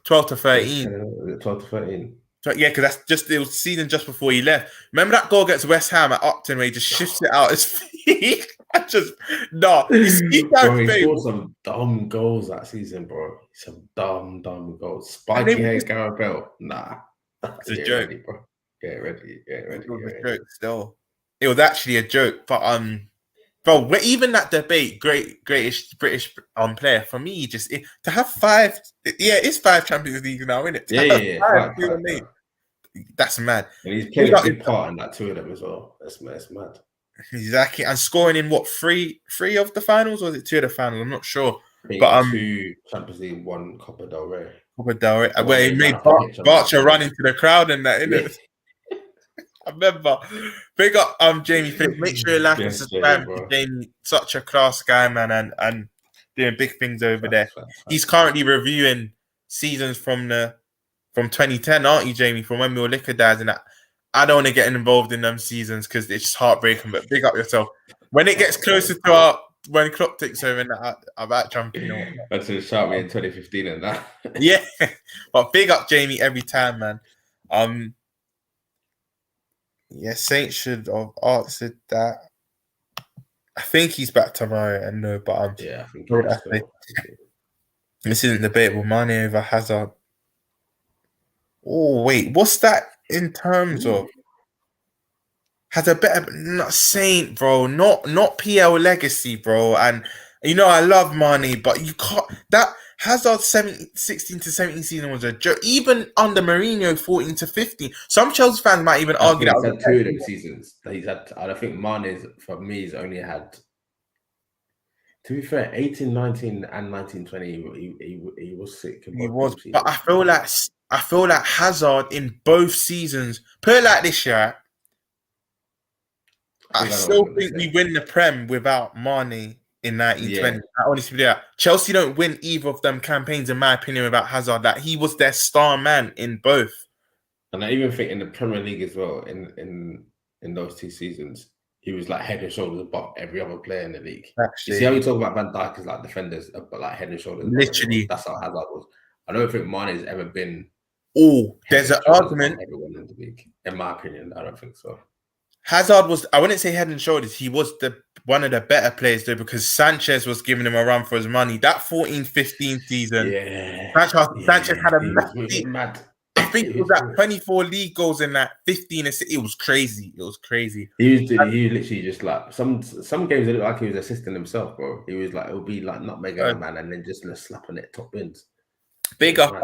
Speaker 1: 12 to 13.
Speaker 2: 12 to 13.
Speaker 1: So, yeah, because it was the season just before he left. Remember that goal against West Ham at Upton where he just shifts it out his feet? He
Speaker 2: scored some dumb goals that season, bro. Some dumb goals. Spiky hair, Gareth Bale. Nah.
Speaker 1: It's a joke.
Speaker 2: Ready, bro. Get ready.
Speaker 1: It was a joke still. It was actually a joke. But bro, even that debate, greatest British player, for me, to have 5, it's 5 Champions Leagues now, isn't it? 5. That's mad.
Speaker 2: And he's played a big part in that, two of them as well. That's mad.
Speaker 1: Exactly, and scoring in what three of the finals, or was it 2 of the finals? I'm not sure.
Speaker 2: But 2 Champions League, 1 Copa del Rey.
Speaker 1: Where he made Barca run into the crowd and that, innit? I remember. Big up Jamie Phillips. Make sure you like and subscribe to Jamie. Such a class guy, man, and doing big things over there. He's currently reviewing seasons from 2010, aren't you, Jamie? From when we were liquor dads and that. I don't want to get involved in them seasons because it's just heartbreaking. But big up yourself. When it gets closer to when clock ticks over, and I'm at jumping.
Speaker 2: That's a shout me in 2015 and that.
Speaker 1: Yeah, but big up Jamie every time, man. Yeah, Saint should have answered that. I think he's back tomorrow, and no, but
Speaker 2: yeah, I think
Speaker 1: this isn't debatable. Mane over Hazard. Oh wait, what's that in terms of? Has a better, not Saint, bro, not PL legacy, bro. And you know I love Mane, but you can't. That Hazard 16 to 17 season was a joke. Even under Mourinho, 14 to 15. Some Chelsea fans might even argue that.
Speaker 2: He's had 2 of them seasons that he's had. I think Mane's, for me, he's only had. To be fair, 18, 19, and 19, 20, he was sick.
Speaker 1: He was, but I feel like Hazard in both seasons. Put it like this, yeah. I still think we win the Prem without Mane in 1920. Yeah. I honestly believe that. Chelsea don't win either of them campaigns, in my opinion, without Hazard. That he was their star man in both.
Speaker 2: And I even think in the Premier League as well, in those 2 seasons, he was like head and shoulders above every other player in the league. Actually, you see how we talk about Van Dijk as like defenders, but like head and shoulders.
Speaker 1: Literally,
Speaker 2: that's how Hazard was. I don't think Mane has ever been.
Speaker 1: Oh, there's an argument.
Speaker 2: Everyone in the league, in my opinion, I don't think so.
Speaker 1: Hazard was, I wouldn't say head and shoulders, he was one of the better players though, because Sanchez was giving him a run for his money. That 14-15 season, Sanchez had a massive, I think it was like 24 league goals in that 15. It was crazy. It was crazy.
Speaker 2: He was literally just like some games it looked like he was assisting himself, bro. He was like, it would be like not mega a man and then just slapping it top bins.
Speaker 1: Big up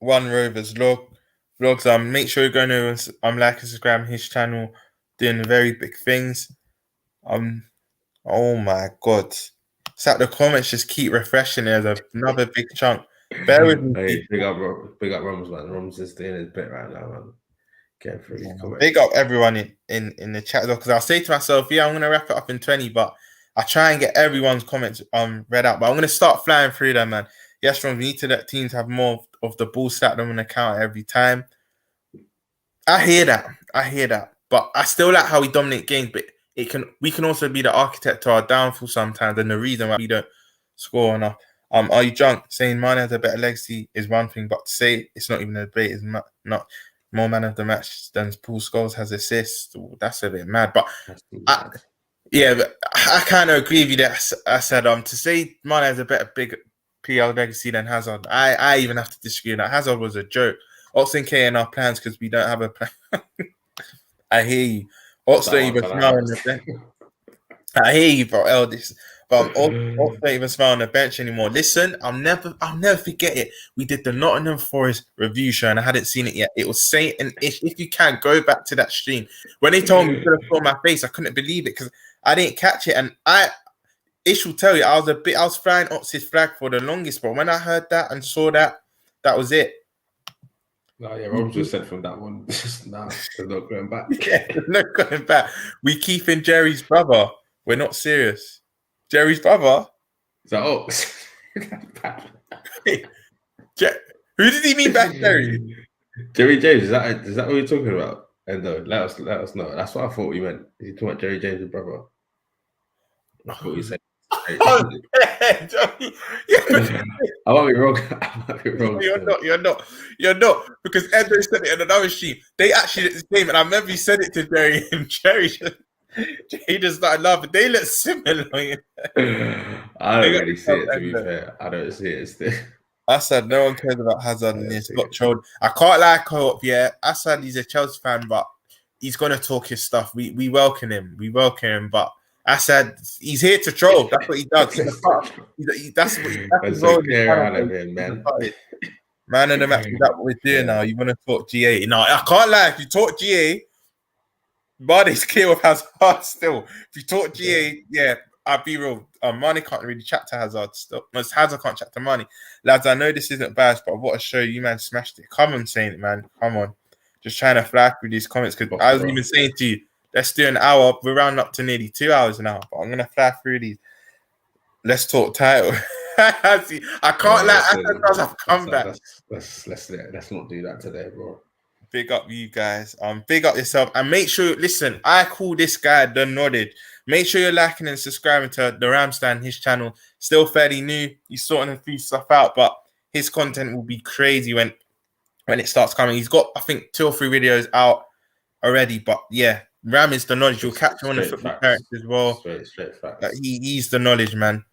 Speaker 1: One Rovers vlogs. Make sure you're going to like and subscribe his channel. Doing very big things. Oh my god. It's like the comments just keep refreshing. There's another big chunk. Bear with me.
Speaker 2: Hey, big up Romz, man. Romz is doing his bit right now, man. Getting through these comments.
Speaker 1: Big up everyone in the chat though, because I'll say to myself, yeah, I'm gonna wrap it up in 20, but I try and get everyone's comments read out. But I'm gonna start flying through them, man. Yes, Ron, we need to let teams have more of the ball stat on the account every time. I hear that. But I still like how we dominate games, but we can also be the architect to our downfall sometimes, and the reason why we don't score enough. Are you drunk? Saying Mane has a better legacy is one thing, but to say it's not even a debate is not more man of the match than Paul Scholes has assists. Ooh, that's a bit mad. But but I kind of agree with you that I said to say Mane has a big PL legacy than Hazard. I even have to disagree. That Hazard was a joke. Oxen K in our plans because we don't have a plan. I hear you. Ox don't even smile on the bench. I hear you, bro. Eldest. But Ox don't even smile on the bench anymore. Listen, I'll never forget it. We did the Nottingham Forest review show and I hadn't seen it yet. It was saying, and if you can go back to that stream, when they told me to put my face, I couldn't believe it because I didn't catch it. And Ish will tell you, I was flying Ox's flag for the longest, but when I heard that and saw that, that was it.
Speaker 2: No, yeah, Rob just said from that one, just now, there's no going back.
Speaker 1: Yeah, there's no going back. We keeping Jerry's brother. We're not serious. Jerry's brother?
Speaker 2: Is that Ox?
Speaker 1: Who did he mean back Jerry?
Speaker 2: Jerry James, is that what you're talking about? And let us know. That's what I thought we meant. Is he talking about Jerry James' brother? That's what you said. I might be wrong.
Speaker 1: You're not. Because Endo said it in another stream. They actually did the same, and I remember he said it to Jerry, and Jerry just started laughing. They look similar.
Speaker 2: I don't really see it, to be fair. I don't see it still.
Speaker 1: I said no one cares about Hazard and this got trolled. I can't lie, co-op. Yeah, I said he's a Chelsea fan, but he's gonna talk his stuff. We welcome him. But I said he's here to troll. That's what he does. That's what he's
Speaker 2: man.
Speaker 1: Man of the match, is that what we're doing now? You want to talk GA? No, I can't lie. If you talk GA, Mane's clear of Hazard still. If you talk GA, I'll be real. Mane can't really chat to Hazard still. Most Hazard can't chat to Mane. Lads, I know this isn't biased, but what a show. You, man, smashed it. Come on, saying it, man. Come on. Just trying to fly through these comments because I was even saying to you, let's do an hour. We're rounding up to nearly 2 hours now, but I'm going to fly through these. Let's talk title. See, I can't let Hazard does have come back.
Speaker 2: Let's not do that today, bro.
Speaker 1: Big up you guys. Big up yourself and make sure. Listen, I call this guy the knowledge. Make sure you're liking and subscribing to the Ramstan, his channel. Still fairly new. He's sorting a few stuff out, but his content will be crazy when it starts coming. He's got, I think, 2 or 3 videos out already. But yeah, Ram is the knowledge. You'll catch him on the football characters as well.
Speaker 2: Straight facts.
Speaker 1: He's the knowledge, man.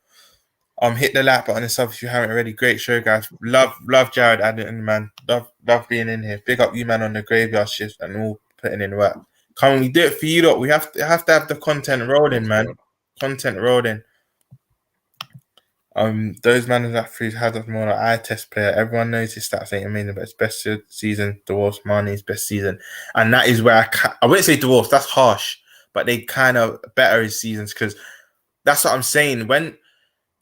Speaker 1: Hit the like button and stuff if you haven't already. Great show, guys. Love Jared Addington, man. Love being in here. Big up you, man, on the graveyard shift and all putting in work. Come on, we do it for you, lot. We have to have the content rolling, man. Content rolling. Those man that through Hazard more like eye test player. Everyone knows his stats ain't amazing, but it's best season. Dwarfs Mane's best season, and that is where I wouldn't say Dwarfs. That's harsh, but they kind of better his seasons because that's what I'm saying. When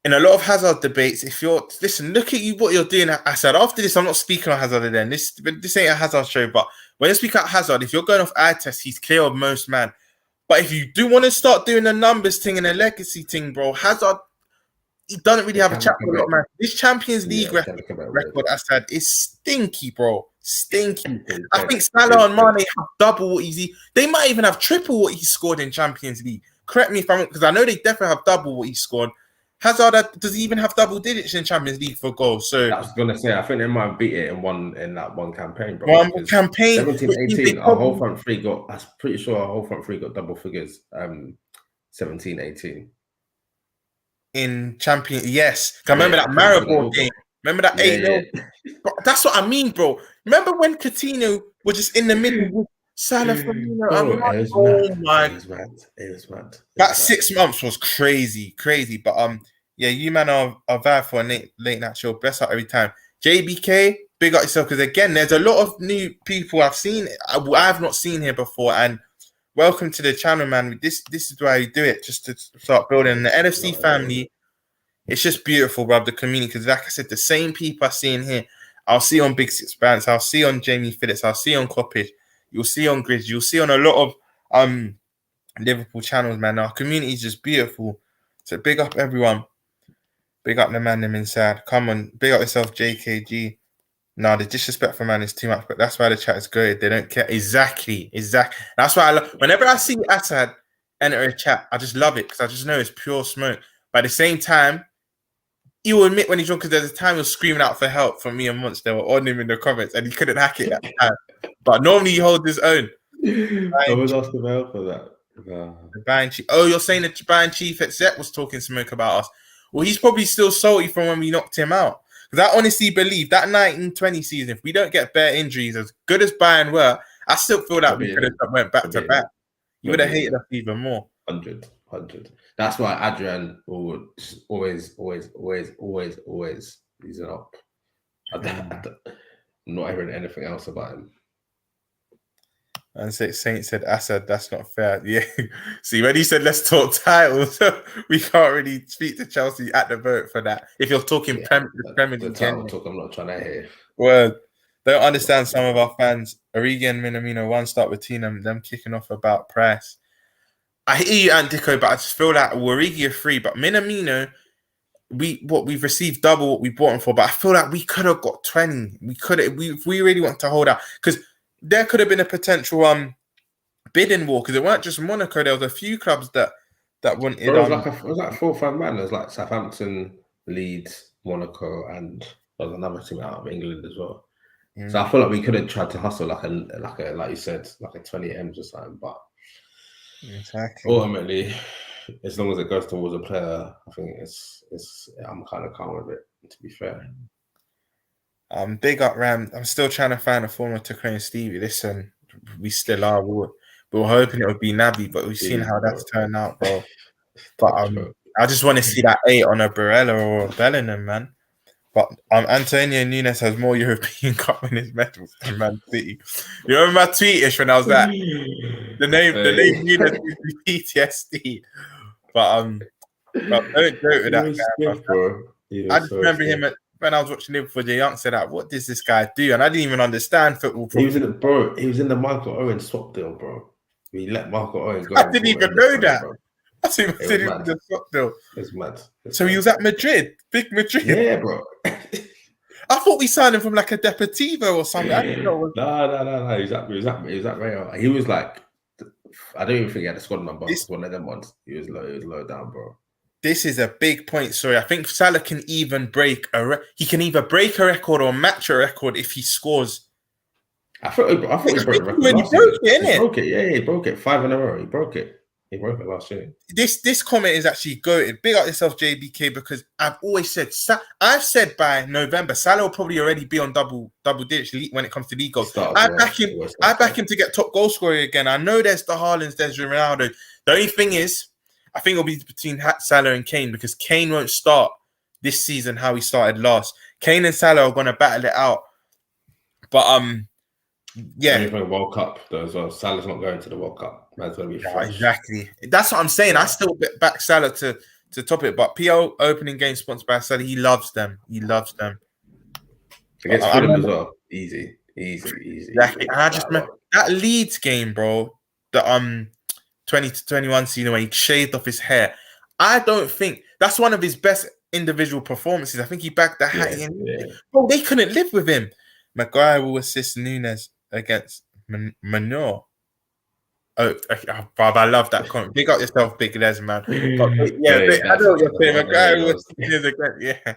Speaker 1: in a lot of Hazard debates, if you're look at you what you're doing. I said after this, I'm not speaking on Hazard again. This ain't a Hazard show, but when you speak about Hazard, if you're going off eye test, he's clear of most man. But if you do want to start doing the numbers thing and the legacy thing, bro, Hazard. He doesn't really have a chat with a lot of man. This Champions League record, I said, is stinky, bro. Stinky. I think Salah and Mane have double what they might even have triple what he scored in Champions League. Correct me if I'm wrong, because I know they definitely have double what he scored. Hazard, does he even have double digits in Champions League for goals? So
Speaker 2: I was gonna say, I think they might beat it in that one campaign, bro.
Speaker 1: One campaign.
Speaker 2: 17-18, our whole front three got. I'm pretty sure our whole front three got double figures. 17-18.
Speaker 1: In Champions, yes. I remember that Maribor game. Remember that 8-0? That's what I mean, bro. Remember when Coutinho was just in the middle with Salah, Firmino?
Speaker 2: It was mad.
Speaker 1: That 6 months was crazy. But you man are bad for a late night show. Bless up every time. JBK, big up yourself because again, there's a lot of new people I've seen. I've not seen here before, and welcome to the channel, man. This is why we do it, just to start building the LFC family. It's just beautiful, bro, the community. Because like I said, the same people I see in here, I'll see on Big Six Bands, I'll see on Jamie Phillips, I'll see on Coppage, you'll see on Grizz, you'll see on a lot of Liverpool channels, man. Our community is just beautiful. So big up everyone. Big up the man them inside. Come on, big up yourself, JKG. No, the disrespect for man is too much, but that's why the chat is good. They don't care. Exactly. That's why I love. Whenever I see Assad enter a chat, I just love it because I just know it's pure smoke. But at the same time, he will admit when he's drunk because there's a time he was screaming out for help from me and Munch. They were on him in the comments and he couldn't hack it at the time. But normally he holds his own.
Speaker 2: I was asking for help for that.
Speaker 1: The band chief. Oh, you're saying the band chief at Zep was talking smoke about us. Well, he's probably still salty from when we knocked him out. Because I honestly believe that 1920 season, if we don't get bare injuries, as good as Bayern were, I still feel that we could have went back to back. You would have hated us even more.
Speaker 2: 100. That's why Adrian will always he's an up. I'm not hearing anything else about him.
Speaker 1: And Saint said, Assad, that's not fair. Yeah. See, when he said, let's talk titles, we can't really speak to Chelsea at the vote for that. If you're talking Premier League,
Speaker 2: I'm not trying to hear.
Speaker 1: Well, don't understand some of our fans. Origi and Minamino, one start with Tina, them kicking off about price. I hear you, Antico, but I just feel like Origi are free. But Minamino, we've received double what we bought him for, but I feel like we could have got 20. If we really want to hold out. Because there could have been a potential bidding war because it weren't just Monaco. There was a few clubs that wanted.
Speaker 2: It was like 4 or 5 man. There's like Southampton, Leeds, Monaco, and there was another team out of England as well. Mm. So I feel like we could have tried to hustle like you said, like a 20 M's or something. But
Speaker 1: exactly.
Speaker 2: Ultimately, as long as it goes towards a player, I think I'm kind of calm with it. To be fair.
Speaker 1: Big up Ram. I'm still trying to find a form of Takumi and Stevie. Listen, we still are. We were hoping it would be Naby, but we've seen how that's turned out, bro. But I just want to see that 8 on a Barella or a Bellingham, man. But Antonio Nunes has more European Cup winners medals than Man City. You remember my tweetish when I was like, the name Nunes gives me PTSD. But don't joke with that guy,
Speaker 2: bro.
Speaker 1: I just remember him when I was watching Liverpool, the youngster, like, what does this guy do? And I didn't even understand football.
Speaker 2: He was in the Michael Owen swap deal, bro. He let Michael Owen go.
Speaker 1: I didn't even know that.
Speaker 2: Bro.
Speaker 1: I didn't even the swap deal.
Speaker 2: It's mad.
Speaker 1: He was at Madrid, big Madrid.
Speaker 2: Yeah, bro.
Speaker 1: I thought we signed him from like a Deportivo or something. I didn't know.
Speaker 2: No. He was at Real. He was like, I don't even think he had a squad number. It's one of them ones. He was low down, bro.
Speaker 1: This is a big point. Sorry, I think Salah can even break he can either break a record or match a record if he scores.
Speaker 2: I thought he broke the record.
Speaker 1: He broke it,
Speaker 2: He broke it. Yeah, he broke it 5 in a row. He broke it. He broke it last year.
Speaker 1: This comment is actually goated. Big up yourself, JBK, because I've always said, I've said by November, Salah will probably already be on double digits when it comes to league goals. I back him to get top goal scorer again. I know there's the Haalands, there's Ronaldo. The only thing is, I think it'll be between Salah and Kane, because Kane won't start this season how he started last. Kane and Salah are going to battle it out. But yeah,
Speaker 2: World Cup though as well. Salah's not going to the World Cup. That's going to be fresh.
Speaker 1: Exactly. That's what I'm saying. I still back Salah to top it, but PL opening game sponsored by Salah. He loves them.
Speaker 2: Against Fulham as well. Easy.
Speaker 1: Exactly. And I just remember that Leeds game, bro. The 20-21 season where he shaved off his hair. I don't think that's one of his best individual performances. I think he backed the hat in. Yeah. Bro, they couldn't live with him. Maguire will assist Nunes against Manor. Oh, I love that comment. Big up yourself, Big Les, man. But, I know what you're saying. Maguire will assist Nunes against, yeah.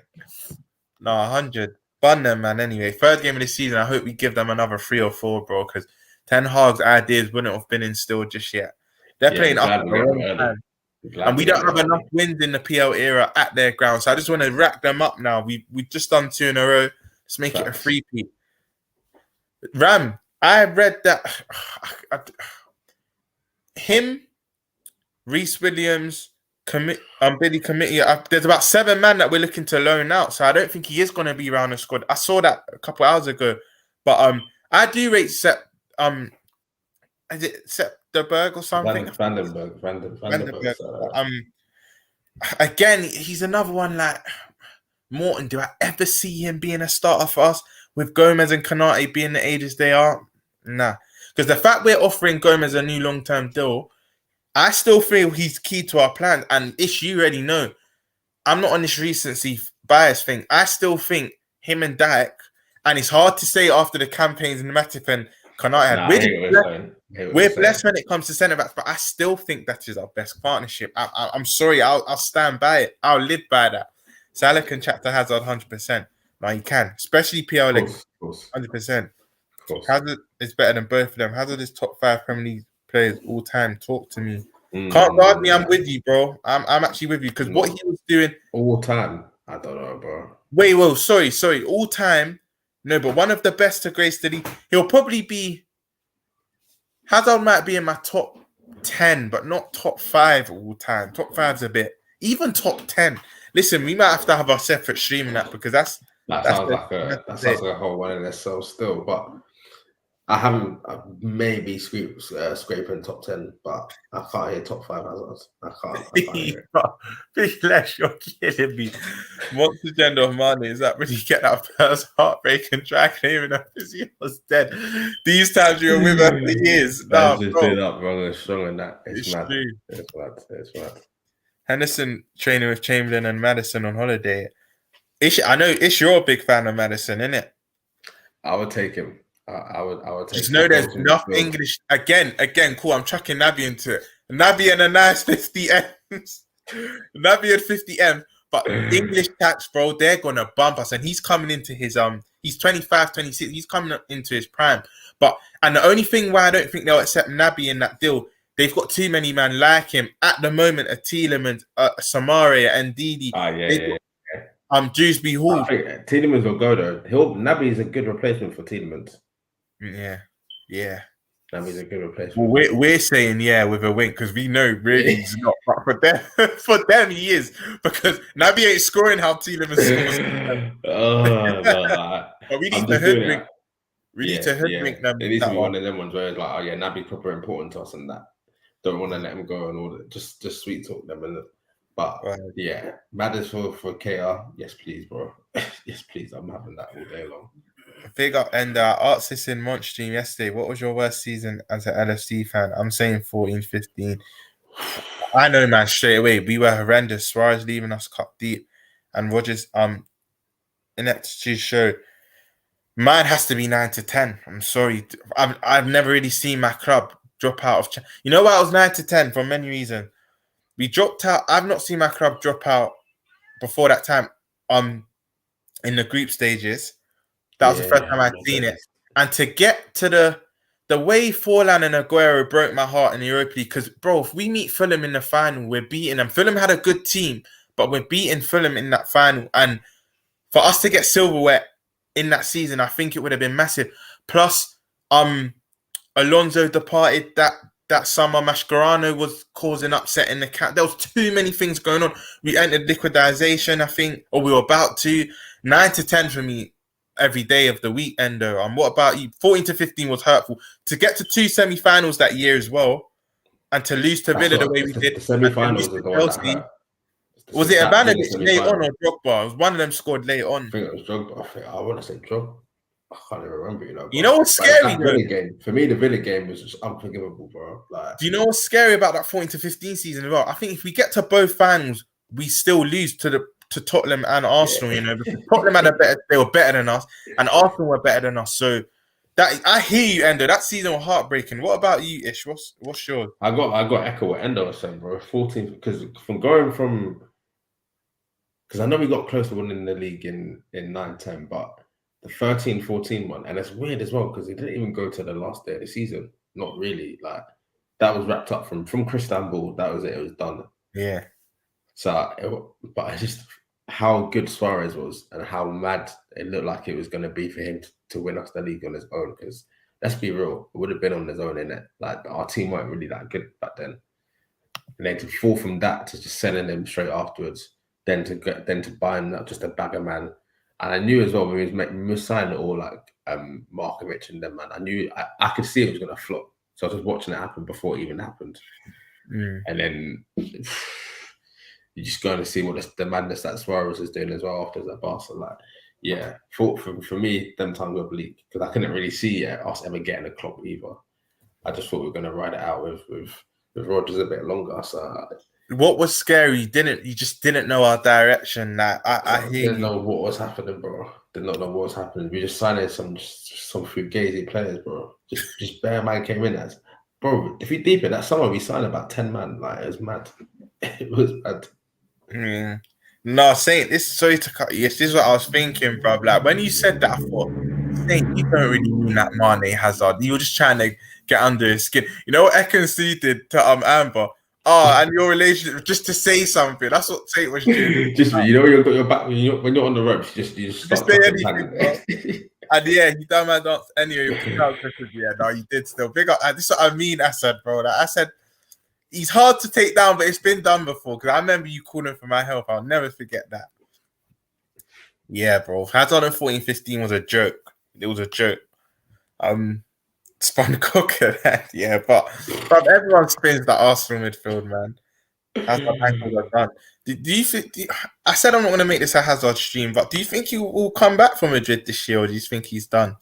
Speaker 1: No, 100. Bun them, man. Anyway, third game of the season. I hope we give them another 3 or 4, bro, because Ten Hag's ideas wouldn't have been instilled just yet. They're playing up and we don't have enough wins in the PL era at their ground. So I just want to rack them up now. We've just done 2 in a row. Let's make it a 3-peat. Ram, I read that him, Reece Williams, Billy Committee. There's about 7 men that we're looking to loan out. So I don't think he is going to be around the squad. I saw that a couple hours ago. But I do rate is it Septerberg or something? Vandenberg. Again, he's another one like Morton. Do I ever see him being a starter for us with Gomez and Konate being the ages they are? Nah. Because the fact we're offering Gomez a new long-term deal, I still feel he's key to our plan. And Ish, you already know, I'm not on this recency bias thing. I still think him and Dijk, and it's hard to say after the campaigns in Matip and Konate had. We're blessed when it comes to centre backs, but I still think that is our best partnership. I'm sorry, I'll stand by it. I'll live by that. Salah can chat to Hazard 100%. No, he can, especially PL league 100%. Hazard is better than both of them. Hazard is top 5 Premier League players all time. Talk to me. Can't guard me. I'm with you, bro. I'm actually with you because what he was doing
Speaker 2: all time. I don't know, bro.
Speaker 1: Wait, well, sorry. All time. No, but one of the best to grace the league. He'll probably be. Hazard might be in my top 10, but not top 5 all time. Top 5's a bit. Even top 10. Listen, we might have to have our separate stream in that because that sounds like a whole one in itself still. But
Speaker 2: I haven't maybe scraping top 10, but I can't hear top 5 Hazards. I can't hear it.
Speaker 1: Big Lesh, you're killing me. What's the gender of Mane? Is that when you get that first heartbreaking track name and he was dead? These times you were with us for years.
Speaker 2: No, just been up, bro. It's strong in that. It's mad. It's mad.
Speaker 1: Henderson training with Chamberlain and Madison on holiday. I know Ish, you're a big fan of Madison, innit?
Speaker 2: I would take him. I would take.
Speaker 1: Just know there's enough English. Again, cool. I'm chucking Naby into it. Naby and a nice 50 M's. Naby and 50 M. But English cats, bro, they're gonna bump us. And he's coming into his he's 25, 26. He's coming up into his prime. And the only thing why I don't think they'll accept Naby in that deal, they've got too many man like him at the moment. A Tielemans, Samaria, and Didi. Dewsbury Hall.
Speaker 2: I think Tielemans will go though. Naby is a good replacement for Tielemans.
Speaker 1: Yeah.
Speaker 2: Naby's a good replacement.
Speaker 1: Well, we're saying with a wink because we know really he's not. But for them, he is because Naby ain't scoring how Tielemans scores.
Speaker 2: No,
Speaker 1: but we
Speaker 2: I'm
Speaker 1: need to
Speaker 2: just doing
Speaker 1: hoodwink.
Speaker 2: it.
Speaker 1: We need to hoodwink them.
Speaker 2: It needs to be one of them ones where it's like, Naby's proper important to us and that. Don't want to let him go and all that. Just sweet talk them but matters for KR. Yes, please, bro. Yes, please. I'm having that all day long.
Speaker 1: Big up and asked this in Munch stream yesterday. What was your worst season as an LFC fan? I'm saying 14-15. I know, man, straight away. We were horrendous. Suarez leaving us cup deep. And Rodgers ineptitude showed. Mine has to be 9 to 10. I'm sorry. I've never really seen my club drop out of... You know why I was 9 to 10? For many reasons. We dropped out. I've not seen my club drop out before that time in the group stages. That was the first time I'd seen it. And to get to the way Forlan and Aguero broke my heart in the Europa League, because, bro, if we meet Fulham in the final, we're beating them. Fulham had a good team, but we're beating Fulham in that final. And for us to get silverware in that season, I think it would have been massive. Plus, Alonso departed that summer. Mascherano was causing upset in the camp. There was too many things going on. We entered liquidization, I think, or we were about to. 9 to 10 for me every day of the week, Endo. What about you? 14-15 was hurtful. To get to 2 semi-finals that year as well, and to lose to Villa the way we did.
Speaker 2: The semi-finals was the one that hurt.
Speaker 1: Was it Ivanovic late on or Drogba? It was one of them scored late on.
Speaker 2: I think it was Drogba. I want to say Drogba. I can't even remember,
Speaker 1: You know what's scary,
Speaker 2: Villa game. For me, the Villa game was just unforgivable, bro.
Speaker 1: Do you know what's scary about that 14-15 season as well? I think if we get to both finals, we still lose to Tottenham and Arsenal, because Tottenham they were better than us, and Arsenal were better than us. So that I hear you, Endo. That season was heartbreaking. What about you, Ish? What's yours?
Speaker 2: I got echo what Endo was saying, bro. 14, because I know we got close to winning the league in 9-10, but the 13-14 one, and it's weird as well because it didn't even go to the last day of the season. Not really. Like that was wrapped up from Istanbul. That was it. It was done.
Speaker 1: Yeah.
Speaker 2: So, but it's just how good Suarez was and how mad it looked like it was going to be for him to win us the league on his own. Because let's be real, it would have been on his own, innit? Like our team weren't really that good back then. And then to fall from that to just selling him straight afterwards, then to buying just a bagger man. And I knew as well when we were signing it all like Markovic and them, man. I knew I could see it was going to flop. So I was just watching it happen before it even happened. And then you just going to see what the madness that Suarez is doing as well after that Barca. Like, for me, them times were bleak because I couldn't really see us ever getting a Klopp either. I just thought we were going to ride it out with Rodgers a bit longer. So
Speaker 1: what was scary? You just didn't know our direction. I
Speaker 2: didn't know what was happening, bro. Did not know what was happening. We just signed some fugazi players, bro. Just bare man came in as, bro. If you deep it, that summer we signed about 10 man. Like it was mad. It was mad.
Speaker 1: No, Saint, sorry to cut you. This is what I was thinking, bro. Like when you said that, I thought, Saint, you don't really mean that Mane Hazard. You were just trying to get under his skin. You know what Ekansu did to Amber? And your relationship, just to say something. That's what Saint was doing.
Speaker 2: Just you've got your back when you're on the ropes. You just start
Speaker 1: say anything. And he done my dance anyway. No, you did still. Big up. This is what I mean, Asad, bro. Like I said, he's hard to take down, but it's been done before. Because I remember you calling for my help. I'll never forget that. Yeah, bro. Hazard in 14-15 was a joke. It was a joke. Spun Cooker, yeah, but everyone spins that Arsenal midfield, man. Hazard ankles are done. Do you think? I said I'm not going to make this a Hazard stream, but do you think he will come back from Madrid this year, or do you think he's done?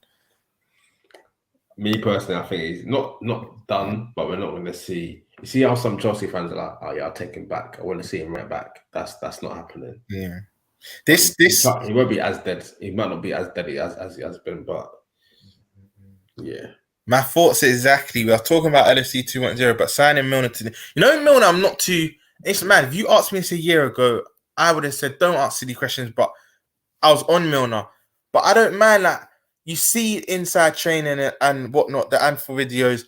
Speaker 2: Me personally, I think he's not done, but we're not going to see. You see how some Chelsea fans are like, "Oh yeah, I'll take him back. I want to see him right back." That's not happening.
Speaker 1: Yeah,
Speaker 2: he won't be as dead. He might not be as deadly as he has been, but yeah.
Speaker 1: My thoughts exactly. We are talking about LFC 2.0, but signing Milner today. You know, Milner, I'm not too. It's man. If you asked me this a year ago, I would have said don't ask silly questions. But I was on Milner. But I don't mind like you see inside training and whatnot, the Anfield videos.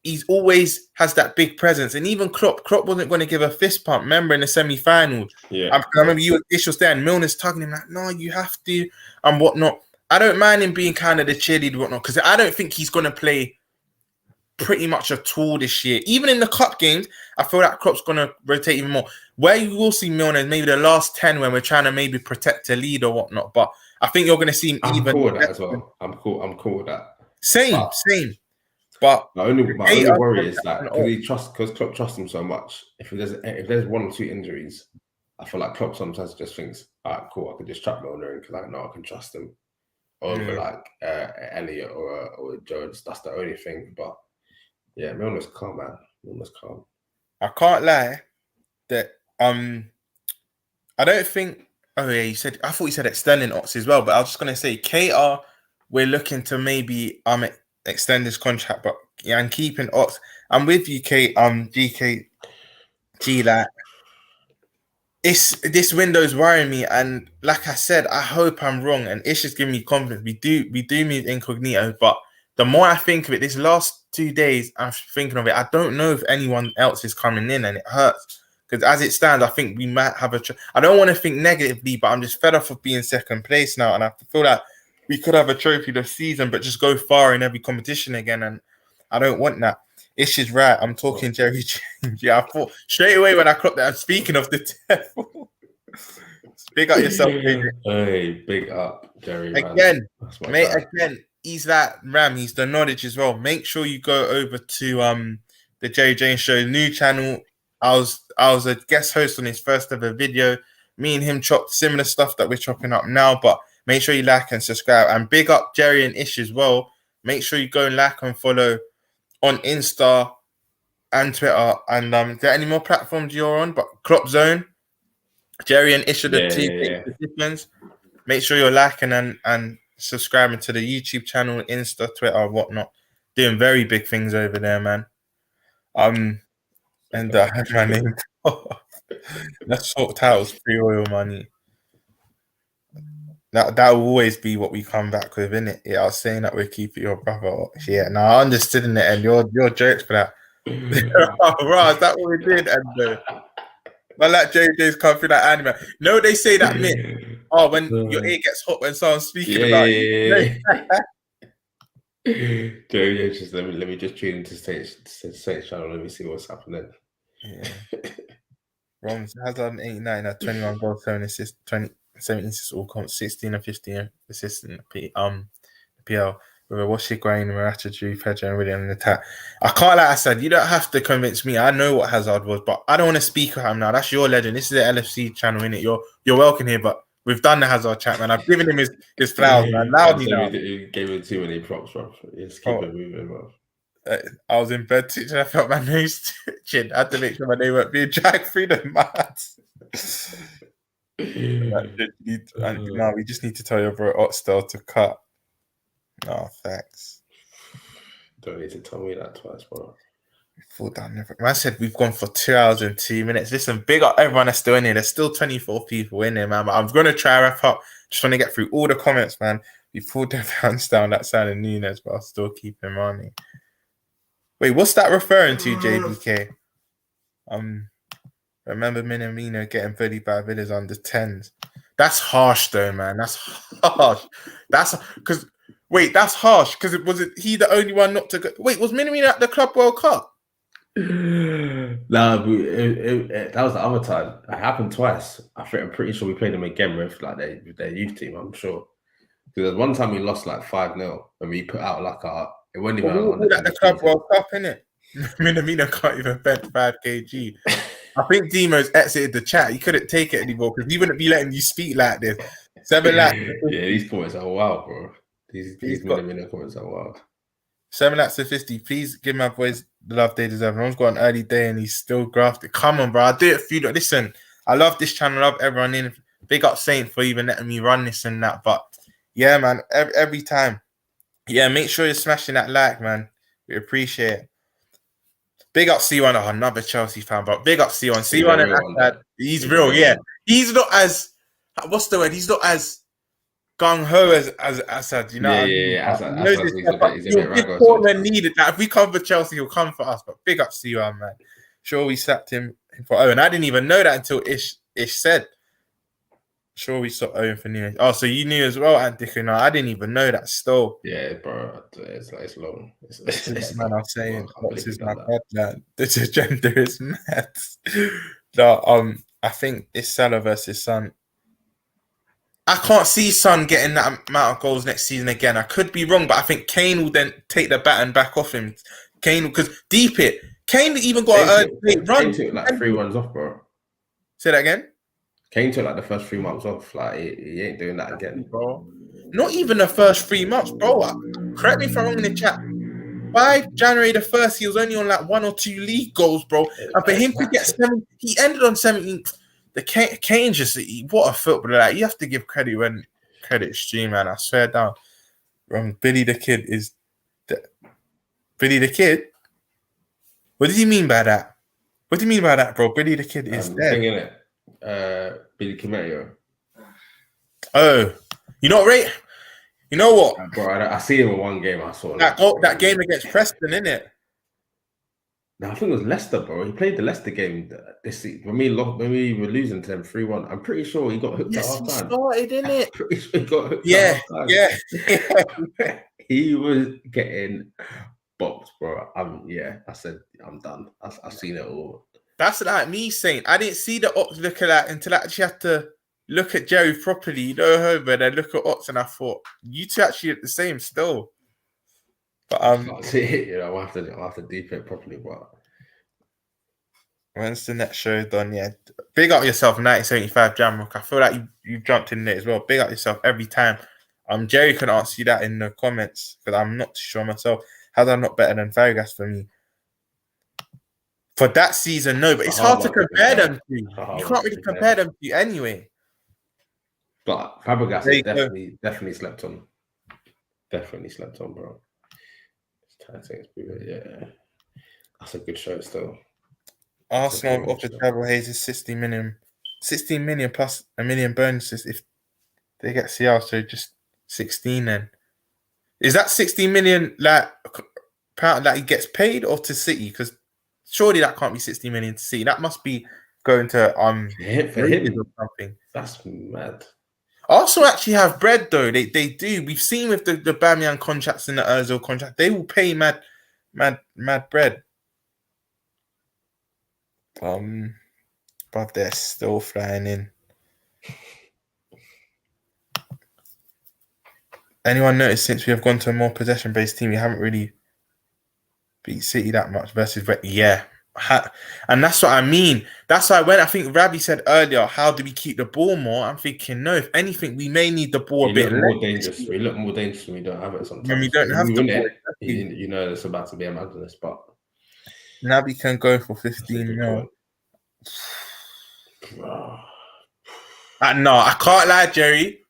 Speaker 1: He's always has that big presence, and even Klopp wasn't going to give a fist pump. Remember in the semi-final, I remember you was there, and Milner's tugging him like, "No, you have to," and whatnot. I don't mind him being kind of the cheerleader, whatnot, because I don't think he's going to play pretty much a tool this year. Even in the cup games, I feel like Klopp's going to rotate even more. Where you will see Milner is maybe the last 10 when we're trying to maybe protect a lead or whatnot. But I think you're going to see him
Speaker 2: I'm
Speaker 1: even.
Speaker 2: cool with that as well. I'm cool with that.
Speaker 1: Same. But
Speaker 2: my only worry is that because Klopp trusts him so much. If there's 1 or 2 injuries, I feel like Klopp sometimes just thinks, all right, cool, I can just trap Milner in because I know I can trust him over like Elliot or Jones. That's the only thing. But yeah, Milner's calm, man. Milner's calm.
Speaker 1: I can't lie that I don't think. Oh yeah, I thought you said extending Ox as well, but I was just gonna say KR. We're looking to maybe extend his contract, but yeah, and keeping Ox. I'm with you, GKG. Like, this window's worrying me, and like I said, I hope I'm wrong, and it's just giving me confidence. We do move incognito, but the more I think of it, this last 2 days, I'm thinking of it. I don't know if anyone else is coming in, and it hurts. Because as it stands, I think we might have I don't want to think negatively, but I'm just fed up of being second place now. And I feel like we could have a trophy this season, but just go far in every competition again. And I don't want that. It's just right. I'm talking Jerry James. Yeah, I thought straight away when I clocked that, I'm speaking of the devil. Big up yourself, Adrian.
Speaker 2: Hey, big up, Jerry.
Speaker 1: Again, mate, again, he's that Ram. He's the knowledge as well. Make sure you go over to the Jerry James Show new channel. I was a guest host on his first ever video. Me and him chopped similar stuff that we're chopping up now, but make sure you like and subscribe. And big up Jerry and Ish as well. Make sure you go and like and follow on Insta and Twitter. And is there any more platforms you're on? But Klopp Zone, Jerry and Ish are the two participants. Make sure you're liking and subscribing to the YouTube channel, Insta, Twitter, whatnot. Doing very big things over there, man. And I had my name. Let's sort titles, free oil money. That will always be what we come back with, innit? Yeah, I was saying that we're keeping your brother. Yeah, no, I understood in it, and your jokes for that. Right, is that what we did? And I like JJ's come through that anime. No, they say that myth. Oh, when your ear gets hot when someone's speaking about you.
Speaker 2: JJ, just let me just tune into stage channel. Let me see what's happening.
Speaker 1: Yeah. Romz Hazard 89 at 21 goals, 7 assists, 17 assists, all comps, 16 and 15 assists in the PL. With a Washi Grain, Morata, Drew, Pedro, and William in the attack. I can't, like I said, you don't have to convince me. I know what Hazard was, but I don't want to speak of him now. That's your legend. This is the LFC channel, innit? You're welcome here, but we've done the Hazard chat, man. I've given him his flowers, man. Loudly now.
Speaker 2: You gave him too many props, bro. Just keep it moving, bro.
Speaker 1: I was in bed teaching. I felt my nose twitching. I had to make sure my name weren't being dragged through the mats. No, we just need to tell your bro Otstel to cut. No, thanks.
Speaker 2: Don't need to tell me that twice, bro.
Speaker 1: Full down. Man said we've gone for 2 hours and 2 minutes. Listen, big up everyone that's still in here. There's still 24 people in there, man. But I'm gonna try wrap up. Just want to get through all the comments, man. We pulled their hands down that side of Nunes, but I'll still keep him running. Wait, what's that referring to, JBK? Remember Minamino getting 35 villas under 10s. That's harsh, though, man. That's harsh. That's because that's harsh because was he the only one not to go? Wait, was Minamino at the Club World Cup?
Speaker 2: No, that was the other time. It happened twice. I'm pretty sure we played them again with like their youth team. I'm sure because one time we lost like 5-0 and we put out like it wasn't even on
Speaker 1: the Club World Cup, innit? Minamino can't even bench 5 kg. I think Demo's exited the chat. He couldn't take it anymore because he wouldn't be letting you speak like this. 7 laps.
Speaker 2: Yeah, these comments are wild, bro. These Minamino comments are wild.
Speaker 1: 7 laps to 50. Please give my boys the love they deserve. Everyone's got an early day and he's still grafted. Come on, bro. I'll do it for you. Listen, I love this channel. I love everyone in. Big up Saint for even letting me run this and that. But yeah, man, every time. Yeah, make sure you're smashing that like, man. We appreciate it. Big up C1, another Chelsea fan, but big up C1. C1 and Assad, he's real, yeah. He's not as, what's the word? He's not as gung-ho as Assad, you know?
Speaker 2: Yeah. Assad, he's a bit
Speaker 1: raggo. Needed that. If we come for Chelsea, he'll come for us. But big up C1, man. Sure, we slapped him for and I didn't even know that until Ish said. Sure, we stopped owing for New Year. Oh, so you knew as well, Antico? No, I didn't even know that. Still,
Speaker 2: Yeah, bro, it's long. It's
Speaker 1: man,
Speaker 2: long.
Speaker 1: I'm saying,
Speaker 2: I can't
Speaker 1: what's
Speaker 2: believe you
Speaker 1: is my
Speaker 2: done that.
Speaker 1: bad, man? This agenda is mad. No, I think it's Salah versus Son. I can't see Son getting that amount of goals next season again. I could be wrong, but I think Kane will then take the baton back off him. Kane, because deep it. Kane even got an early run.
Speaker 2: Kane took like 3 runs off, bro.
Speaker 1: Say that again.
Speaker 2: Kane took like the first 3 months off. Like he ain't doing that again,
Speaker 1: bro. Not even the first 3 months, bro. Correct me if I'm wrong in the chat. By January the 1st, he was only on like 1 or 2 league goals, bro. And for him to get 7, he ended on 17. The Kane just, what a footballer. Like, you have to give credit when credit's due, man. I swear down. Billy the Kid is Billy the Kid. What does he mean by that? What do you mean by that, bro? Billy the Kid is dead.
Speaker 2: Thing in it, Billy Kimetio.
Speaker 1: Oh, you know right? You know what,
Speaker 2: bro? I see him in one game. I saw
Speaker 1: that game against Preston, innit?
Speaker 2: No, I think it was Leicester, bro. He played the Leicester game this season. When we were losing to them 3-1, I'm pretty sure he got hooked at half time.
Speaker 1: Started, innit?
Speaker 2: Pretty sure he got hooked at half time.
Speaker 1: Yeah.
Speaker 2: He was getting boxed, bro. I said I'm done. I've seen it all.
Speaker 1: That's like me saying I didn't see the Ox look at that until I actually had to look at Jerry properly, you know, and then look at Ox, and I thought you two actually are the same still. But
Speaker 2: I can't see it, you know. I'll have to deep it properly, but
Speaker 1: when's the next show done? Yeah, big up yourself, 1975 Jamrock. I feel like you've jumped in there as well. Big up yourself every time. Jerry can answer you that in the comments because I'm not too sure myself. How's that not better than Vargas for me? For that season, no, but it's hard to compare them to. You can't really compare them to anyway.
Speaker 2: But Fabregas definitely slept on. Definitely slept on, bro. Yeah. That's a good show still.
Speaker 1: Arsenal offered Trevor Hayes 16 million plus a million bonuses if they get CR, so just 16 then. Is that 16 million pound that he gets paid or to City? Because surely that can't be 16 million to City. That must be going to
Speaker 2: for him
Speaker 1: or something.
Speaker 2: That's mad.
Speaker 1: Arsenal actually have bread though. They do. We've seen with the Bamian contracts and the Ozil contract, they will pay mad bread. But they're still flying in. Anyone noticed since we have gone to a more possession-based team, we haven't really beat City that much versus yeah. And that's what I mean. That's why when I think Rabbi said earlier, how do we keep the ball more? I'm thinking, no, if anything, we may need the ball a bit
Speaker 2: more dangerous. We look more dangerous when we don't have it sometimes.
Speaker 1: When we don't have the ball.
Speaker 2: You know it's about to be a madness, but
Speaker 1: Naby can go for 15 mil. No, I can't lie, Jerry.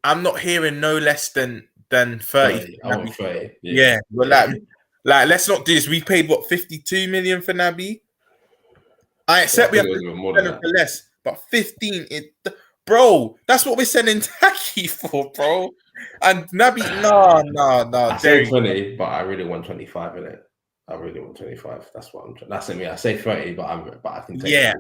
Speaker 1: I'm not hearing no less than 30.
Speaker 2: I want 30.
Speaker 1: Yeah, well, like, let's not do this. We paid, 52 million for Naby? I accept we have to sell him for less, but 15, bro, that's what we're selling Taki for, bro. And Naby, no.
Speaker 2: I say 20, but I really want 25 in it. I really want 25. That's what I'm trying. That's it. I say 30, but I can take
Speaker 1: it. Yeah,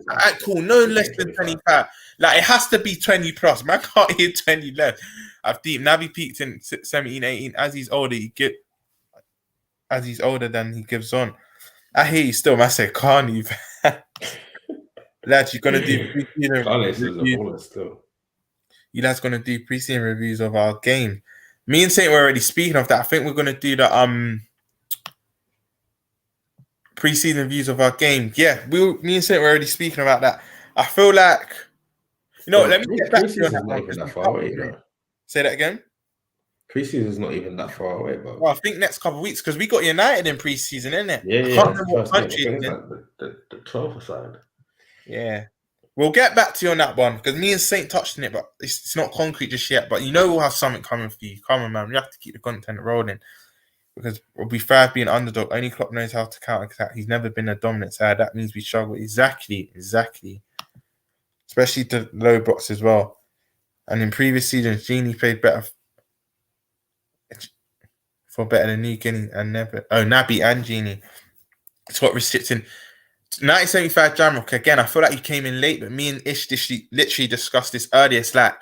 Speaker 1: cool. No less than 25. Like, it has to be 20 plus. Man, I can't hear 20 less. I've deep. Naby peaked in 17, 18. As he's older than he gives on. I hear you still, man. I say, can't you? Lads, you're gonna do pre-season reviews. You lads gonna do pre-season reviews of our game. Me and Saint were already speaking of that. I think we're gonna do the pre-season reviews of our game. Yeah, me and Saint were already speaking about that. I feel like, let me get back to you on that. Say that again.
Speaker 2: Preseason is not even that far away, bro.
Speaker 1: Well, I think next couple of weeks because we got United in preseason, isn't it?
Speaker 2: Yeah.
Speaker 1: I can't remember what country it's in.
Speaker 2: The 12th side.
Speaker 1: Yeah, we'll get back to you on that one because me and Saint touched on it, but it's not concrete just yet. But we'll have something coming for you. Come on, man. We have to keep the content rolling because we'll be fair being underdog. Only Klopp knows how to counter attack. He's never been a dominant side. That means we struggle. Exactly. Especially the low blocks as well. And in previous seasons, Genie played better. For better than New Guinea and Naby and Genie. It's what restricting 1975 Jamrock. Again, I feel like you came in late, but me and Ish literally discussed this earlier. It's like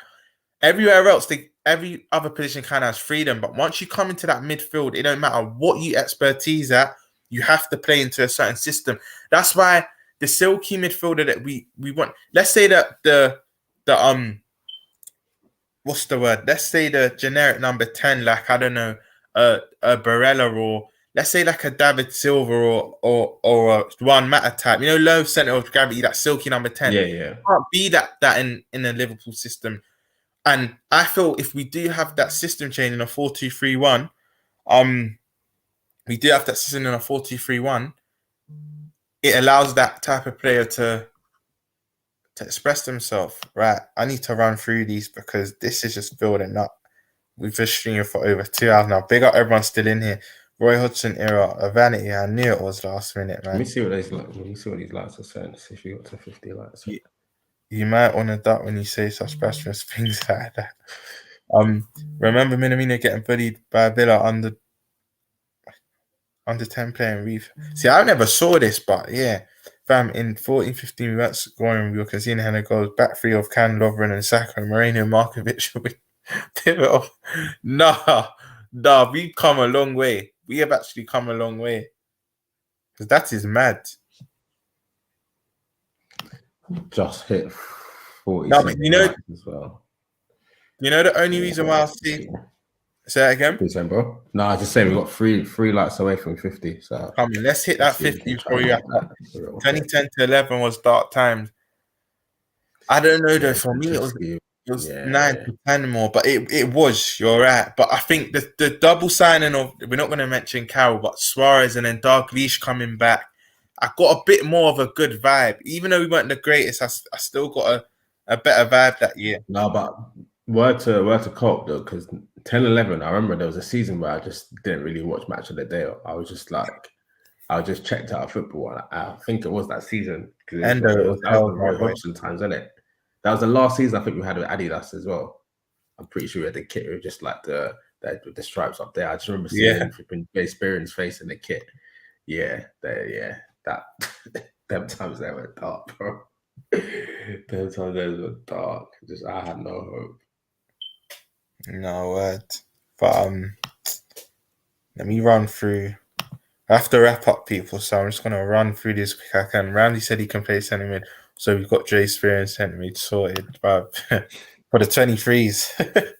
Speaker 1: everywhere else, every other position kind of has freedom. But once you come into that midfield, it don't matter what you expertise at, you have to play into a certain system. That's why the silky midfielder that we want. Let's say that the what's the word? Let's say the generic number 10, like I don't know, a Barella, or let's say like a David Silva or a Juan Mata type. You know, low center of gravity, that silky number 10.
Speaker 2: Yeah.
Speaker 1: Can't be that in a Liverpool system. And I feel if we do have that system change in a 4-2-3-1, we do have that system in a 4-2-3-1, it allows that type of player to express themselves. Right, I need to run through these because this is just building up. We've been streaming for over 2 hours now. Big up everyone still in here. Roy Hodgson era, a vanity. I knew it was last minute, man.
Speaker 2: Let me see what these like. Let me see what these likes are saying. See if we got to 50 likes.
Speaker 1: You might want to duck when you say such blasphemous things like that. Remember Minamino getting bullied by Villa under 10 playing Reef. See, I never saw this, but yeah. Fam, in 14-15, we weren't scoring. We were conceding Henry goals. Back three of Can, Lovren, and Saka, and Moreno, Markovic. Pivot off. Nah, we've come a long way. We have actually come a long way. Because that is mad.
Speaker 2: Just hit 40.
Speaker 1: No, but you know,
Speaker 2: as well.
Speaker 1: You know the only reason why I see. Say that again.
Speaker 2: Saying, bro. No, I just saying we got three likes away from 50. So
Speaker 1: come on, let's hit that 50 before you. 2010 to 11 was dark times. I don't know though. For me, it was 9 to 10 more, but it was. You're right. But I think the double signing of, we're not going to mention Carroll, but Suarez and then Dalglish coming back, I got a bit more of a good vibe. Even though we weren't the greatest, I still got a better vibe that year.
Speaker 2: No, but word to Cope though, because 10-11, I remember there was a season where I just didn't really watch Match of the Day. I was just like, I just checked out football, and I think it was that season because it was the Roy Hodgson times, isn't it? That was the last season I think we had with Adidas as well. I'm pretty sure we had the kit with just like the stripes up there. I just remember seeing flipping Spearing's face in the kit. Yeah, that them times they were dark, bro. Them times they were dark. Just I had no hope.
Speaker 1: No word. But let me run through. I have to wrap up, people, so I'm just gonna run through this quick I can. Randy said he can play centre mid, so we've got Jay Spear and centre mid sorted. But for the 23s,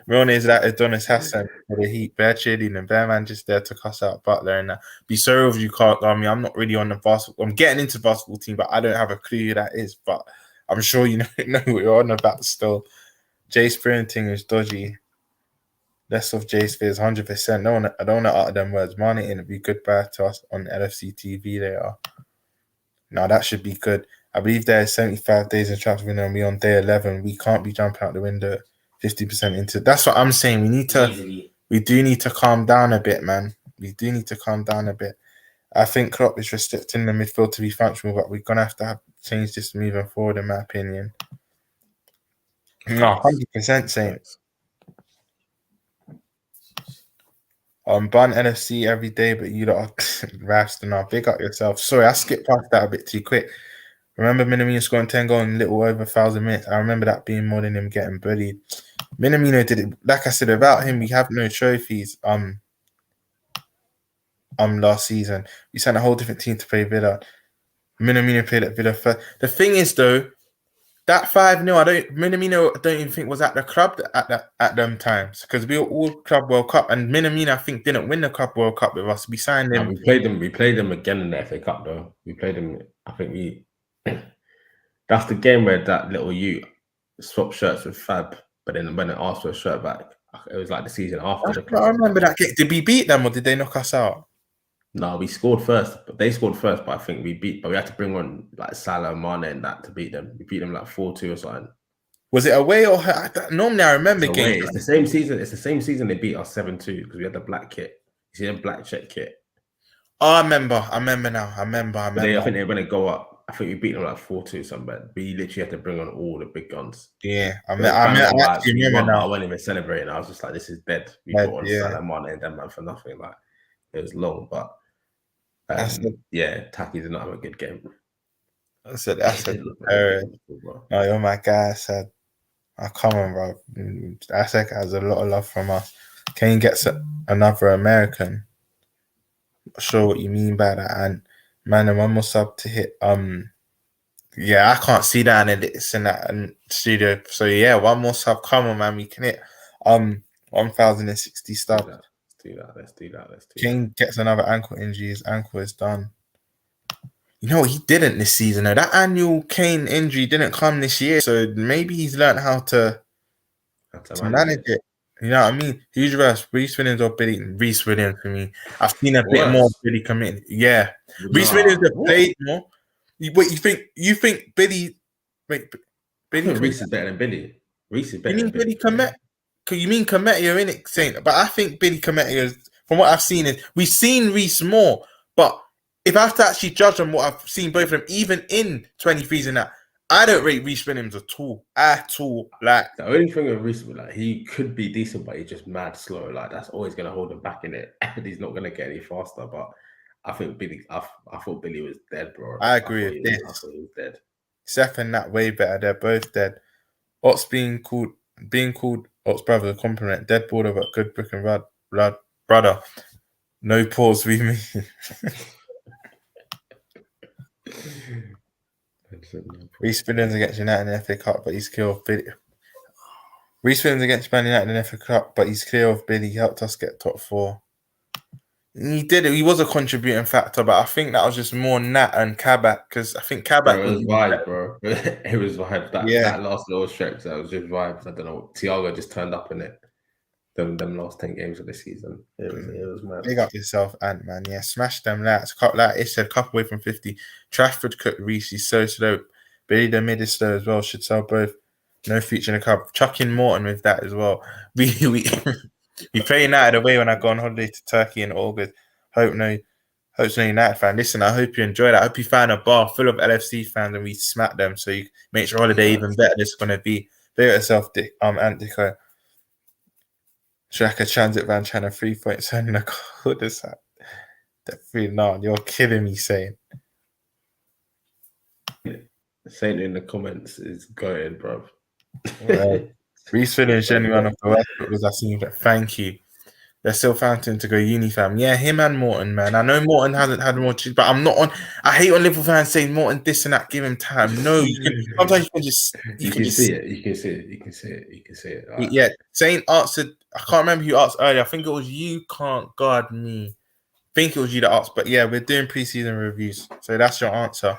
Speaker 1: Milne is that Adonis Hassan for the Heat, Bear cheerleading, and Bear man just there to cuss out Butler and that. Be sorry if you can't. I mean, I'm not really on the basketball. I'm getting into the basketball team, but I don't have a clue who that is. But I'm sure you know what you're on about still. Jay Spear thing is dodgy. Less of Jay Spears, 100%. No one, I don't want to utter them words. Mane in it be goodbye to us on LFCTV. They are. Now that should be good. I believe there is 75 days in transfer window and we on day 11. We can't be jumping out the window 50% into. That's what I'm saying. We do need to calm down a bit, man. We do need to calm down a bit. I think Klopp is restricting the midfield to be functional, but we're gonna have to change this moving forward, in my opinion. No, 100% saying. Bun NFC every day, but you lot are rasped now. Big up yourself. Sorry, I skipped past that a bit too quick. Remember Minamino scoring 10 goals in a little over 1,000 minutes. I remember that being more than him getting bullied. Minamino did it. Like I said, without him, we have no trophies. Last season, we sent a whole different team to play Villa. Minamino played at Villa first. The thing is, though, that 5-0, Minamino I don't even think was at the club at them times because we were all Club World Cup and Minamino I think didn't win the Club World Cup with us. We signed him.
Speaker 2: No, we played them again in the FA Cup though. We played them. I think that's the game where that little you swapped shirts with Fab, but then when it asked for a shirt back, it was like the season after.
Speaker 1: I remember that game. Did we beat them or did they knock us out?
Speaker 2: No, we scored first, but they scored first. But I think but we had to bring on like Salah, Mane, and that to beat them. We beat them like 4-2 or something.
Speaker 1: Was it away or normally I remember games?
Speaker 2: It's the same season. It's the same season they beat us 7-2 because we had the black kit. You see the black check kit.
Speaker 1: Oh, I remember now. I remember.
Speaker 2: I think they're going to go up. I think we beat them like 4-2 somewhere. We literally had to bring on all the big guns.
Speaker 1: Yeah, I actually remember now.
Speaker 2: I wasn't even celebrating. I was just like, this is dead. We brought on Salah, Mane, and them man for nothing. Like it was long, but. Taki did not have a good game.
Speaker 1: That's a no, you're my guy. I said Oh, come on, bro. Asek has a lot of love from us. Kane gets another American. Not sure what you mean by that. And man, one more sub to hit. Yeah, I can't see that and it's in that studio. So yeah, one more sub. Come on, man. We can hit 1,060 subs.
Speaker 2: Let's do that.
Speaker 1: Kane gets another ankle injury. His ankle is done. You know what? He didn't this season. Though. That annual Kane injury didn't come this year. So maybe he's learned how to manage it. You know what I mean? Who's worse, Reece Williams or Billy? Reece Williams for me. I've seen a bit more Billy committed. Yeah, Reece Williams have played more. You think Billy? Wait,
Speaker 2: Billy. Reece is better than Billy. Reece is better.
Speaker 1: You mean Billy Komet? You mean Kometia in it, Saint? But I think Billy Kometia is, from what I've seen, is we've seen Reece more. But if I have to actually judge on what I've seen both of them, even in 23s and that, I don't rate Reece Williams at all. Like
Speaker 2: the only thing with Reece, like he could be decent, but he's just mad slow. Like that's always gonna hold him back in it, and he's not gonna get any faster. But I think Billy, I thought Billy was dead, bro.
Speaker 1: I agree with this.
Speaker 2: I thought he was dead.
Speaker 1: Seth and that way better. They're both dead. Ots being called Ots brother a compliment. Dead border, but good brick and rod brother. No pause with me. Reece Williams against United in the FA Cup, but he's clear of Billy. Reece Williams against Man United in the FA Cup, but he's clear of Billy. He helped us get top 4. He did it. He was a contributing factor, but I think that was just more Nat and Kabak because I think Kabak
Speaker 2: was vibes, bro. It was vibes. That last little stretch, that was just vibes. I don't know. Thiago just turned up in it. Them last 10 games of the season. It was mad.
Speaker 1: Big up yourself, Ant, man. Yeah, smash them lads. Like it said, couple away from 50. Trafford cooked Reece. He's so slow. Billy the mid is slow as well. Should sell both. No future in the club. Chuck in Morton with that as well. We play United away when I go on holiday to Turkey in August. Hope no United fan. Listen, I hope you enjoyed that. I hope you found a bar full of LFC fans and we smack them so you make your holiday even better. This is gonna be. Bear yourself, Ant Dico. Track a transit van trying to 3 points in the cul-de-sac. No, you're killing me, Saint.
Speaker 2: Saint in the comments is going, bro.
Speaker 1: Right. Reece Williams, genuine one of the worst footballers I've seen. Thank you. They're still fountain to go uni, fam. Yeah, him and Morton, man. I know Morton hasn't had more cheese, but I'm not on. I hate when Liverpool fans say Morton this and that. Give him time. No, sometimes you can just.
Speaker 2: You can see it.
Speaker 1: Right. Yeah, Saint answered. I can't remember who asked earlier. I think it was you can't guard me. I think it was you that asked, but yeah, we're doing preseason reviews, so that's your answer.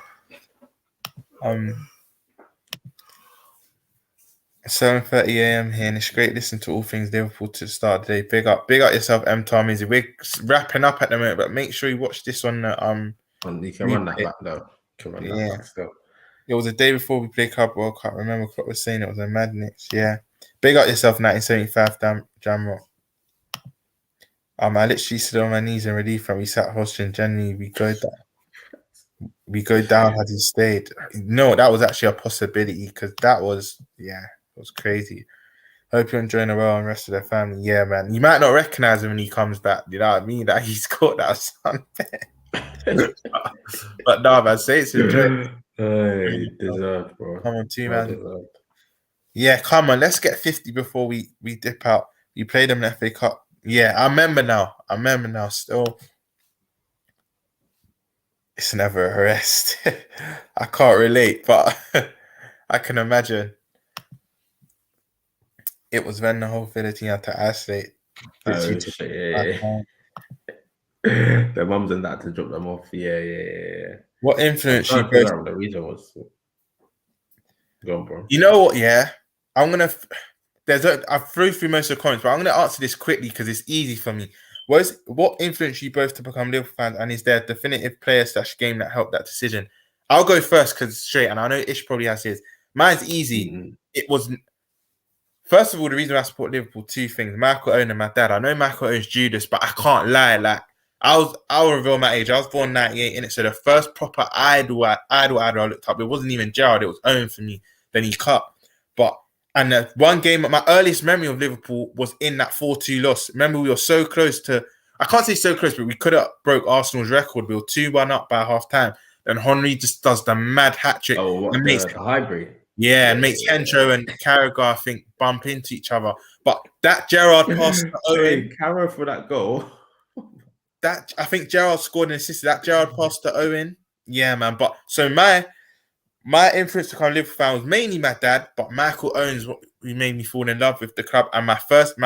Speaker 1: 7:30 a.m. here, and it's great listening to all things Liverpool to start the day. Big up yourself, M. Tommy's. We're wrapping up at the moment, but make sure you watch this on the
Speaker 2: You can run that back though. Still.
Speaker 1: It was the day before we played Club World Cup. Remember, Klopp was saying it was a madness. Yeah, big up yourself, 1975 Jamrock. I literally stood on my knees in relief and we sat hosting. Generally, we go down had he stayed. No, that was actually a possibility because that was it was crazy. Hope you're enjoying the well and rest of the family. Yeah, man. You might not recognize him when he comes back. You know what I mean? That he's caught that Sunday. But no, man, say it's enjoying.
Speaker 2: Deserved, bro.
Speaker 1: Come on, too, man. Deserved. Yeah, come on. Let's get 50 before we dip out. We played them in the FA Cup. Yeah, I remember now. Still, it's never a rest. I can't relate, but I can imagine. It was when the whole Villa team had to isolate.
Speaker 2: The mums and that to drop them off. Yeah.
Speaker 1: What influence you both?
Speaker 2: The reason was. Go on, bro.
Speaker 1: You know what? Yeah, I'm gonna. I've threw through most of the comments, but I'm gonna answer this quickly because it's easy for me. What influenced you both to become Liverpool fans, and is there a definitive player / game that helped that decision? I'll go first because straight, and I know Ish probably has his. Mine's easy. Mm-hmm. It was. First of all, the reason I support Liverpool, 2 things. Michael Owen and my dad. I know Michael Owen's Judas, but I can't lie. Like, I'll reveal my age. I was born 98, innit? So the first proper idol I looked up, it wasn't even Gerrard, it was Owen for me. Then he cut. And the one game, my earliest memory of Liverpool was in that 4-2 loss. Remember, we were so close to, I can't say so close, but we could have broke Arsenal's record. We were 2-1 up by half time. Then Henry just does the mad hat-trick.
Speaker 2: Oh, what, the hybrid?
Speaker 1: Yeah, and makes Hencho and Carragher, I think, bump into each other. But that Gerrard pass to Owen,
Speaker 2: Carragher for that goal.
Speaker 1: That I think Gerrard scored and assisted. That Gerrard pass to Owen, yeah, man. But so my influence to become a Liverpool fan was mainly my dad, but Michael Owens who made me fall in love with the club. And my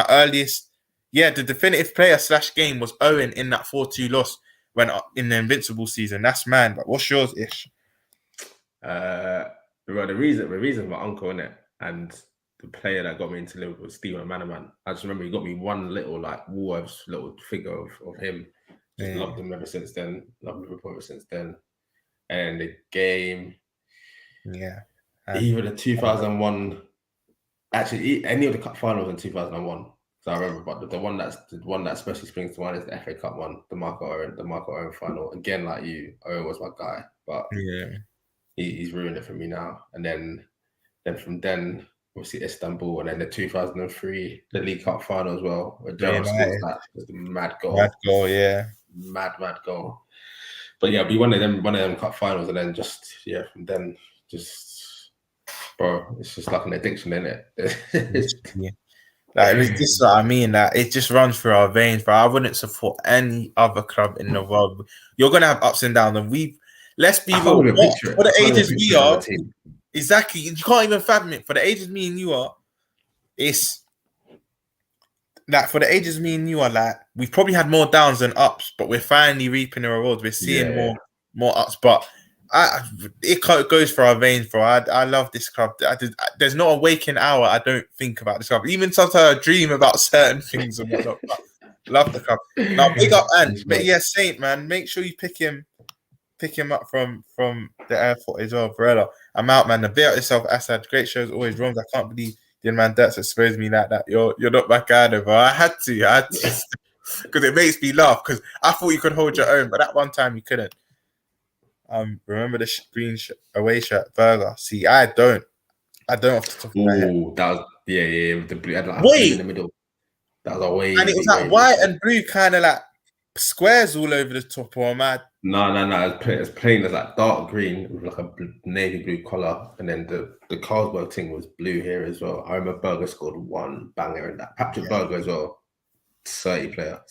Speaker 1: earliest, the definitive player / game was Owen in that 4-2 loss when in the Invincible season. That's man. But what's yours, Ish?
Speaker 2: Well, the reason my uncle in it and the player that got me into Liverpool was Stephen Manaman. I just remember he got me one little like Wolves little figure of him. Just loved him ever since then. Loved Liverpool ever since then. And the game, even the 2001. Actually, any of the cup finals in 2001. So I remember, but the one that especially springs to mind is the FA Cup one, the Marco Owen final. Again, like you, Owen was my guy, but he's ruined it for me now. And then from then, obviously Istanbul, and then the 2003 the League Cup final as well, where Gerrard scores that was the mad goal.
Speaker 1: Mad goal, yeah.
Speaker 2: Mad goal. But yeah, be one of them cup finals, and then from then bro, it's just like an addiction, isn't it?
Speaker 1: Like this is what I mean. That it just runs through our veins, bro. I wouldn't support any other club in the world. You're gonna have ups and downs, and let's be real. For the ages we are, exactly. You can't even fathom it. For the ages me and you are, it's like for the ages me and you are like we've probably had more downs than ups, but we're finally reaping the rewards. We're seeing more ups, but it goes for our veins, bro. I love this club. There's not a waking hour I don't think about this club. Even sometimes I dream about certain things and whatnot. Love the club. Now, big up and Saint, man. Make sure you pick him up from the airport as well, Barella. I'm out, man. Bit out yourself, Assad. Great shows, always. Romz, I can't believe the man that's exposed me like that. You're not my guy, though, bro. I had to, because it makes me laugh. Because I thought you could hold your own, but that one time you couldn't. Remember the green away shirt burger? See, I don't off the top of my head.
Speaker 2: That was with the blue. Had like blue in the middle. That was away.
Speaker 1: And it was like white and blue, kind of like squares all over the top. Or mad?
Speaker 2: No. It's plain as like dark green with like a navy blue collar, and then the Carlsberg thing was blue here as well. I remember Burger scored one banger in that. Patrick Berger as well. 30 player.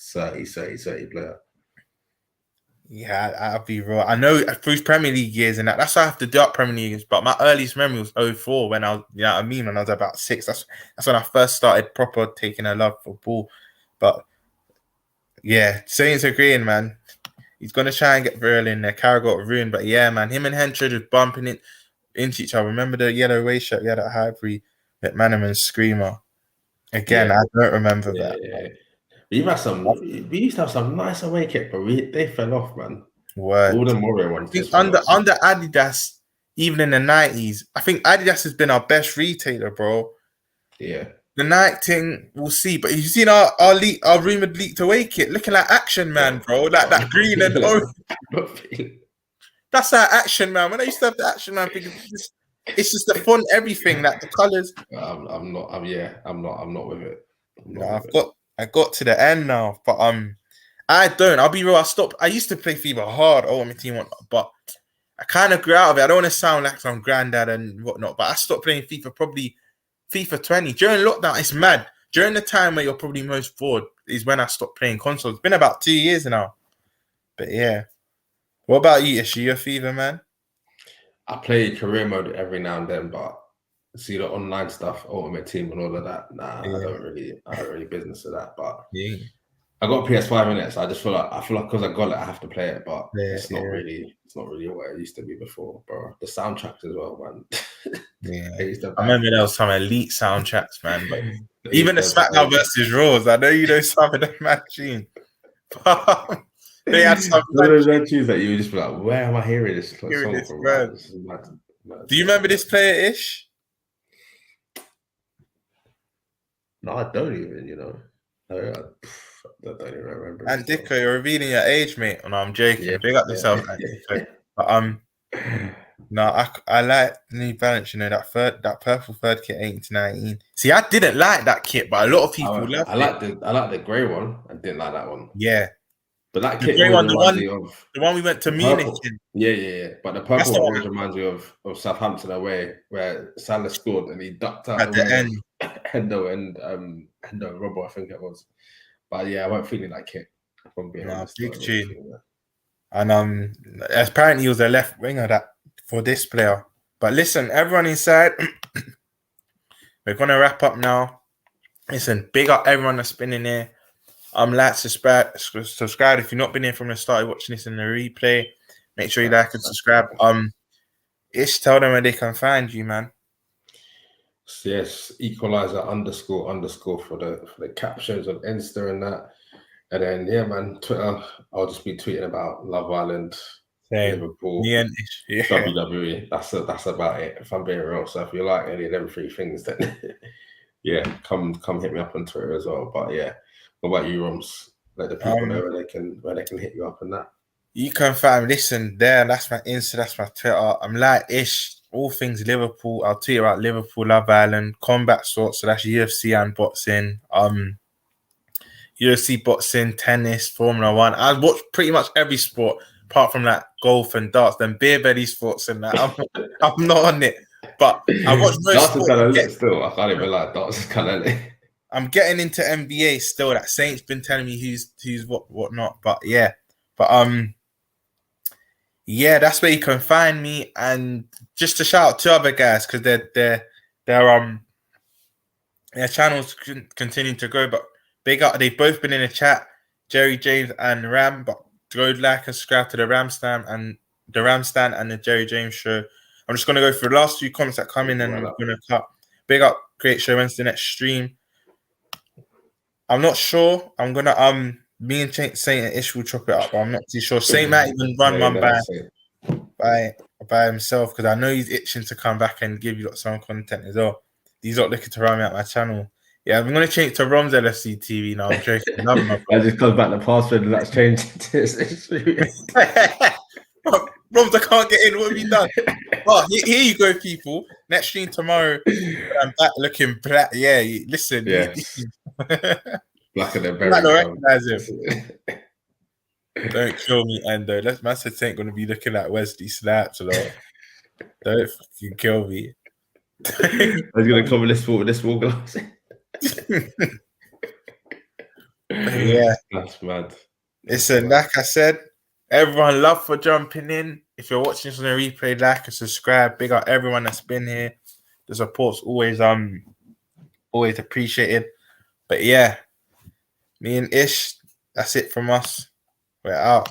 Speaker 1: Yeah, I'll be real. I know through Premier League years and that's why I have to do up Premier League years. But my earliest memory was 2004 when I was, when I was about 6. That's when I first started proper taking a love for ball. But yeah, Saints agreeing, man. He's gonna try and get Barella in there. Carragher got ruined, but yeah, man, him and Hencho just bumping it into each other. Remember the yellow away shirt? We had at Highbury, McManaman screamer. Again, I don't remember that.
Speaker 2: Yeah. We used to have some nice away kit, but they fell off, man.
Speaker 1: Word.
Speaker 2: All the Morio ones.
Speaker 1: Under Adidas, even in the 90s, I think Adidas has been our best retailer, bro.
Speaker 2: Yeah.
Speaker 1: The Nike thing, we'll see. But you've seen our rumored leaked away kit looking like Action Man, bro. Like that green and orange. That's our Action Man. When I used to have the Action Man thing, it's just the font, everything, like the colours.
Speaker 2: I'm not with it.
Speaker 1: I got to the end now, but I don't. I'll be real. I used to play FIFA hard, Ultimate Team, whatnot, but I kind of grew out of it. I don't want to sound like some granddad and whatnot, but I stopped playing FIFA probably FIFA 20 during lockdown. It's mad. During the time where you're probably most bored is when I stopped playing consoles. It's been about 2 years now, but yeah. What about you? Is she your FIFA man?
Speaker 2: I play career mode every now and then, but see the online stuff, Ultimate Team and all of that. Nah, I don't really business with that. But I got PS5 in it, so I feel like because I got it, I have to play it. But it's not really what it used to be before, bro. The soundtracks as well, man.
Speaker 1: I remember there was some elite soundtracks, man. But even the SmackDown versus Raws, I know you know some of them machine. They had some
Speaker 2: those tunes that you would just be like, where am I hearing this song from? Mad.
Speaker 1: Do you remember this player, Ish?
Speaker 2: No, I don't even, I don't even remember.
Speaker 1: And Dicko, you're revealing your age, mate. Oh, no, I'm joking. Yeah, big up yourself, But no, I like the New Balance, that purple third kit 18-19. See, I didn't like that kit, but a lot of people love it.
Speaker 2: I like the grey one. I didn't like that one.
Speaker 1: Yeah.
Speaker 2: But that
Speaker 1: The
Speaker 2: kit
Speaker 1: grey
Speaker 2: always
Speaker 1: one,
Speaker 2: reminds me of
Speaker 1: the one we went to
Speaker 2: the
Speaker 1: Munich
Speaker 2: purple.
Speaker 1: in.
Speaker 2: Yeah. But the
Speaker 1: That's
Speaker 2: purple
Speaker 1: the
Speaker 2: one
Speaker 1: one
Speaker 2: always reminds me of Southampton away, where Salah scored and he ducked out
Speaker 1: at
Speaker 2: the
Speaker 1: the
Speaker 2: way of
Speaker 1: end.
Speaker 2: Hendo and Robbo, I think it was. But yeah, I wasn't feeling that kit. If I'm being
Speaker 1: No,
Speaker 2: honest,
Speaker 1: big
Speaker 2: I wasn't
Speaker 1: tune.
Speaker 2: feeling that.
Speaker 1: And apparently he was a left winger that for this player. But listen, everyone inside, we're gonna wrap up now. Listen, big up everyone that's been in here. Like, subscribe if you've not been here from the start, watching this in the replay. Make sure you like and subscribe. Ish, tell them where they can find you, man.
Speaker 2: Yes, equalizer __ for the captions on Insta and that. And then yeah, man, Twitter, I'll just be tweeting about Love Island, Liverpool,
Speaker 1: Me and Ish. Yeah.
Speaker 2: WWE. That's about it. If I'm being real. So if you like any of them three things, then yeah, come hit me up on Twitter as well. But yeah, what about you, Romz? Let the people know where they can hit you up and that.
Speaker 1: You can find listen there. That's my Insta. That's my Twitter. I'm like Ish. All things Liverpool. I'll tweet about Liverpool, Love Island, combat sports. So that's UFC and boxing. UFC, boxing, tennis, Formula One. I watch pretty much every sport apart from like golf and darts. Then beer belly sports and that. I'm not on it, but I watch most
Speaker 2: darts
Speaker 1: sports.
Speaker 2: Is kind of lit still. I can't even lie. Darts is kind of lit.
Speaker 1: I'm getting into NBA still. That Saint's been telling me who's what not. But yeah, yeah, that's where you can find me. And just to shout out to other guys because their channels continue to grow. But big up, they've both been in the chat, Jerry James and Ram. But go like and subscribe to the Ram Stand and the Jerry James show. I'm just gonna go through the last few comments that come in and I'm gonna cut. Big up, great show. When's the next stream? I'm not sure. I'm gonna me and Saint and Ish will chop it up, but I'm not too sure. Saint might even run one by himself because I know he's itching to come back and give you some content as well. He's not looking to run me out my channel. Yeah, I'm gonna change to Romz LFCTV now. I'm joking.
Speaker 2: I just comes back the password and that's changed.
Speaker 1: Romz, I can't get in. What have you done? Oh, here you go, people. Next stream tomorrow. I'm back looking black. Yeah, listen.
Speaker 2: Yes. Blacker than
Speaker 1: berry. I don't recognize him. Don't kill me, Endo. Let's man said ain't gonna be looking at Wesley Snaps or not. Don't fucking kill me.
Speaker 2: I was gonna come with this small glass.
Speaker 1: Yeah,
Speaker 2: that's mad.
Speaker 1: Listen, like I said, everyone love for jumping in. If you're watching this on a replay, like and subscribe. Big up everyone that's been here. The support's always appreciated. But yeah, me and Ish, that's it from us. We're out.